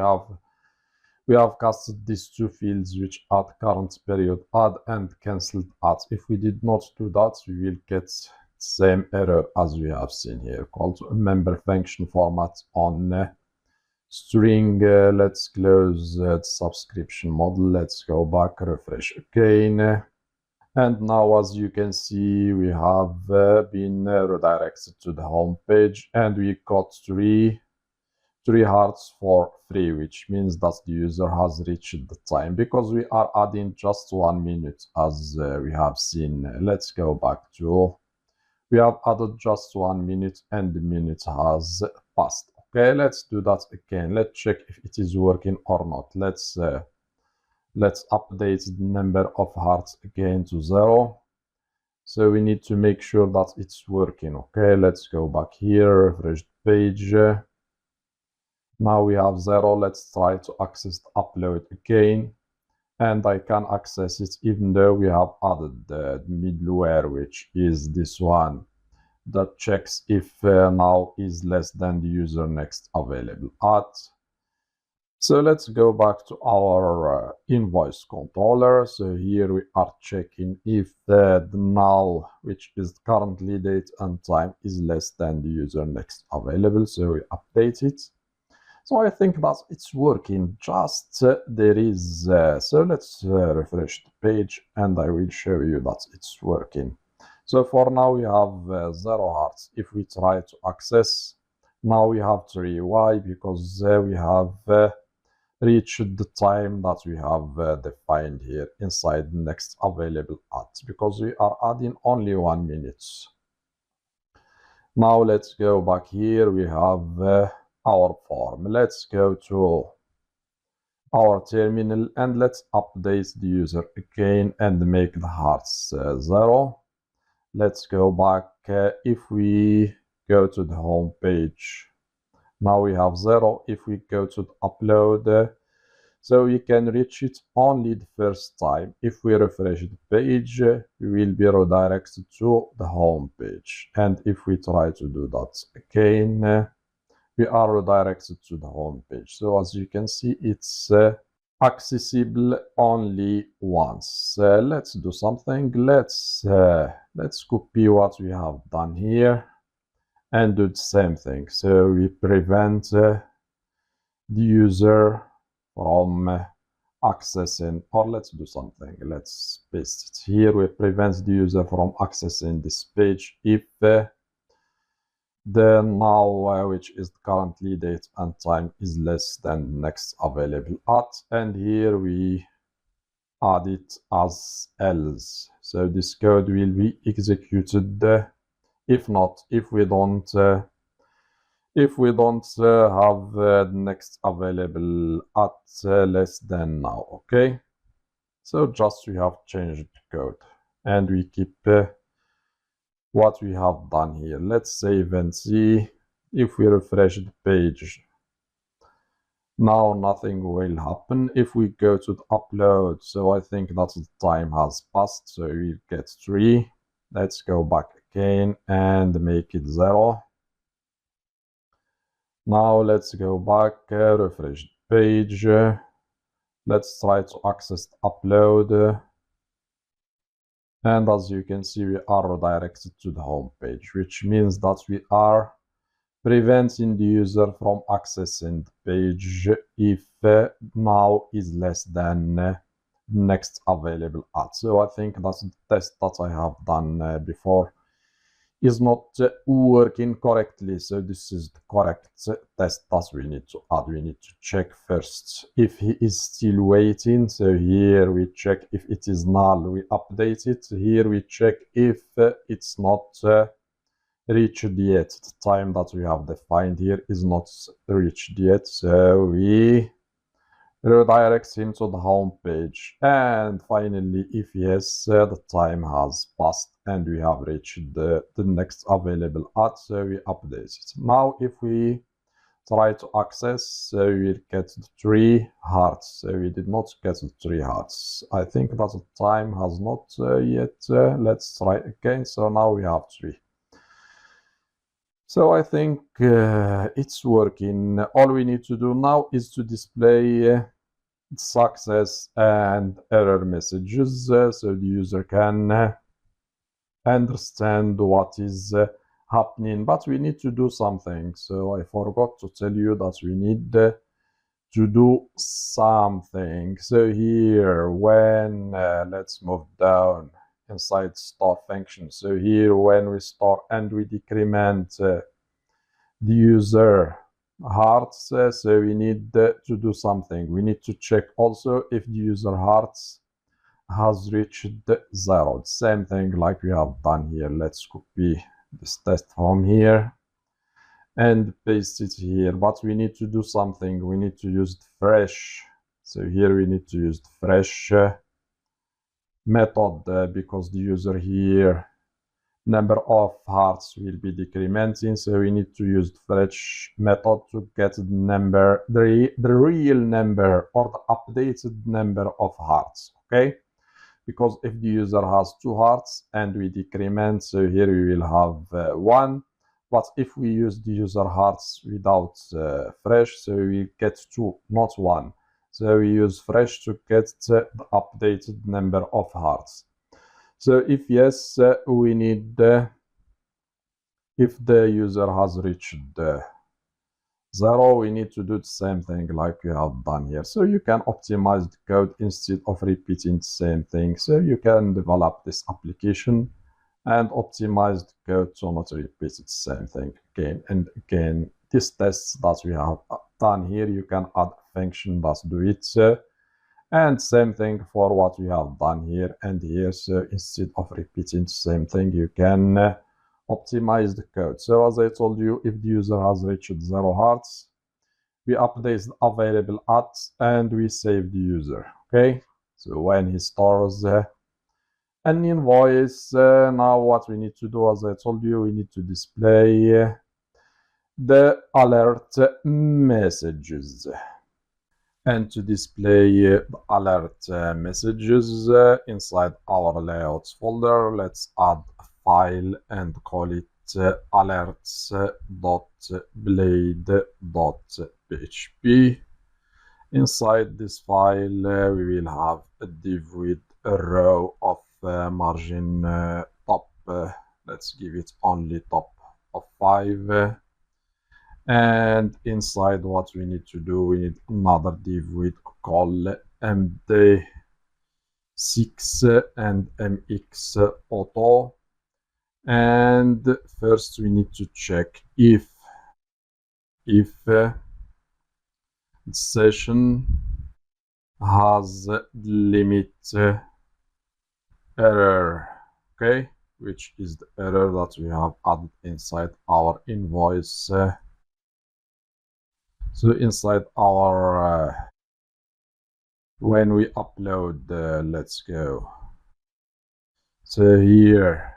S1: have casted these two fields, which add current period add and cancelled add. If we did not do that, we will get the same error as we have seen here, called member function format on string. Let's close the subscription model. Let's go back, refresh again. And now, as you can see, we have been redirected to the home page, and we got three hearts for free, which means that the user has reached the time, because we are adding just 1 minute, as we have seen. Let's go back to, we have added just 1 minute and the minute has passed. Okay, let's do that again. Let's check if it is working or not. Let's update the number of hearts again to 0. So we need to make sure that it's working. Okay, let's go back here, refresh the page. Now we have 0. Let's try to access the upload again. And I can access it even though we have added the middleware, which is this one, that checks if now is less than the user next available at. So let's go back to our invoice controller. So here we are checking if the null, which is currently date and time, is less than the user next available. So we update it. So I think that it's working. Just there is, so let's refresh the page and I will show you that it's working. So for now we have 0 hearts. If we try to access, now we have 3. Why? Because we have reached the time that we have defined here inside the next available at, because we are adding only 1 minute. Now let's go back here. We have our form. Let's go to our terminal and let's update the user again and make the hearts 0. Let's go back. If we go to the home page, now we have 0. If we go to the upload, so we can reach it only the first time. If we refresh the page, we will be redirected to the home page. And if we try to do that again, we are redirected to the home page. So as you can see, it's accessible only once. Let's do something. Let's copy what we have done here and do the same thing. So we prevent the user from accessing, or let's do something. Let's paste it here. We prevent the user from accessing this page if the null, which is currently date and time, is less than next available at, and here we add it as else. So this code will be executed if not, if we don't have the next available at less than now. Okay, so just we have changed the code and we keep what we have done here. Let's save and see. If we refresh the page, now nothing will happen. If we go to the upload, so I think that the time has passed, so we get 3. Let's go back again and make it 0. Now let's go back, refresh the page. Let's try to access the upload. And as you can see, we are redirected to the home page, which means that we are preventing the user from accessing the page if now is less than next available at. So I think that's the test that I have done before is not working correctly. So this is the correct test that we need to add. We need to check first if he is still waiting. So here we check if it is null, we update it. Here we check if it's not reached yet. The time that we have defined here is not reached yet, so we redirects him to the home page. And finally, if yes, the time has passed and we have reached the next available ad, so we update it. Now if we try to access, so we'll get the 3 hearts. So we did not get the 3 hearts. I think that the time has not yet. Let's try again. So now we have 3. So I think it's working. All we need to do now is to display success and error messages so the user can understand what is happening. But we need to do something. So I forgot to tell you that we need to do something. So here, when let's move down inside store function. So here, when we store and we decrement the user hearts, so we need to do something. We need to check also if the user hearts has reached 0. Same thing like we have done here. Let's copy this test from here and paste it here, but we need to do something. We need to use fresh. So here we need to use the fresh method because the user here number of hearts will be decrementing, so we need to use the fresh method to get the number, the real number or the updated number of hearts. Okay, because if the user has 2 hearts and we decrement, so here we will have 1. But if we use the user hearts without fresh, so we get 2, not 1. So we use fresh to get the updated number of hearts. So if yes, we need if the user has reached 0, we need to do the same thing like we have done here. So you can optimize the code instead of repeating the same thing. So you can develop this application and optimize the code to not repeat the same thing again and again. These tests that we have done here, you can add a function that do it. And same thing for what we have done here and here. So instead of repeating the same thing, you can optimize the code. So as I told you, if the user has reached 0 hearts, we update the available ads and we save the user. Okay, so when he stores an invoice, now what we need to do, as I told you, we need to display the alert messages. And to display the alert messages inside our layouts folder, let's add a file and call it alerts.blade.php. Inside this file, we will have a div with a row of margin top. Let's give it only top of 5. And inside what we need to do, we need another div with call md6 and mx auto. And first we need to check if the session has limit error, okay, which is the error that we have added inside our invoice. So inside our when we upload, let's go. So here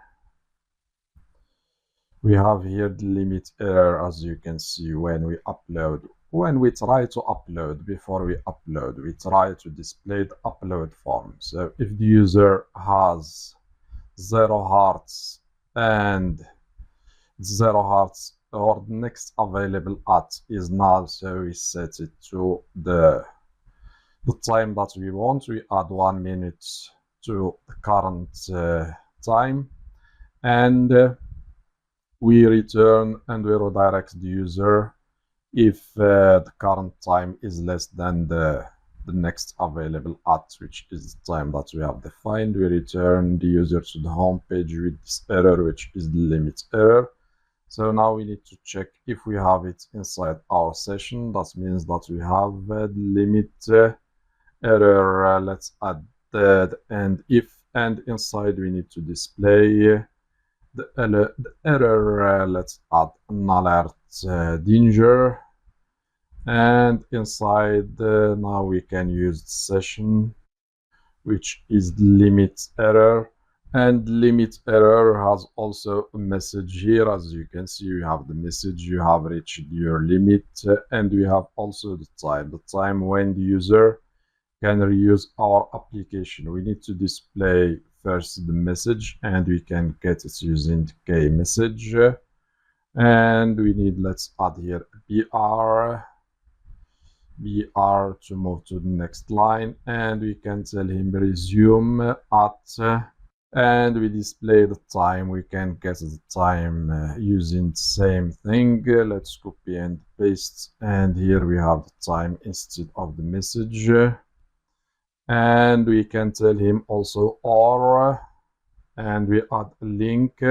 S1: we have here the limit error, as you can see. When we upload, when we try to upload, before we upload, we try to display the upload form. So if the user has 0 hearts and 0 hearts or the next available at is null, so we set it to the time that we want. We add 1 minute to the current time, and we return and we redirect the user if the current time is less than the next available at, which is the time that we have defined. We return the user to the home page with this error, which is the limit error. So now we need to check if we have it inside our session. That means that we have the limit error. Let's add the and if, and inside we need to display the error, let's add an alert danger, and inside now we can use the session, which is limit error. And limit error has also a message here. As you can see, we have the message, you have reached your limit, and we have also the time when the user can reuse our application. We need to display first the message, and we can get it using K message. And we need, let's add here BR to move to the next line, and we can tell him resume at, and we display the time. We can get the time using the same thing. Let's copy and paste, and here we have the time instead of the message. And we can tell him also or, and we add a link,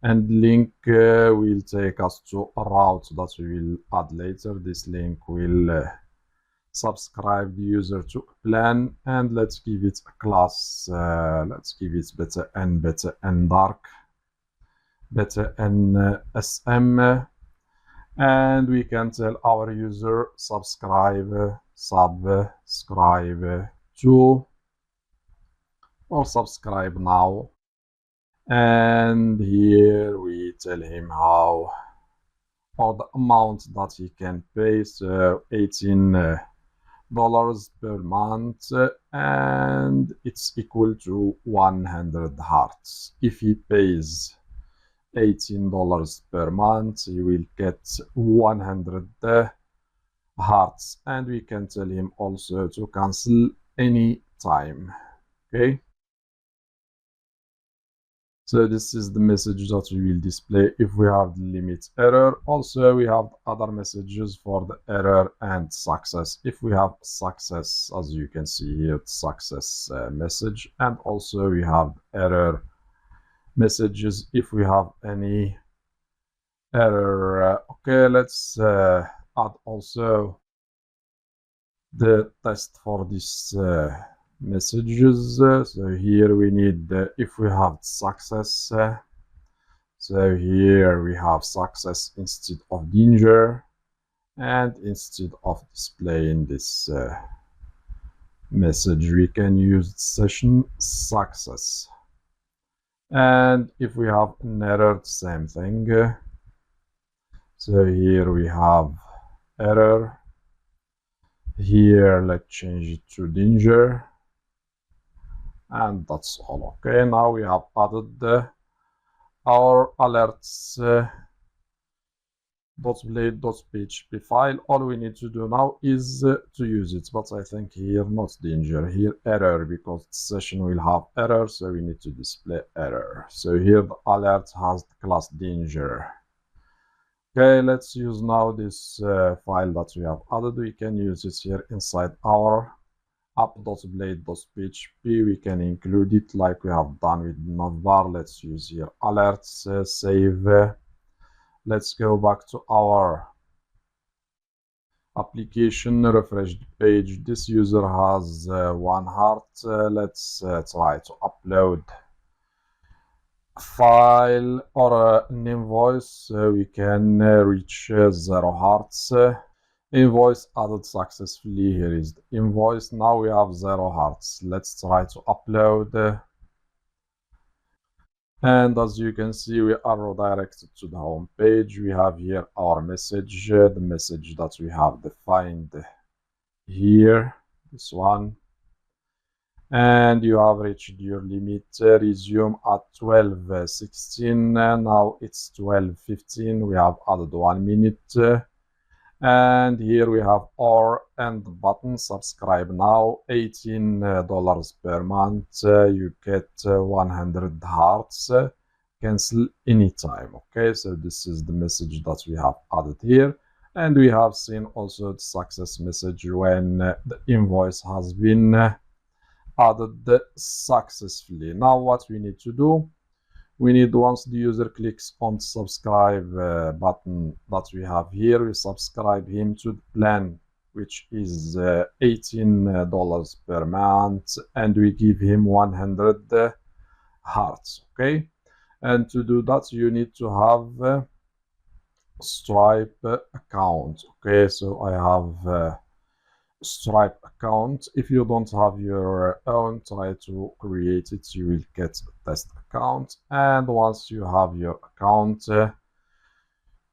S1: and link will take us to a route that we will add later. This link will subscribe the user to a plan, and let's give it a class. Let's give it better and dark, better and SM, and we can tell our user subscribe to, or subscribe now. And here we tell him how, or the amount that he can pay, so $18 per month, and it's equal to 100 hearts. If he pays $18 per month, he will get 100 hearts. And we can tell him also to cancel any time. Okay, so this is the message that we will display if we have the limit error. Also, we have other messages for the error and success. If we have success, as you can see here, success message, and also we have error messages if we have any error. Okay, let's add also the test for this messages. So here we need if we have success, so here we have success instead of danger, and instead of displaying this message, we can use session success. And if we have an error, same thing. So here we have error. Here let's change it to danger, and that's all. Okay, now we have added our alerts .blade.php file. All we need to do now is to use it, but I think here not danger, here error, because the session will have error, so we need to display error. So here the alert has the class danger. Okay, let's use now this file that we have added. We can use it here inside our app.blade.php. We can include it like we have done with navbar. Let's use here alerts, save. Let's go back to our application, refresh the page. This user has 1 heart. Let's try to upload a file or an invoice. We can reach 0 hearts. Invoice added successfully. Here is the invoice. Now we have 0 hearts. Let's try to upload. And as you can see, we are redirected to the home page. We have here our message, the message that we have defined here, this one. And you have reached your limit. Resume at 12:16. Now it's 12:15. We have added 1 minute. And here we have our end button, subscribe now, $18 per month. You get 100 hearts, cancel anytime. Okay, so this is the message that we have added here. And we have seen also the success message when the invoice has been added successfully. Now what we need to do, we need, once the user clicks on subscribe button that we have here, we subscribe him to the plan, which is $18 per month, and we give him 100 hearts. Okay, And to do that, you need to have a Stripe account. Okay, so I have a Stripe account. If you don't have your own, try to create it. You will get a test account. And once you have your account,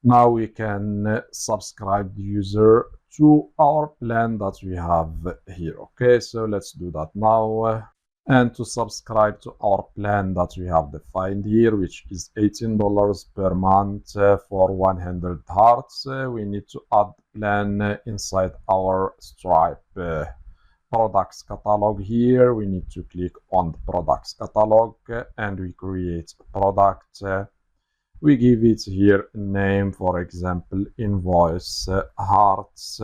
S1: now we can subscribe the user to our plan that we have here. Okay, so let's do that now. And to subscribe to our plan that we have defined here, which is $18 per month for 100 hearts, we need to add plan inside our Stripe products catalog. Here we need to click on the products catalog and we create a product. We give it here a name, for example, Invoice hearts,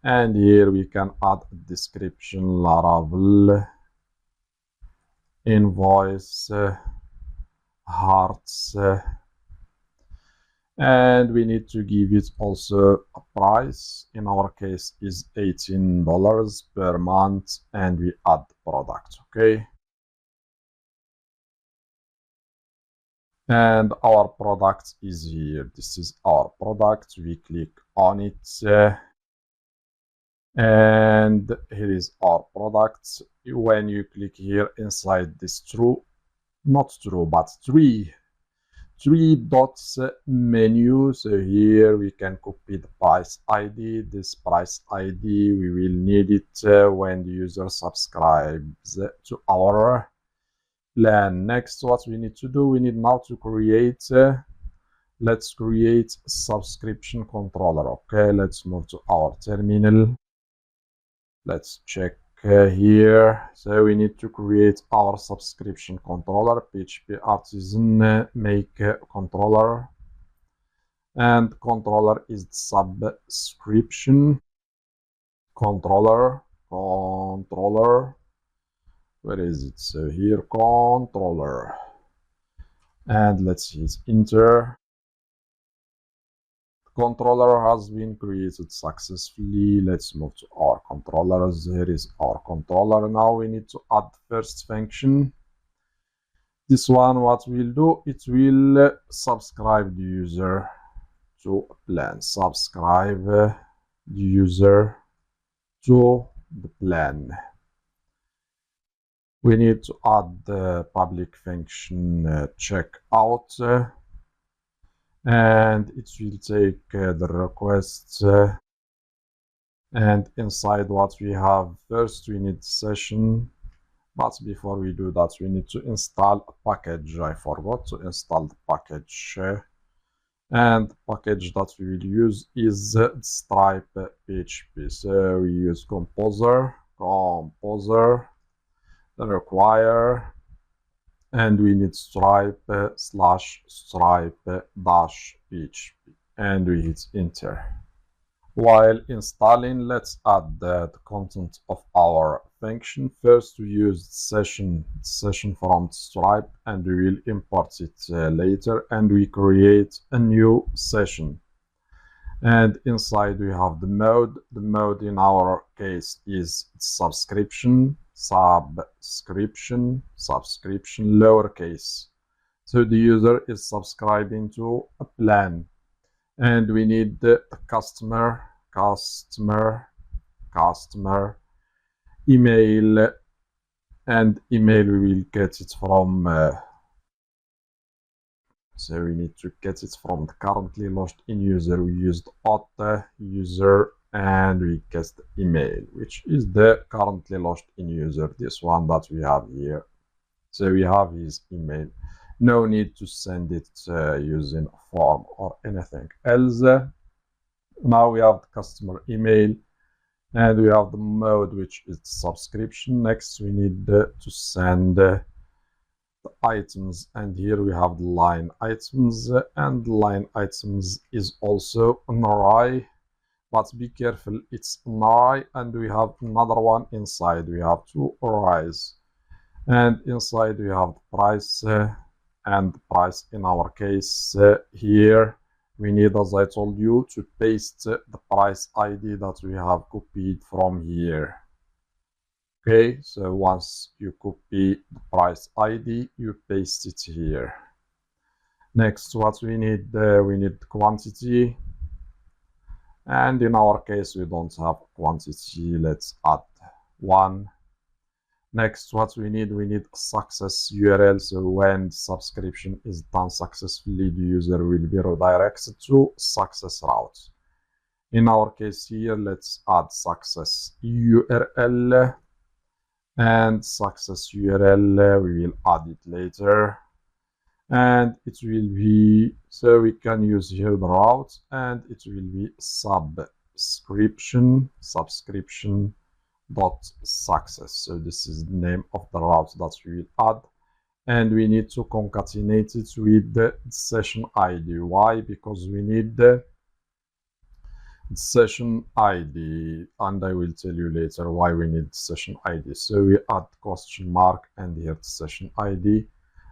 S1: and here we can add a description, Laravel Invoice hearts, and we need to give it also a price. In our case is $18 per month, and we add product. Okay, and our product is here. This is our product. We click on it, and here is our product. When you click here inside this three dots menu, so here we can copy the price ID. This price ID we will need it when the user subscribes to our plan. Next, what we need to do, we need now to create let's create a subscription controller. Okay, let's move to our terminal. Let's check here. So we need to create our subscription controller, PHP artisan make controller, and controller is subscription controller. Where is it? So here, controller, and let's hit enter. Controller has been created successfully. Let's move to our controllers. Here is our controller. Now we need to add first function. This one, what we'll do, it will subscribe the user to a plan. Subscribe the user to the plan. We need to add the public function checkout. And it will take the request, and inside what we have, first we need session, but before we do that we need to install a package. I forgot to install the package, and the package that we will use is Stripe PHP. So we use composer require, and we need stripe /stripe -php, and we hit enter. While installing, let's add the content of our function. First we use session from Stripe, and we will import it later, and we create a new session. And inside we have the mode. The mode in our case is subscription lowercase. So the user is subscribing to a plan, and we need the customer email, and email we will get it from so we need to get it from the currently logged in user. We used auth user, and we get the email, which is the currently logged in user, this one that we have here. So we have his email. No need to send it using a form or anything else. Now we have the customer email, and we have the mode, which is subscription. Next we need to send the items, and here we have the line items, and line items is also an array, but be careful, it's an array, and we have another one inside. We have two arrays, and inside we have the price, and the price in our case here we need, as I told you, to paste the price ID that we have copied from here. Okay, so once you copy the price ID, you paste it here. Next, what we need quantity, and in our case we don't have quantity. Let's add one. Next, what we need success URL. So when subscription is done successfully, the user will be redirected to success route. In our case here, let's add success URL, and success URL we will add it later, and it will be, so we can use here the route, and it will be subscription dot success. So this is the name of the route that we will add, and we need to concatenate it with the session ID. Why? Because we need the session ID, and I will tell you later why we need session ID. So we add question mark and here the session ID,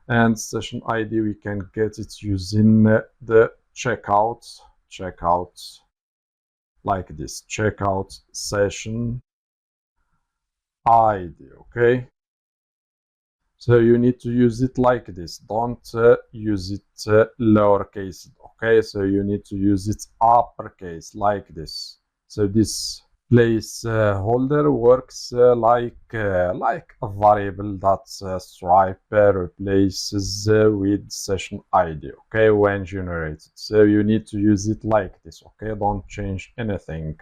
S1: and session ID we can get it using the checkout like this, checkout session ID. Okay, so you need to use it like this. Don't use it lowercase. Okay, so you need to use it uppercase like this. So this placeholder works like a variable that Stripe replaces with session ID. Okay, when generated. So you need to use it like this. Okay, don't change anything.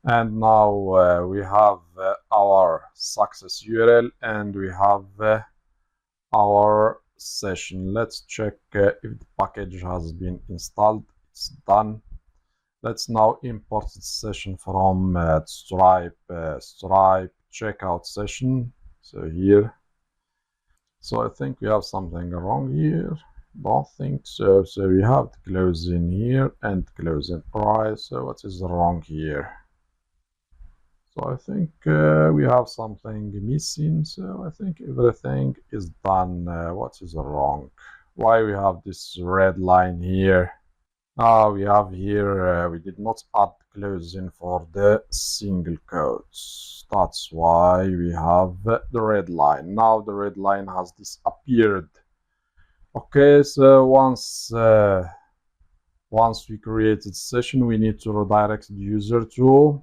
S1: And now we have our success URL, and we have our session. Let's check if the package has been installed. It's done. Let's now import the session from Stripe checkout session. So here. So I think we have something wrong here. Don't think so. So we have the closing here and closing price. So what is wrong here? So I think we have something missing. So I think everything is done. What is wrong? Why we have this red line here? We have here, we did not add closing for the single quotes. That's why we have the red line. Now the red line has disappeared. Okay, so once we created session, we need to redirect the user to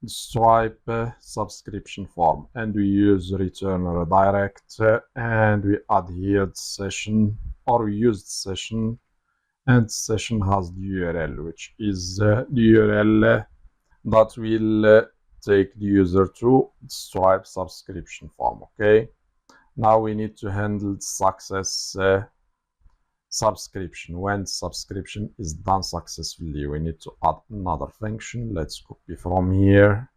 S1: Stripe subscription form, and we use return redirect, and we add here the session, or we use the session, and session has the URL, which is the URL that will take the user to Stripe subscription form. Okay, now we need to handle success subscription. When subscription is done successfully, we need to add another function. Let's copy from here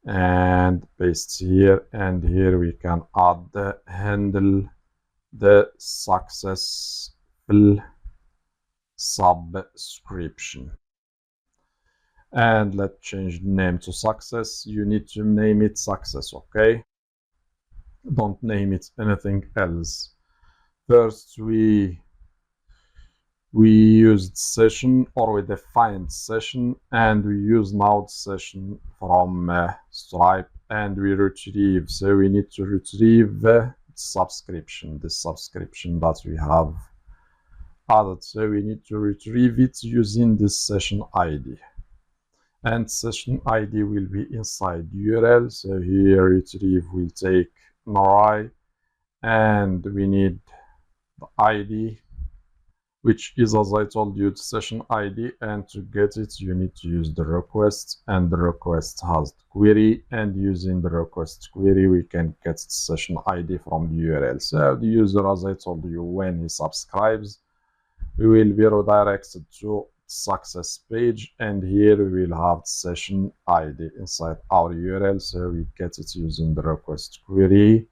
S1: and paste here, and here we can add the handle the successful subscription, and let's change the name to success. You need to name it success. Okay, don't name it anything else. First we used session, or we defined session, and we use now the session from Stripe, and we retrieve. So we need to retrieve the subscription that we have added. So we need to retrieve it using this session ID, and session ID will be inside URL. So here retrieve will take an array, and we need the ID, which is, as I told you, the session ID, and to get it you need to use the request, and the request has the query, and using the request query we can get the session ID from the URL. So the user, as I told you, when he subscribes, we will be redirected to success page, and here we will have the session ID inside our URL. So we get it using the request query.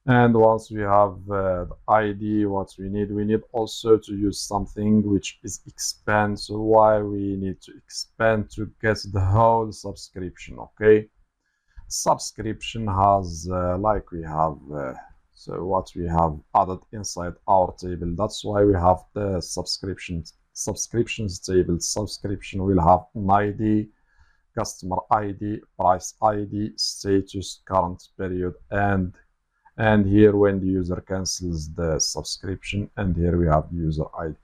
S1: And once we have the ID, what we need also to use something which is expand. So why we need to expand? To get the whole subscription. Okay, subscription has like we have so what we have added inside our table. That's why we have the subscriptions table. Subscription will have an ID, customer ID, price ID, status, current period, and here when the user cancels the subscription, and here we have the user ID.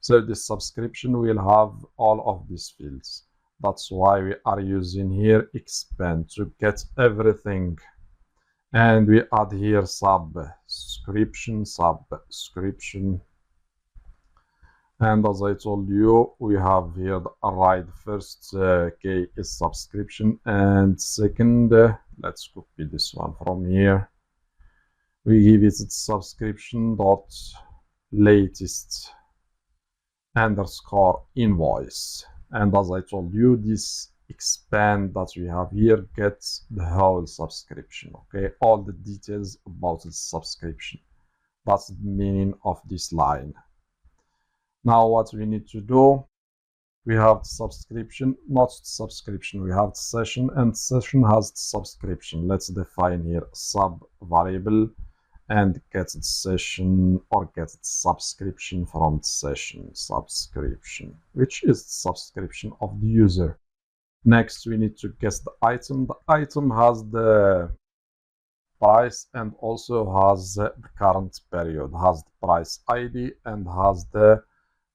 S1: So this subscription will have all of these fields. That's why we are using here expand to get everything. And we add here subscription. And as I told you, we have here the right first key is subscription, and second, let's copy this one from here. We give it subscription dot latest underscore invoice. And as I told you, this expand that we have here gets the whole subscription, okay, all the details about the subscription. That's the meaning of this line. Now what we need to do, we have the subscription, not subscription, we have the session, and session has the subscription. Let's define here sub variable and get the session or get the subscription from the session subscription, which is the subscription of the user. Next, we need to guess the item. The item has the price and also has the current period, has the price ID and has the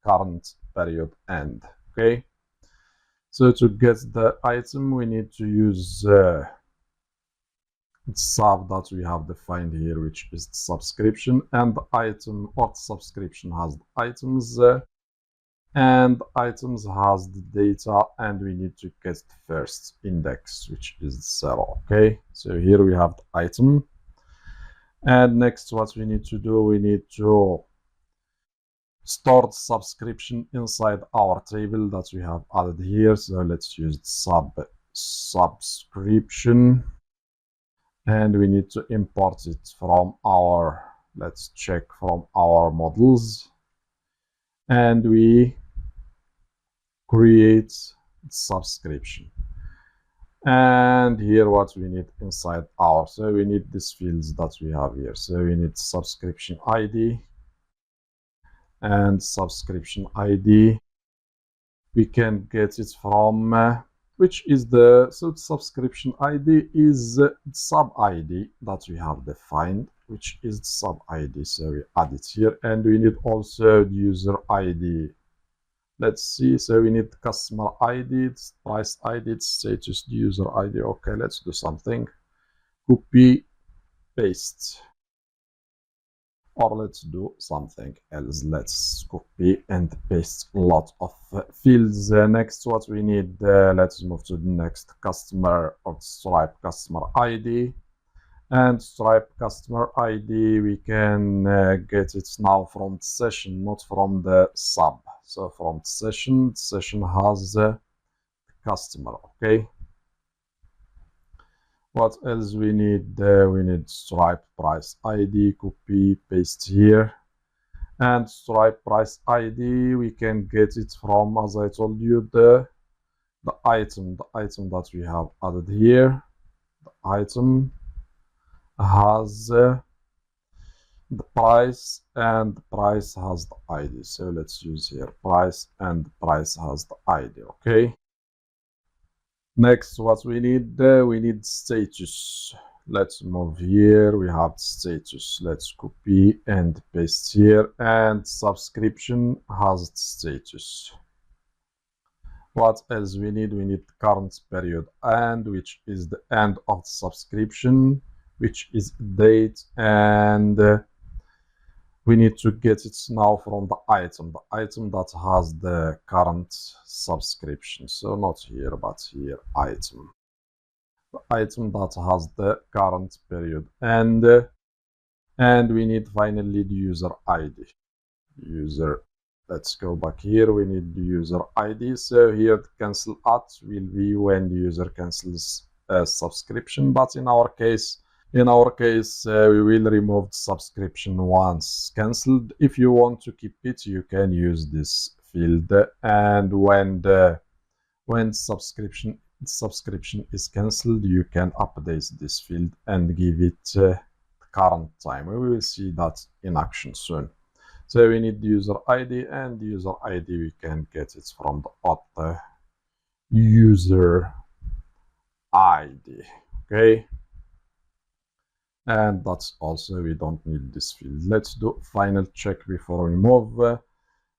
S1: current period end. Okay, so to get the item, we need to use sub that we have defined here, which is the subscription, and the item or the subscription has the items, and items has the data, and we need to get the first index, which is 0. Okay, so here we have the item, and next what we need to do, we need to store the subscription inside our table that we have added here. So let's use subscription, and we need to import it from our, let's check from our models, and we create subscription. And here what we need inside our, so we need these fields that we have here. So we need subscription ID and subscription ID. We can get it from which is the, so the subscription ID is sub ID that we have defined, which is the sub ID. So we add it here, and we need also the user ID. Let's see, so we need customer ID, price ID, status, the user ID. Okay, let's do something. Copy, paste. Or let's do something else. Let's copy and paste a lot of fields. Next, what we need, let's move to the next customer or Stripe customer ID. And Stripe customer ID, we can get it now from the session, not from the sub. So from the session has the customer. Okay. What else we need? We need Stripe price ID, copy, paste here. And Stripe price ID, we can get it from, as I told you, the item that we have added here. The item has the price, and the price has the ID. So let's use here price, and the price has the ID. Okay. Next, what we need status. Let's move here. We have status. Let's copy and paste here. And subscription has status. What else we need? We need current period and which is the end of the subscription, which is date, and we need to get it now from the item that has the current subscription. So not here, but here, item. The item that has the current period, and we need finally the user ID. User. Let's go back here. We need the user ID. So here the cancel at will be when the user cancels a subscription, but in our case, we will remove the subscription once cancelled. If you want to keep it, you can use this field, and when subscription is cancelled, you can update this field and give it current time. We will see that in action soon. So we need the user ID, and the user ID we can get it from the auth user. ID. Okay, and that's also, we don't need this field. Let's do final check before we move.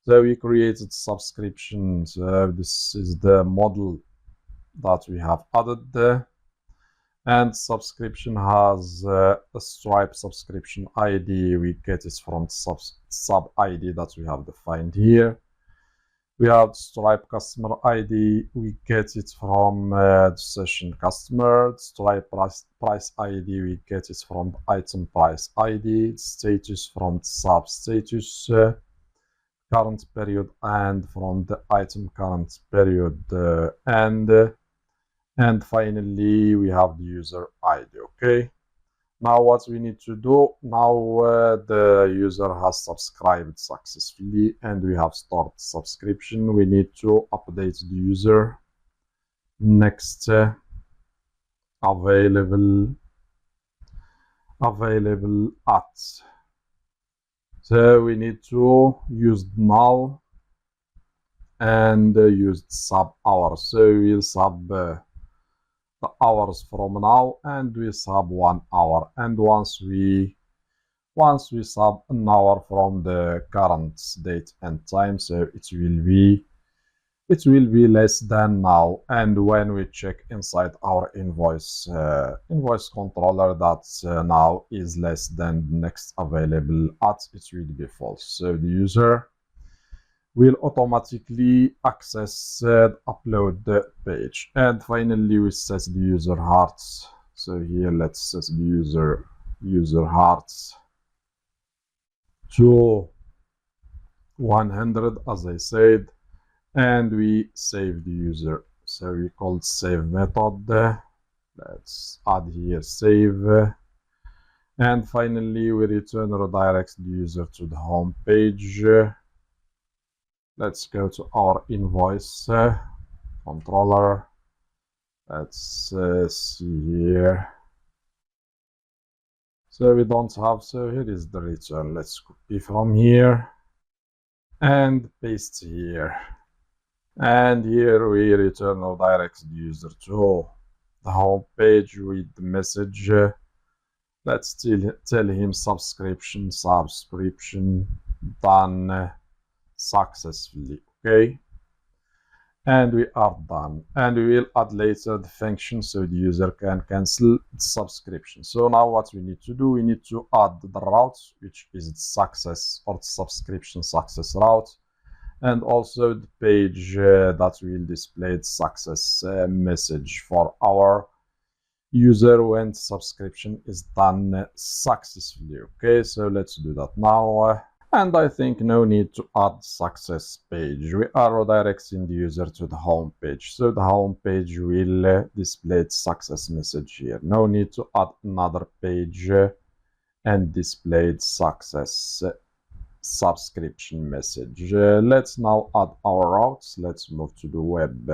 S1: So we created subscription. So this is the model that we have added there. And subscription has a Stripe subscription ID. We get it from sub ID that we have defined here. We have Stripe customer ID. We get it from the session customer. Stripe price ID. We get it from the item price ID. Status from sub status current period, and from the item current period and finally we have the user ID. Okay, now what we need to do now, the user has subscribed successfully and we have started subscription. We need to update the user. Next, available at. So we need to use null and use sub hours. So we'll sub the hours from now, and we sub 1 hour. And once we sub an hour from the current date and time, so it will be less than now. And when we check inside our invoice controller, that now is less than the next available at, it will be false. So the user will automatically access upload the page. And finally we set the user hearts. So here let's set the user hearts to 100 as I said, and we save the user. So we call save method. Let's add here save, and finally we return redirect the user to the home page. Let's go to our invoice controller. Let's see here. So we don't have, so here is the return. Let's copy from here and paste here. And here we return or direct the user to the home page with the message. Let's tell him subscription done successfully. Okay, and we are done, and we will add later the function so the user can cancel the subscription. So now what we need to do, we need to add the route, which is the success or the subscription success route, and also the page that will display the success message for our user when subscription is done successfully. Okay, so let's do that now. And I think no need to add success page. We are redirecting the user to the home page. So the home page will display the success message here. No need to add another page and display the success subscription message. Let's now add our routes. Let's move to the web.php.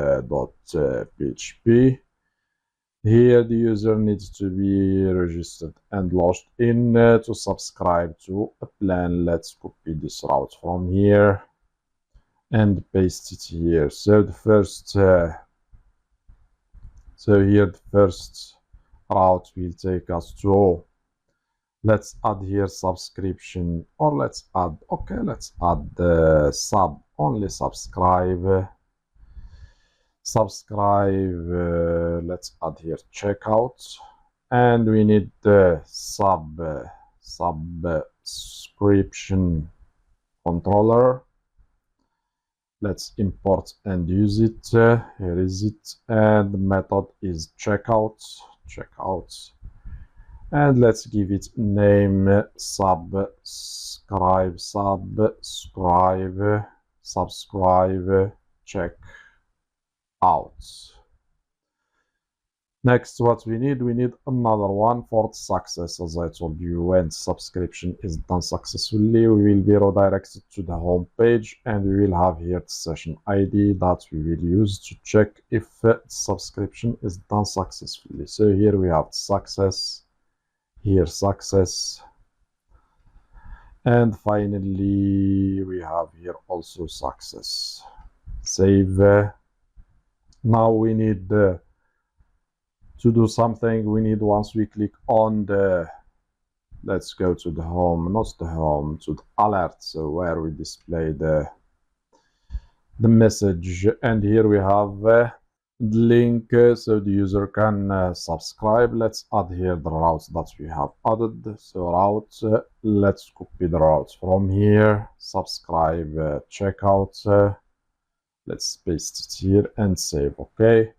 S1: Here the user needs to be registered and logged in to subscribe to a plan. Let's copy this route from here and paste it here. So the first route will take us to, let's add here subscription, or let's add the sub, only subscribe. Let's add here checkout, and we need the subscription controller. Let's import and use it. Here is it, and the method is checkout, and let's give it name subscribe check out. Next, what we need another one for success. As I told you, when subscription is done successfully, we will be redirected to the home page, and we will have here the session ID that we will use to check if subscription is done successfully. So here we have success, here success, and finally we have here also success. Save. Now we need to to do something, we need, once we click on the, let's go to the home, not the home, to the alert, so where we display the message, and here we have the link, so the user can subscribe. Let's add here the routes that we have added. So routes, let's copy the routes from here, subscribe, checkout, let's paste it here and save. Okay,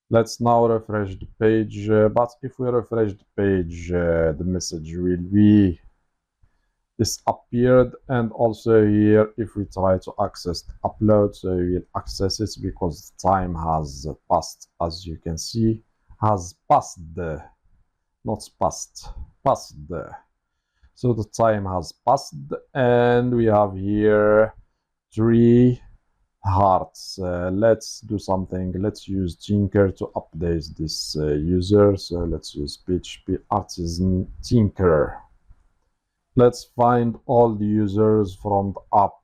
S1: let's now refresh the page, but if we refresh the page, the message will be disappeared, and also here if we try to access the upload, so we will access it because the time has passed, as you can see, has passed, not passed, passed. So the time has passed, and we have here 3 hearts. Let's do something. Let's use Tinker to update this user. So let's use PHP Artisan Tinker. Let's find all the users from the app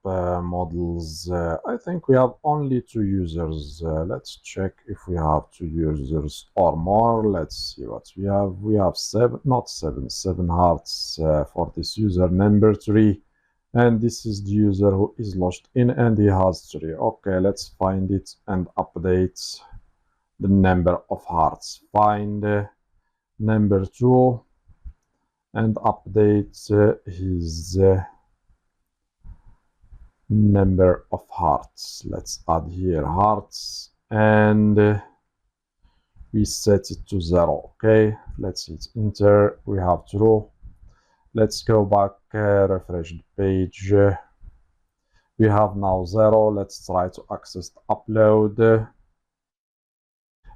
S1: models. I think we have only 2 users. Let's check if we have 2 users or more. Let's see what we have. We have 7 hearts for this user, number 3. And this is the user who is logged in and he has 3. Okay, let's find it and update the number of hearts. Find number 2 and update his number of hearts. Let's add here hearts, and we set it to 0. Okay, let's hit enter. We have true. Let's go back, refresh the page. We have now 0. Let's try to access the upload.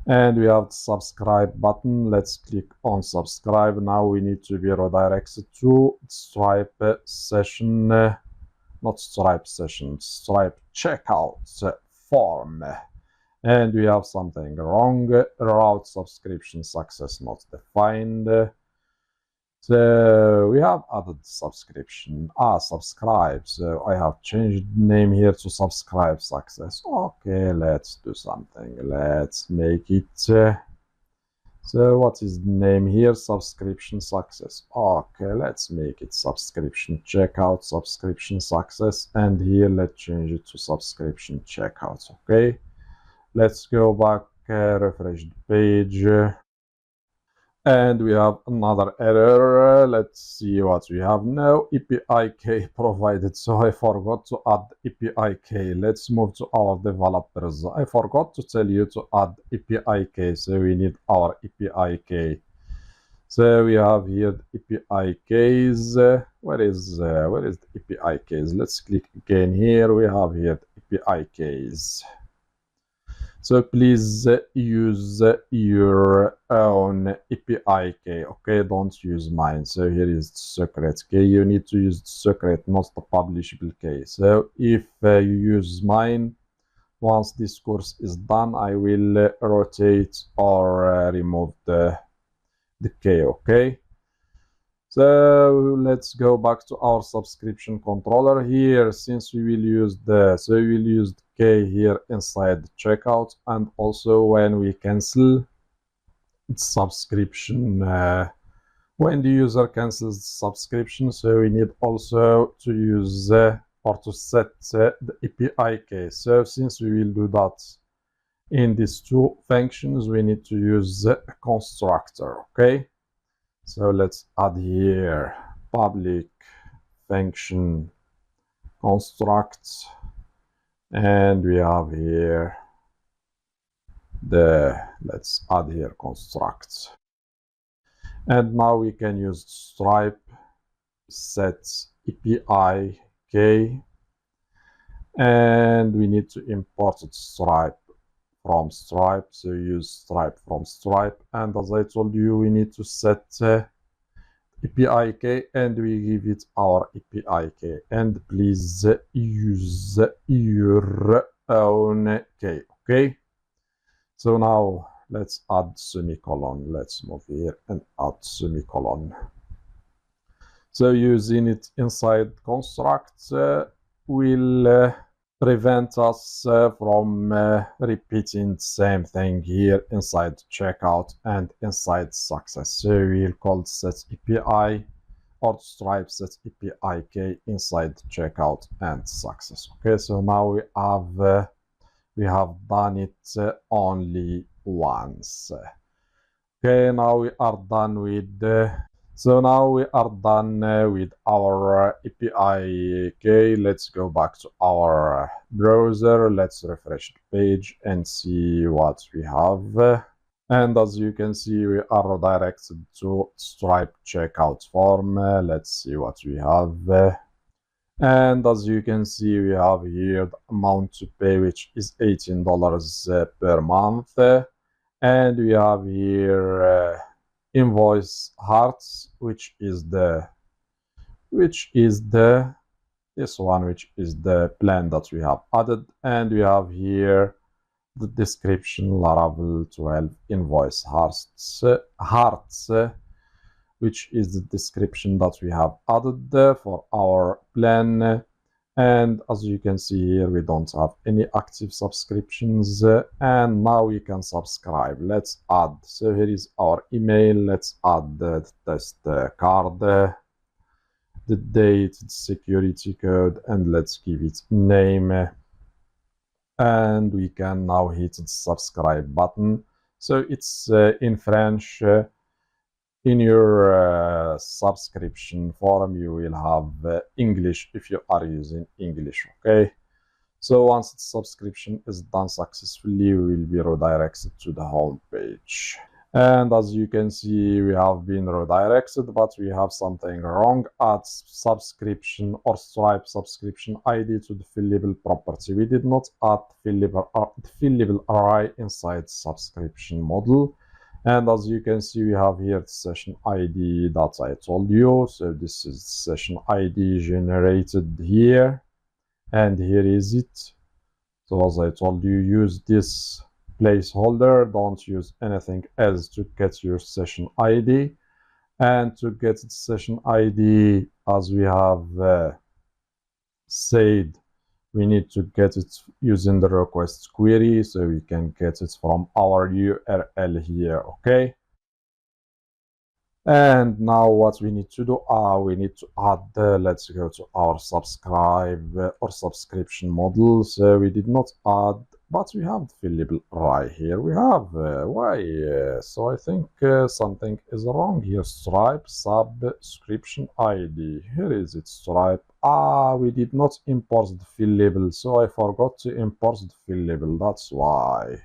S1: And we have the subscribe button. Let's click on subscribe. Now we need to be redirected to Stripe session, not Stripe session, Stripe checkout form. And we have something wrong. Route subscription success not defined. So we have added subscription, subscribe. So I have changed the name here to subscribe success. Okay, let's do something. Let's make it, so what is the name here? Subscription success. Okay, let's make it subscription checkout, subscription success. And here let's change it to subscription checkout. Okay, let's go back, refresh the page. And we have another error. Let's see what we have now. API key provided. So I forgot to add API key. Let's move to our developers. I forgot to tell you to add API key. So we need our API key. So we have here the API keys. Where is the API keys? Let's click again here. We have here the API keys. So please use your own API key, okay? Don't use mine. So here is the secret key. You need to use the secret, not the publishable key. So if you use mine, once this course is done, I will rotate or remove the key, okay? So let's go back to our subscription controller here. Since we will use the key here inside the checkout, and also when we cancel subscription, when the user cancels the subscription, so we need also to use or to set the API key. So since we will do that in these 2 functions, we need to use a constructor, okay? So let's add here public function construct, and we have here let's add here construct. And now we can use Stripe set API key, and we need to import Stripe from Stripe. So use Stripe from Stripe, and as I told you, we need to set API key, and we give it our API key, and please use your own key. Okay, so now let's add semicolon. Let's move here and add semicolon. So using it inside construct will prevent us from repeating the same thing here inside checkout and inside success. So we'll call set API or Stripe set API key inside checkout and success. Okay, so now we have done it only once. Okay, now we are done with so now we are done with our API key. Let's go back to our browser. Let's refresh the page and see what we have. And as you can see, we are redirected to Stripe checkout form. Let's see what we have. And as you can see, we have here the amount to pay, which is $18 per month. And we have here invoice hearts, which is this one, which is the plan that we have added. And we have here the description Laravel 12 invoice hearts, which is the description that we have added for our plan. And as you can see here, we don't have any active subscriptions. And now we can subscribe. Let's add. So here is our email. Let's add the test card, the date, the security code, and let's give it name. And we can now hit the subscribe button. So it's in French. In your subscription form, you will have English if you are using English. Okay, so once the subscription is done successfully, we will be redirected to the home page. And as you can see, we have been redirected, but we have something wrong. Add subscription or Stripe subscription ID to the fillable property. We did not add fillable array inside subscription model. And as you can see, we have here the session ID that I told you. So this is session ID generated here. And here is it. So as I told you, use this placeholder. Don't use anything else to get your session ID. And to get the session ID, as we have said, we need to get it using the request query, so we can get it from our URL here. Okay, and now what we need to do, we need to add let's go to our subscribe or subscription model. So we did not add, but we have the fillable array here. We have why so I think something is wrong here. Stripe subscription ID, here is it. Stripe, we did not import the fillable, so I forgot to import the fillable. That's why.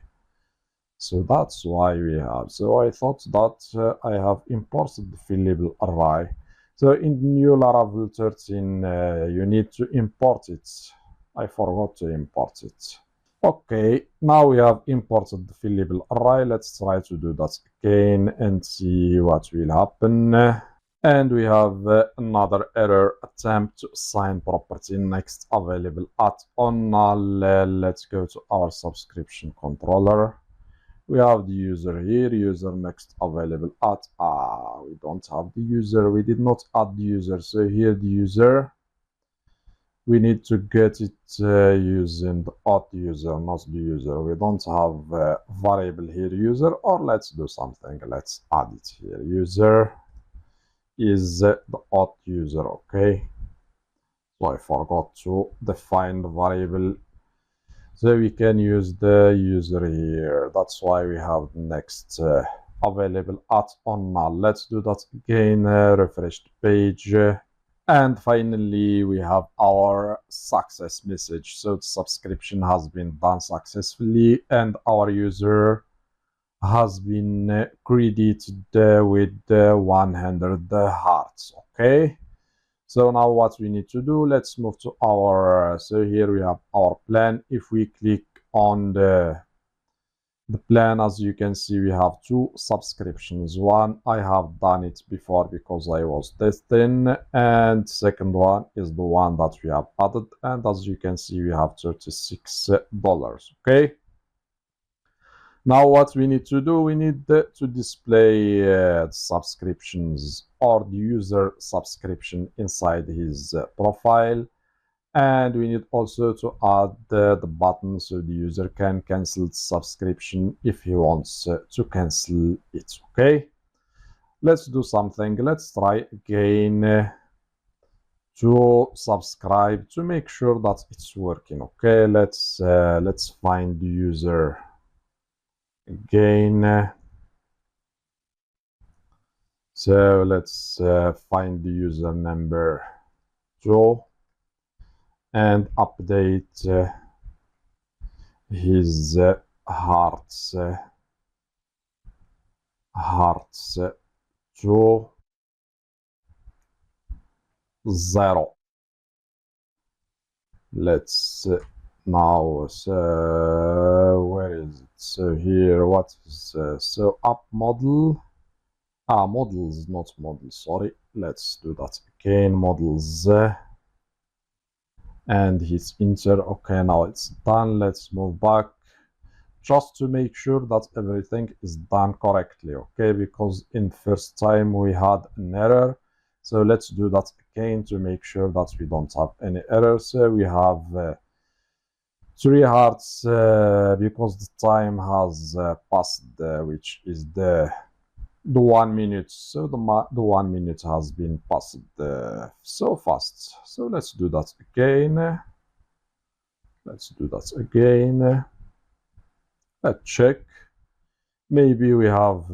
S1: So that's why we have. So I thought that I have imported the fillable array. So in new Laravel 13, you need to import it. I forgot to import it. Okay, now we have imported the fillable array. Let's try to do that again and see what will happen. And we have another error, attempt to assign property next available at on null. Let's go to our subscription controller. We have the user here, user next available at, we don't have the user, we did not add the user. So here the user, we need to get it using the at user, not the user. We don't have variable here user, or let's do something, let's add it here. User is the at user. Okay, so I forgot to define the variable, so we can use the user here. That's why we have next available at on null. Let's do that again, refresh the page. And finally, we have our success message. So the subscription has been done successfully and our user has been credited with 100 hearts. Okay. So now what we need to do, let's move to our, so here we have our plan. If we click on the plan, as you can see, we have two subscriptions. One, I have done it before because I was testing, and second one is the one that we have added. And as you can see, we have $36. Okay. Now what we need to do, we need to display subscriptions or the user subscription inside his profile. And we need also to add the button so the user can cancel the subscription if he wants to cancel it. Okay, let's do something. Let's try again to subscribe to make sure that it's working. Okay, let's find the user again. So let's find the user number Joe and update his hearts to 0. Let's now, so where is it? So here, what is so up model? Models, not model, sorry. Let's do that again. Models and hit enter. Okay, now it's done. Let's move back just to make sure that everything is done correctly. Okay, because in first time we had an error. So let's do that again to make sure that we don't have any errors. So we have 3 hearts because the time has passed, which is the 1 minute. So the 1 minute has been passed so fast. So let's do that again. Let's do that again. Let's check. Maybe we have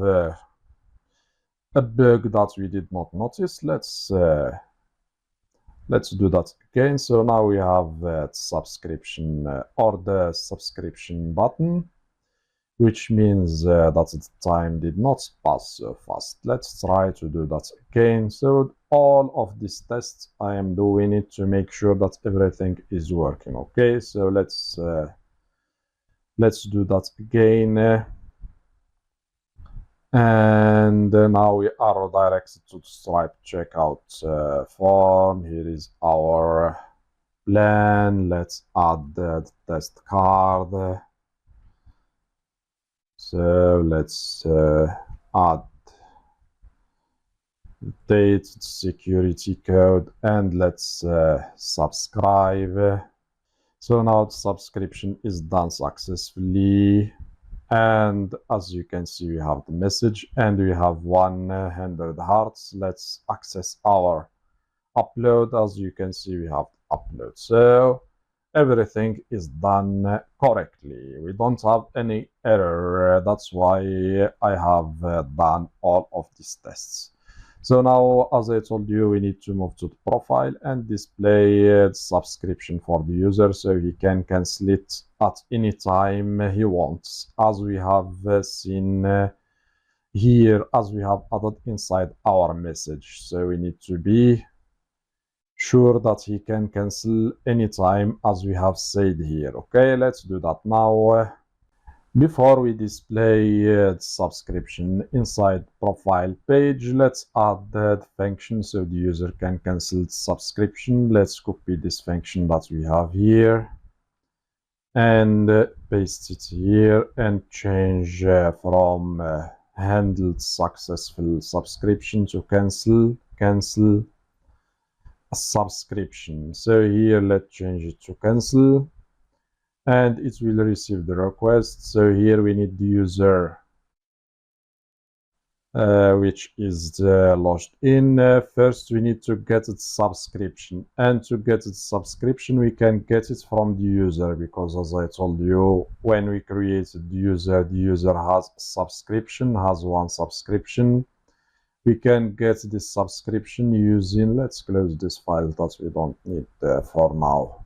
S1: a bug that we did not notice. Let's do that again. So now we have subscription or the subscription button, which means that the time did not pass so fast. Let's try to do that again. So all of these tests, I am doing it to make sure that everything is working. Okay, so let's do that again. And now we are redirected to the Stripe checkout form. Here is our plan. Let's add the test card. So let's add date, security code, and let's subscribe. So now the subscription is done successfully. And as you can see, we have the message and we have 100 hearts. Let's access our upload. As you can see, we have upload. So everything is done correctly. We don't have any error. That's why I have done all of these tests. So now, as I told you, we need to move to the profile and display the subscription for the user so he can cancel it at any time he wants, as we have seen here, as we have added inside our message. So we need to be sure that he can cancel anytime, as we have said here. Okay, let's do that now. Before we display the subscription inside profile page, let's add the function so the user can cancel the subscription. Let's copy this function that we have here and paste it here and change from handled successful subscription to cancel a subscription. So here let's change it to cancel, and it will receive the request. So here we need the user which is logged in. First we need to get its subscription, and to get its subscription we can get it from the user, because as I told you, when we created the user has a subscription, has 1 subscription. We can get this subscription using, let's close this file that we don't need for now.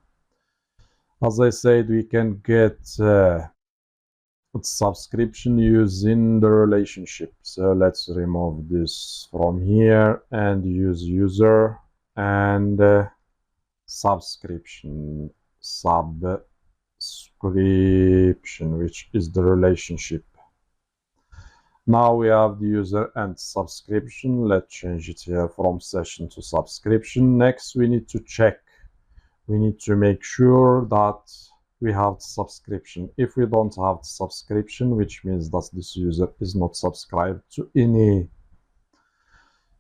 S1: As I said, we can get subscription using the relationship. So let's remove this from here and use user and subscription, which is the relationship. Now we have the user and subscription. Let's change it here from session to subscription. Next, we need to check. We need to make sure that we have the subscription. If we don't have the subscription, which means that this user is not subscribed to any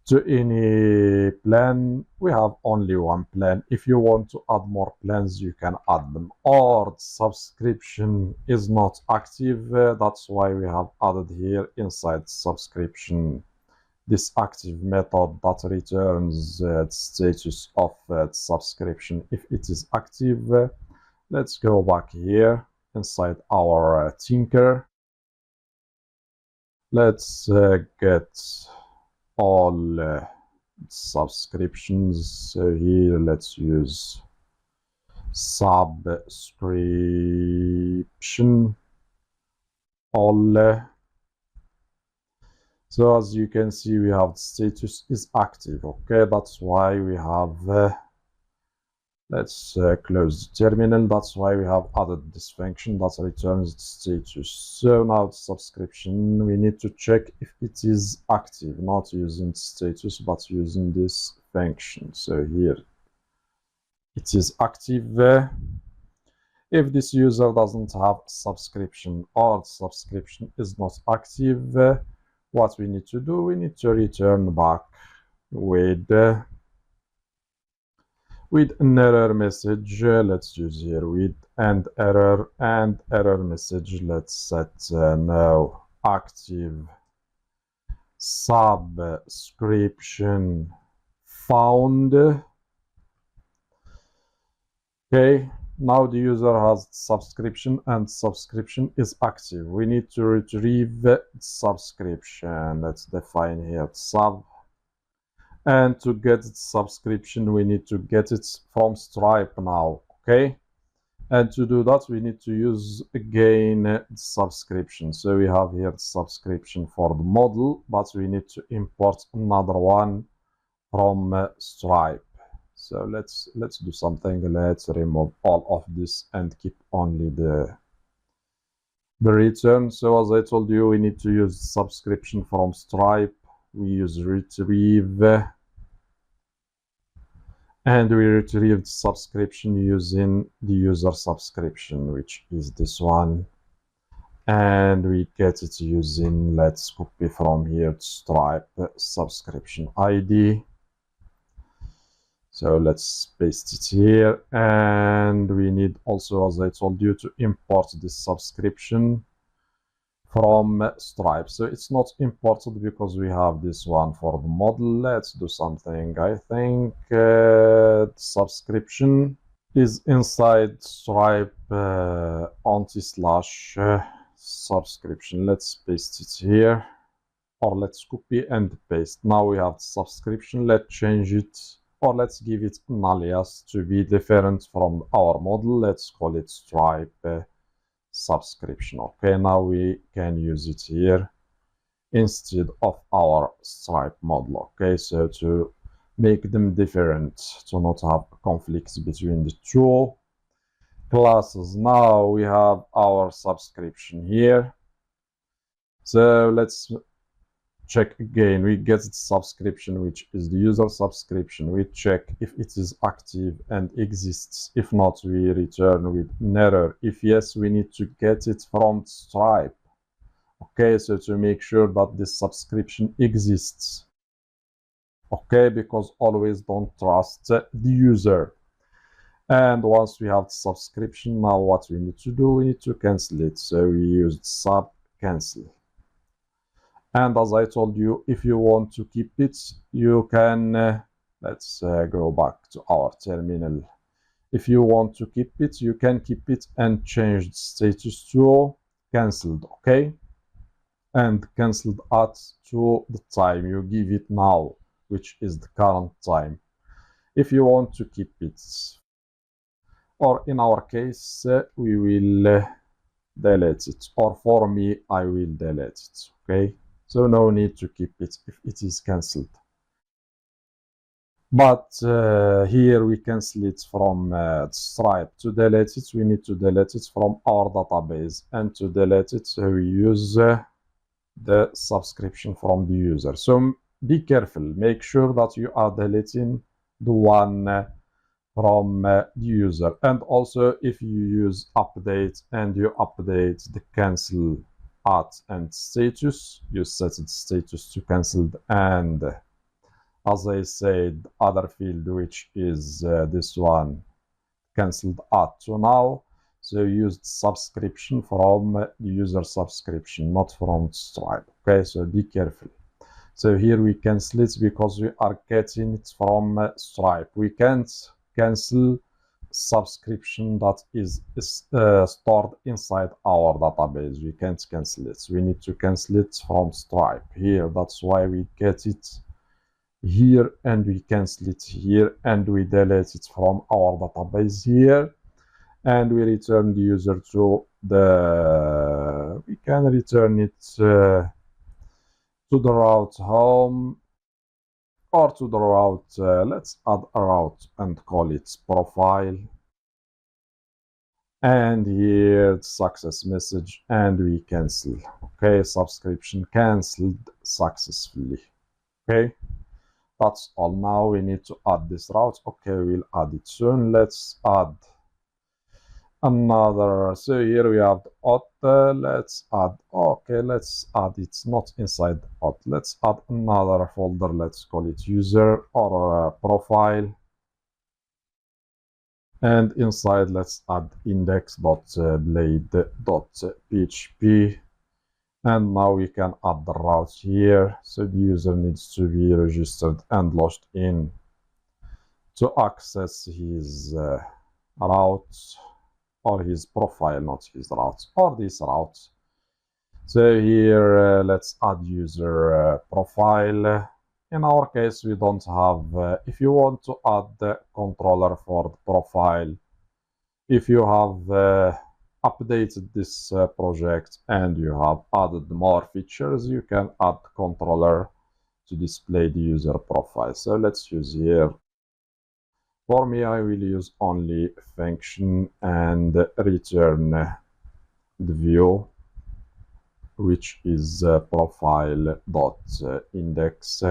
S1: to any plan. We have only one plan. If you want to add more plans, you can add them. Or subscription is not active. That's why we have added here inside subscription this active method that returns the status of subscription if it is active. Let's go back here inside our Tinker. Let's get all subscriptions. So here let's use subscription all. So as you can see, we have status is active. Okay, that's why we have let's close the terminal. That's why we have added this function that returns the status. So now the subscription, we need to check if it is active, not using status, but using this function. So here it is active. If this user doesn't have subscription or subscription is not active, what we need to do, we need to return back with an error message. Let's use here with and error message. Let's set now active subscription found. Okay, now the user has subscription and subscription is active. We need to retrieve subscription. Let's define here sub. And to get subscription, we need to get it from Stripe now. Okay. And to do that, we need to use again subscription. So we have here subscription for the model, but we need to import another one from Stripe. So let's do something. Let's remove all of this and keep only the return. So as I told you, we need to use subscription from Stripe. We use retrieve and we retrieved subscription using the user subscription, which is this one, and we get it using, let's copy from here, Stripe subscription ID. So let's paste it here, and we need also, as I told you, to import this subscription from Stripe. So it's not imported because we have this one for the model. Let's do something. I think subscription is inside Stripe anti/slash subscription. Let's paste it here, or let's copy and paste. Now we have subscription. Let's change it, or let's give it an alias to be different from our model. Let's call it Stripe subscription. Okay, now we can use it here instead of our Stripe model. Okay, so to make them different, to not have conflicts between the two classes. Now we have our subscription here. So let's check again. We get the subscription, which is the user subscription. We check if it is active and exists. If not, we return with an error. If yes, we need to get it from Stripe. Okay, so to make sure that this subscription exists. Okay, because always don't trust the user. And once we have the subscription, now what we need to do, we need to cancel it. So we used sub cancel. And as I told you, if you want to keep it, you can, let's go back to our terminal. If you want to keep it, you can keep it and change the status to cancelled, okay? And cancelled at to the time you give it now, which is the current time. If you want to keep it, or in our case, we will delete it, or for me, I will delete it, okay? So no need to keep it if it is cancelled. But here we cancel it from Stripe. To delete it, we need to delete it from our database. And to delete it, we use the subscription from the user. So be careful. Make sure that you are deleting the one from the user. And also, if you use update and you update the cancel at and status, you set the status to cancelled and as I said, other field, which is this one, cancelled add to now. So used subscription from the user subscription, not from Stripe. Okay, so be careful. So here we cancel it because we are getting it from Stripe. We can't cancel subscription that is stored inside our database. We can't cancel it. We need to cancel it from Stripe here. That's why we get it here and we cancel it here and we delete it from our database here, and we return the user to the, we can return it to the route home or to the route, let's add a route and call it profile, and here it's success message and we cancel. Okay, subscription cancelled successfully. Okay, that's all. Now we need to add this route. Okay, we'll add it soon. Let's add another. So here we have the auth. Let's add, okay, let's add it not inside auth. Let's add another folder. Let's call it user or profile. And inside, let's add index.blade.php. And now we can add the routes here. So the user needs to be registered and logged in to access his routes or his profile, not his routes, or this route. So here, let's add user profile. In our case, we don't have, if you want to add the controller for the profile, if you have updated this project and you have added more features, you can add controller to display the user profile. So let's use here. For me, I will use only function and return the view, which is profile.index.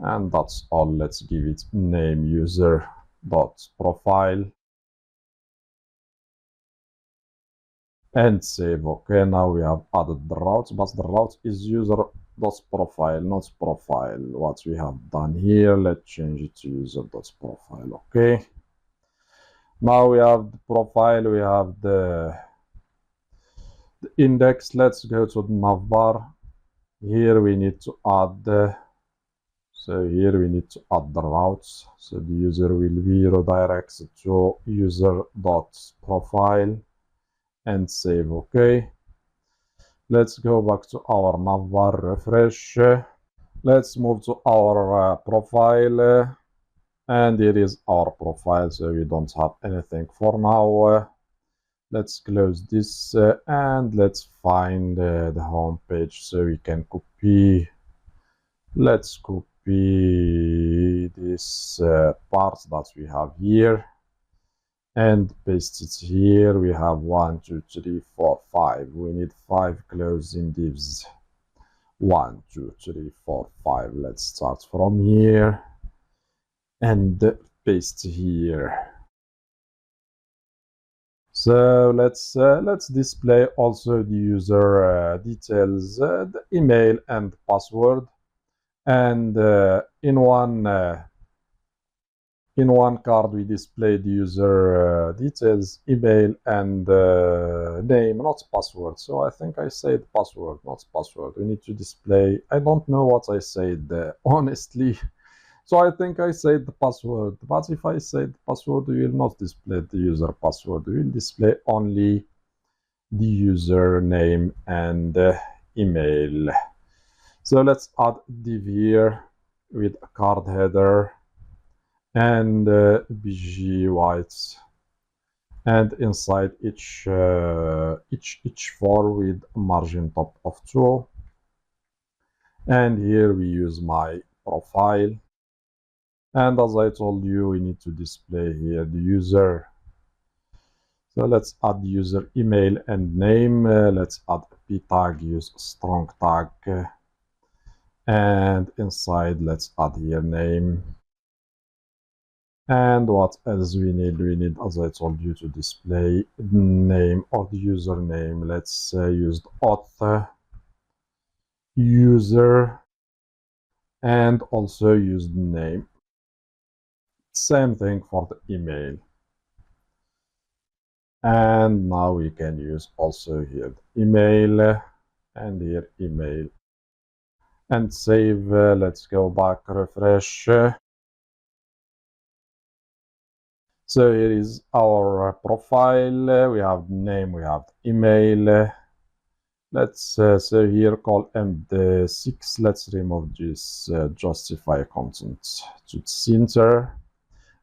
S1: And that's all. Let's give it name user.profile and save. Okay, now we have added the route, but the route is user.profile, not profile. What we have done here, let's change it to user.profile. Okay, now we have the profile, we have the index. Let's go to the navbar. Here we need to add so here we need to add the routes. So the user will be redirected to user.profile and save. Okay, let's go back to our navbar, refresh. Let's move to our profile, and it is our profile, so we don't have anything for now. Let's close this and let's find the home page so we can copy. Let's copy this part that we have here and paste it here. We have 1, 2, 3, 4, 5. We need 5 closing divs. 1, 2, 3, 4, 5. Let's start from here and paste here. So let's display also the user details, the email and password. And in one card we display the user details, email and name, not password. So I think I said password, not password. We need to display, I don't know what I said honestly. So I think I said the password, but if I say the password, we will not display the user password. We will display only the user name and email. So let's add div here with a card header and bg whites, and inside each for with margin top of 2. And here we use my profile. And as I told you, we need to display here the user. So let's add user email and name. Let's add a p tag, use strong tag. And inside, let's add here name. And what else we need? We need, as I told you, to display the name or the username. Let's use the auth user and also use the name. Same thing for the email. And now we can use also here the email and here email and save. Let's go back, refresh. So here is our profile. We have name, we have email. Let's so here call MD6. Let's remove this justify content to the center.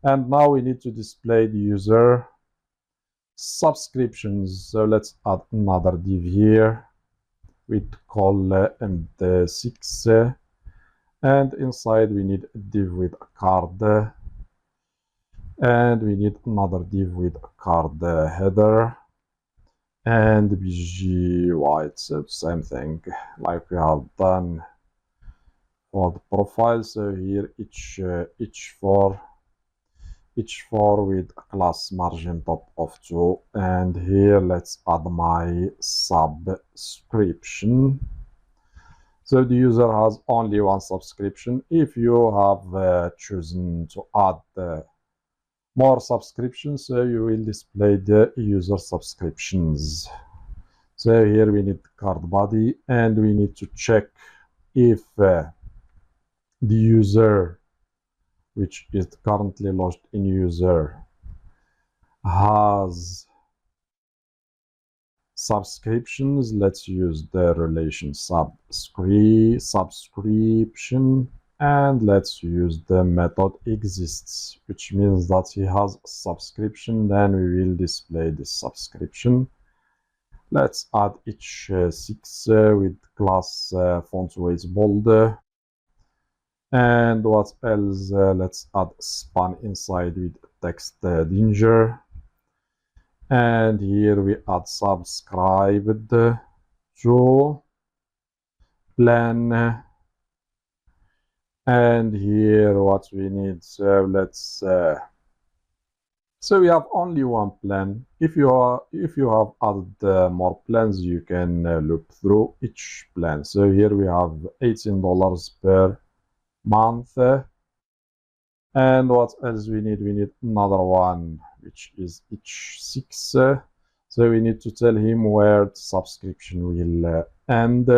S1: And now we need to display the user subscriptions. So let's add another div here with call MD6. And inside we need a div with a card. And we need another div with a card header. And BG white, so same thing like we have done for the profile. So here each for with a class margin top of 2, and here let's add my subscription. So the user has only one subscription. If you have chosen to add more subscriptions, so you will display the user subscriptions. So here we need card body, and we need to check if the user which is currently logged in user has subscriptions. Let's use the relation subscription, and let's use the method exists, which means that he has a subscription. Then we will display the subscription. Let's add each 6 with class font weight bold. And what else? Let's add span inside with text danger. And here we add subscribed to plan. And here what we need, so let's so we have only one plan. If you have added more plans, you can look through each plan. So here we have $18 per month. And what else we need? We need another one, which is each 6. So we need to tell him where the subscription will end.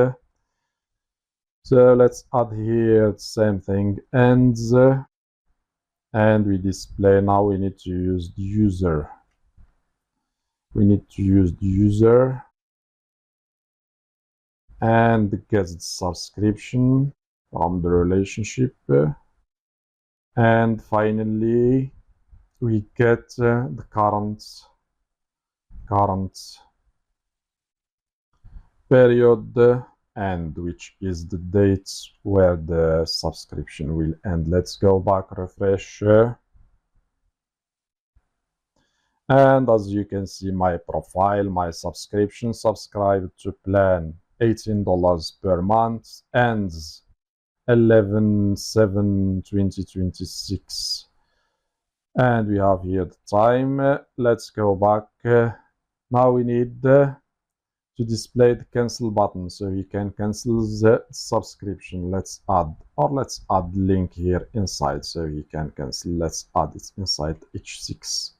S1: So let's add here the same thing, ends. And we display. Now we need to use the user. We need to use the user and get the subscription from the relationship. And finally, we get the current period, and which is the date where the subscription will end. Let's go back, refresh. And as you can see, my profile, my subscription, subscribe to plan $18 per month, ends 11/7/2026. And we have here the time. Let's go back. Now we need to display the cancel button, so you can cancel the subscription. Let's add link here inside, so you can cancel. Let's add it inside each 6.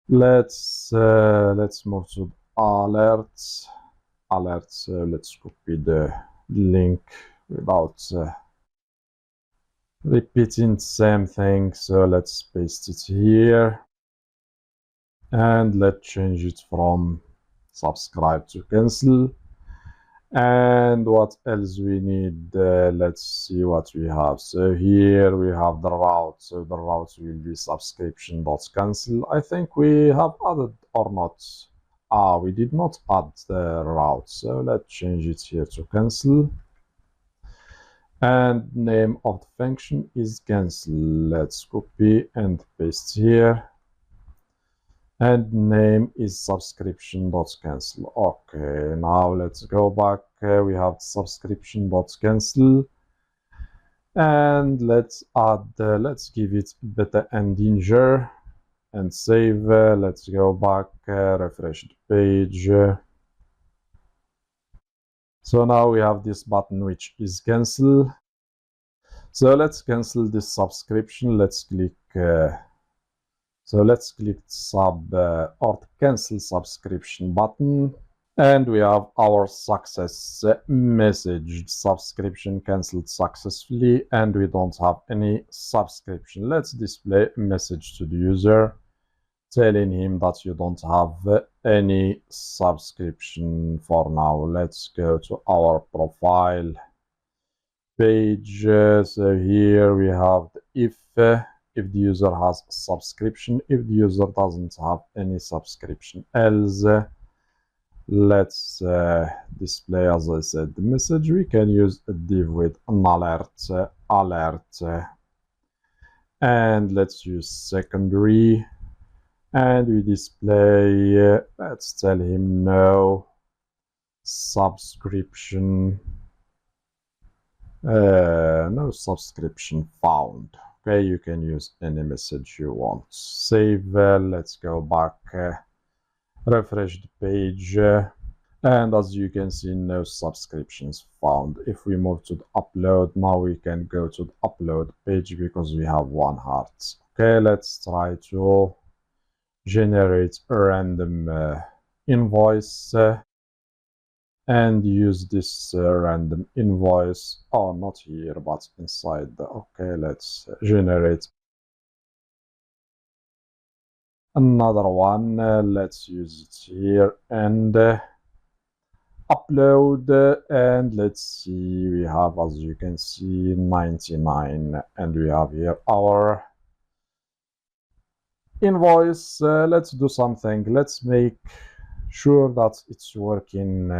S1: Let's move to alerts. Let's copy the link without repeating the same thing. So let's paste it here, and let's change it from subscribe to cancel. And what else we need? Let's see what we have. So here we have the route. So the route will be subscription.cancel. I think we have added or not. We did not add the route. So let's change it here to cancel. And name of the function is cancel. Let's copy and paste here. And name is subscription.cancel. Okay, now let's go back. We have subscription.cancel, and let's add let's give it beta and danger and save. Let's go back, refresh the page. So now we have this button which is cancel, So let's cancel this subscription. Let's click sub or cancel subscription button, and we have our success message. Subscription cancelled successfully, and we don't have any subscription. Let's display a message to the user telling him that you don't have any subscription for now. Let's go to our profile page. So here we have the if the user has subscription, if the user doesn't have any subscription. Else, let's display, as I said, the message. We can use a div with an alert, and let's use secondary, and we display, let's tell him no subscription, no subscription found. Okay, you can use any message you want. Save. Let's go back, refresh the page, and as you can see, no subscriptions found. If we move to the upload, now we can go to the upload page because we have one heart. Okay, let's try to generate a random invoice and use this random invoice, not here but inside the, okay, let's generate another one. Let's use it here and upload, and let's see, we have, as you can see, 99, and we have here our invoice. Let's do something. Let's make sure that it's working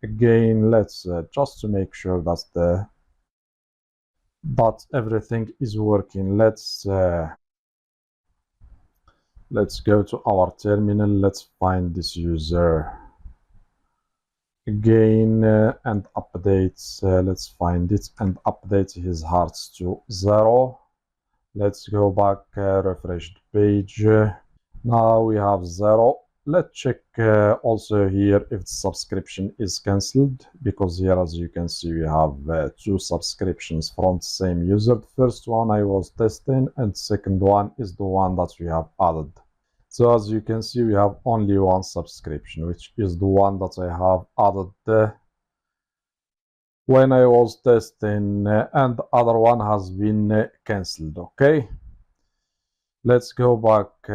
S1: again. Let's just to make sure that everything is working. Let's go to our terminal. Let's find this user again and update. Let's find it and update his hearts to 0. Let's go back, refresh the page. Now we have 0. Let's check also here if the subscription is cancelled, because here, as you can see, we have 2 subscriptions from the same user. The first one I was testing, and the second one is the one that we have added. So as you can see, we have only one subscription, which is the one that I have added when I was testing, and the other one has been cancelled. Okay, let's go back.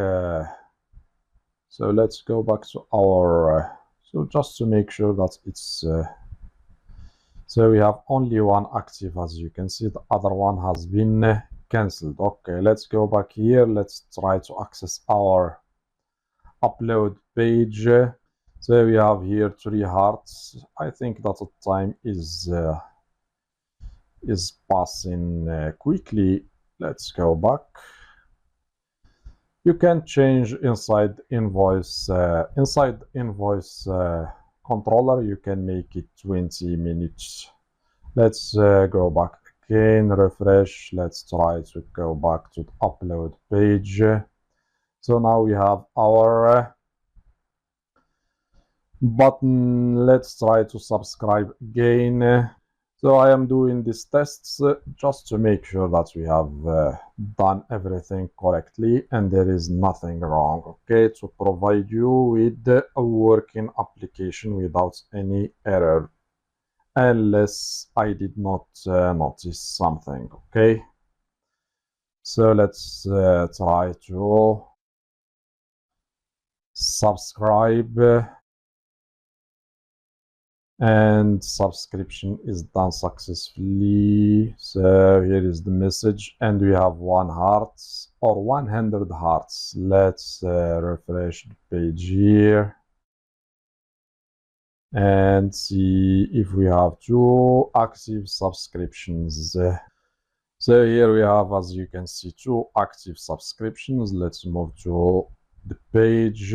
S1: So let's go back to our, so just to make sure that it's, so we have only one active, as you can see, the other one has been cancelled. Okay, let's go back here. Let's try to access our upload page. So we have here 3 hearts. I think that the time is passing quickly. Let's go back. You can change inside invoice controller. You can make it 20 minutes. Let's go back again, refresh. Let's try to go back to the upload page. So now we have our button. Let's try to subscribe again. So I am doing these tests just to make sure that we have done everything correctly and there is nothing wrong, okay, to provide you with a working application without any error, unless I did not notice something. Okay, so let's try to subscribe, and subscription is done successfully. So here is the message, and we have 1 heart or 100 hearts. Let's refresh the page here and see if we have 2 active subscriptions. So here we have, as you can see, 2 active subscriptions. Let's move to the page.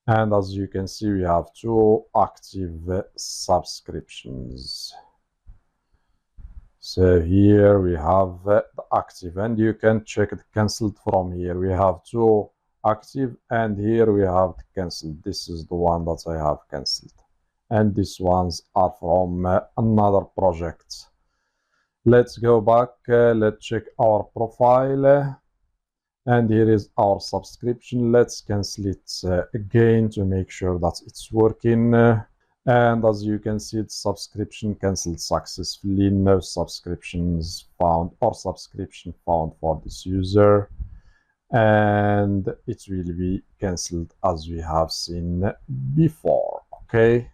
S1: And as you can see, we have 2 active subscriptions. So here we have the active, and you can check the cancelled from here. We have 2 active, and here we have the cancelled. This is the one that I have cancelled. And these ones are from another project. Let's go back. Let's check our profile. And here is our subscription. Let's cancel it again to make sure that it's working. And as you can see, the subscription canceled successfully. No subscriptions found or subscription found for this user. And it will be cancelled as we have seen before. Okay.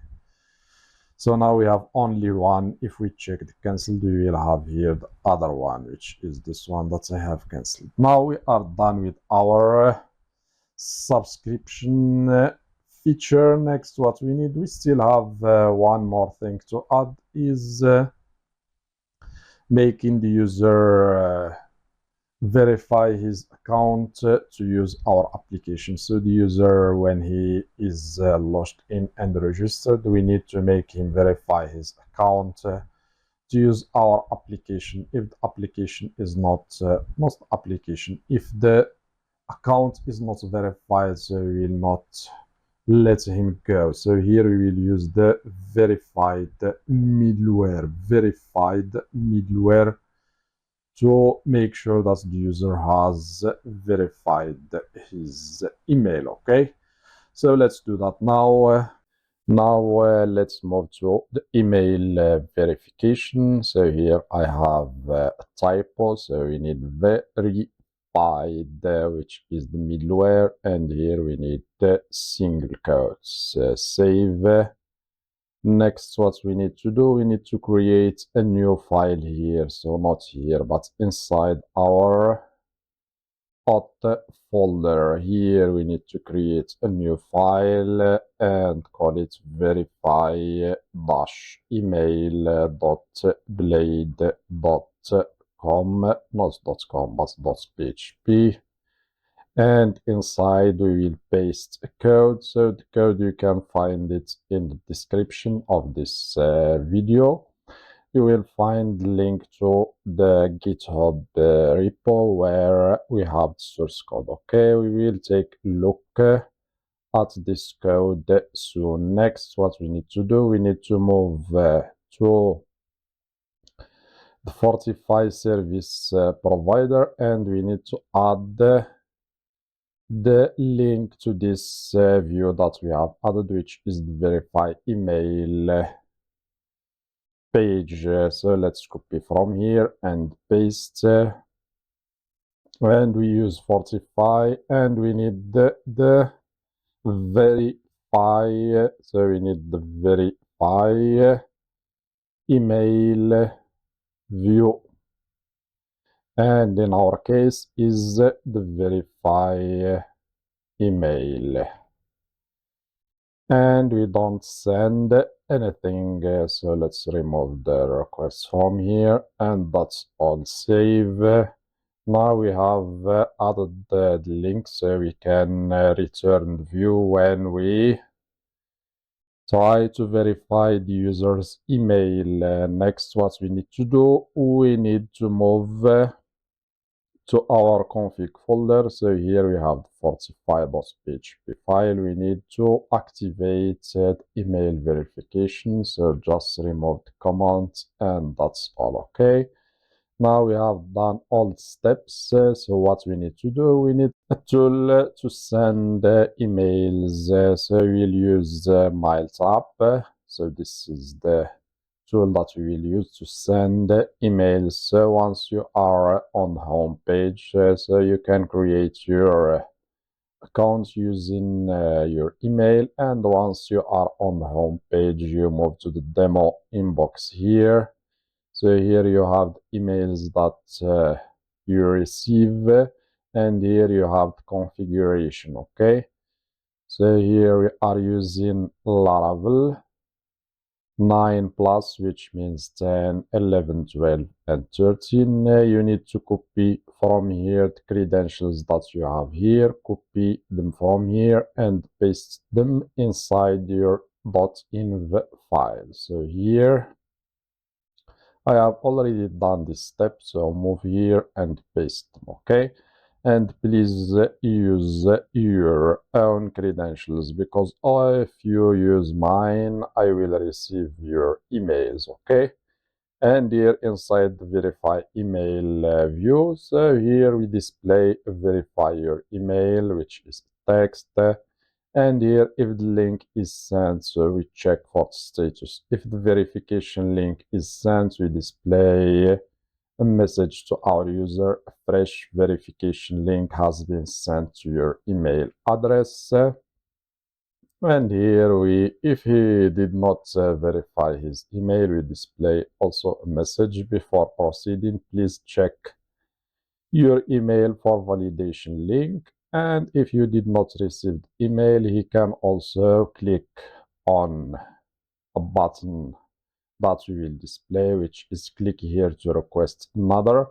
S1: So now we have only one. If we check the cancelled, we will have here the other one, which is this one that I have cancelled. Now we are done with our subscription feature. Next, what we need, we still have one more thing to add, is making the user verify his account to use our application. So the user, when he is logged in and registered, we need to make him verify his account to use our application. If the application is not application, if the account is not verified, so we will not let him go. So here we will use the verified middleware to make sure that the user has verified his email. Okay, so let's do that now. Let's move to the email verification. So here I have a typo, so we need verified, which is the middleware, and here we need the single quotes. Save. Next, what we need to do, we need to create a new file here. So not here, but inside our hot folder. Here we need to create a new file and call it verify-email.blade.com, not .com, but .php. And inside we will paste a code. So the code, you can find it in the description of this video. You will find the link to the GitHub repo where we have the source code. Okay, we will take a look at this code soon. Next, what we need to do, we need to move to the Fortify service provider, and we need to add the link to this view that we have added, which is the verify email page. So let's copy from here and paste, and we use Fortify, and we need the verify, so we need the verify email view, and in our case is the verify email, and we don't send anything. So let's remove the request from here, and that's all. Save. Now we have added the link, so we can return the view when we try to verify the user's email. Next, what we need to do, we need to move to our config folder. So here we have the fortify.php file. We need to activate email verification. So just remove the command, and that's all. Okay. Now we have done all the steps. So what we need to do, we need a tool to send emails. So we'll use MailTrap. So this is the tool that we will use to send emails. So once you are on the home page, so you can create your account using your email, and once you are on the home page, you move to the demo inbox here. So here you have the emails that you receive, and here you have the configuration. Okay, so here we are using Laravel 9 plus, which means 10, 11, 12, and 13. You need to copy from here the credentials that you have here, copy them from here, and paste them inside your .inv file. So here I have already done this step, so move here and paste them. Okay, and please use your own credentials, because if you use mine, I will receive your emails. Okay, And here inside the verify email view, so here we display verify your email, which is text. And here if the link is sent, so we check for status. If the verification link is sent, we display a message to our user. A fresh verification link has been sent to your email address. And here if he did not verify his email, we display also a message before proceeding. Please check your email for validation link. And if you did not receive the email, he can also click on a button that we will display, which is click here to request another.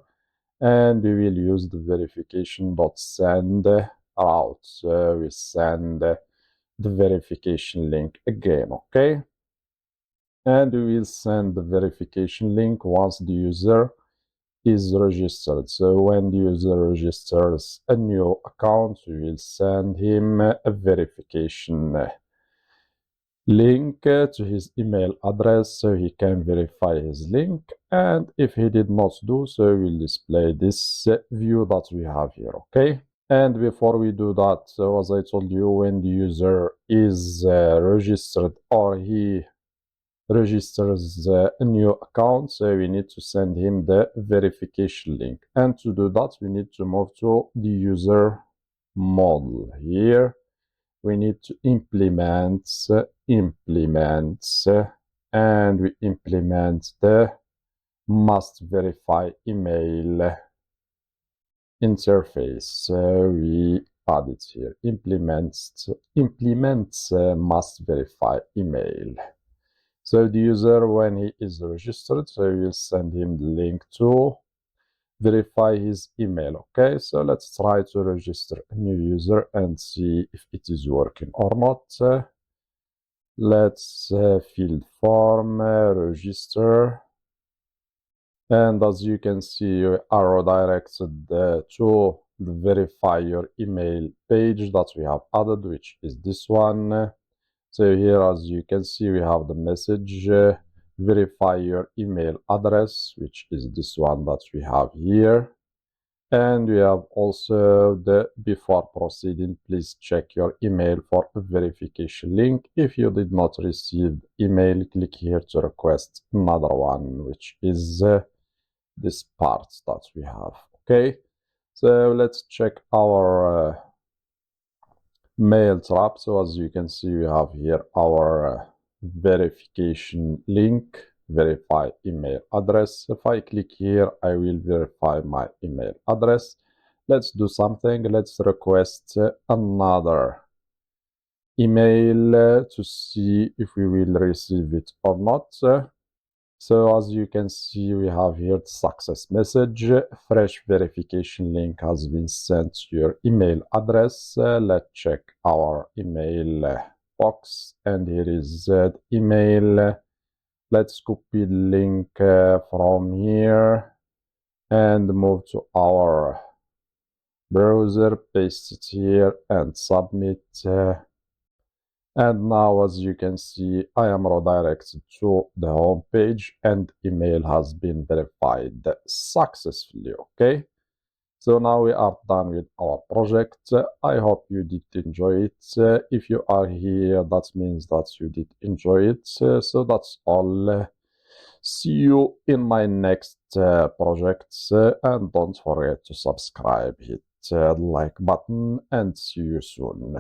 S1: And we will use the verification.send route. So we send the verification link again, okay? And we will send the verification link once the user is registered. So when the user registers a new account, we will send him a verification link to his email address so he can verify his link. And if he did not do so, we'll display this view that we have here, okay? And before we do that, so as I told you, when the user is registered or he registers a new account, so we need to send him the verification link. And to do that, we need to move to the user model. Here, we need to implement, and we implement the must verify email interface. So we add it here. Implements must verify email. So the user, when he is registered, so we will send him the link to verify his email. Okay, so let's try to register a new user and see if it is working or not. Let's fill form, register. And as you can see, you are redirected to the verify your email page that we have added, which is this one. So here, as you can see, we have the message, verify your email address, which is this one that we have here. And we have also the before proceeding, please check your email for a verification link. If you did not receive email, click here to request another one, which is this part that we have. Okay, so let's check our mail trap. So as you can see, we have here our verification link, verify email address. If I click here, I will verify my email address. Let's do something. Let's request another email to see if we will receive it or not. So as you can see, we have here the success message. Fresh verification link has been sent to your email address. Let's check our email box, and here is the email. Let's copy the link from here and move to our browser, paste it here and submit. And now, as you can see, I am redirected to the home page and email has been verified successfully. Okay, so now we are done with our project. I hope you did enjoy it. If you are here, that means that you did enjoy it. So that's all. See you in my next project, and don't forget to subscribe, hit the like button, and see you soon.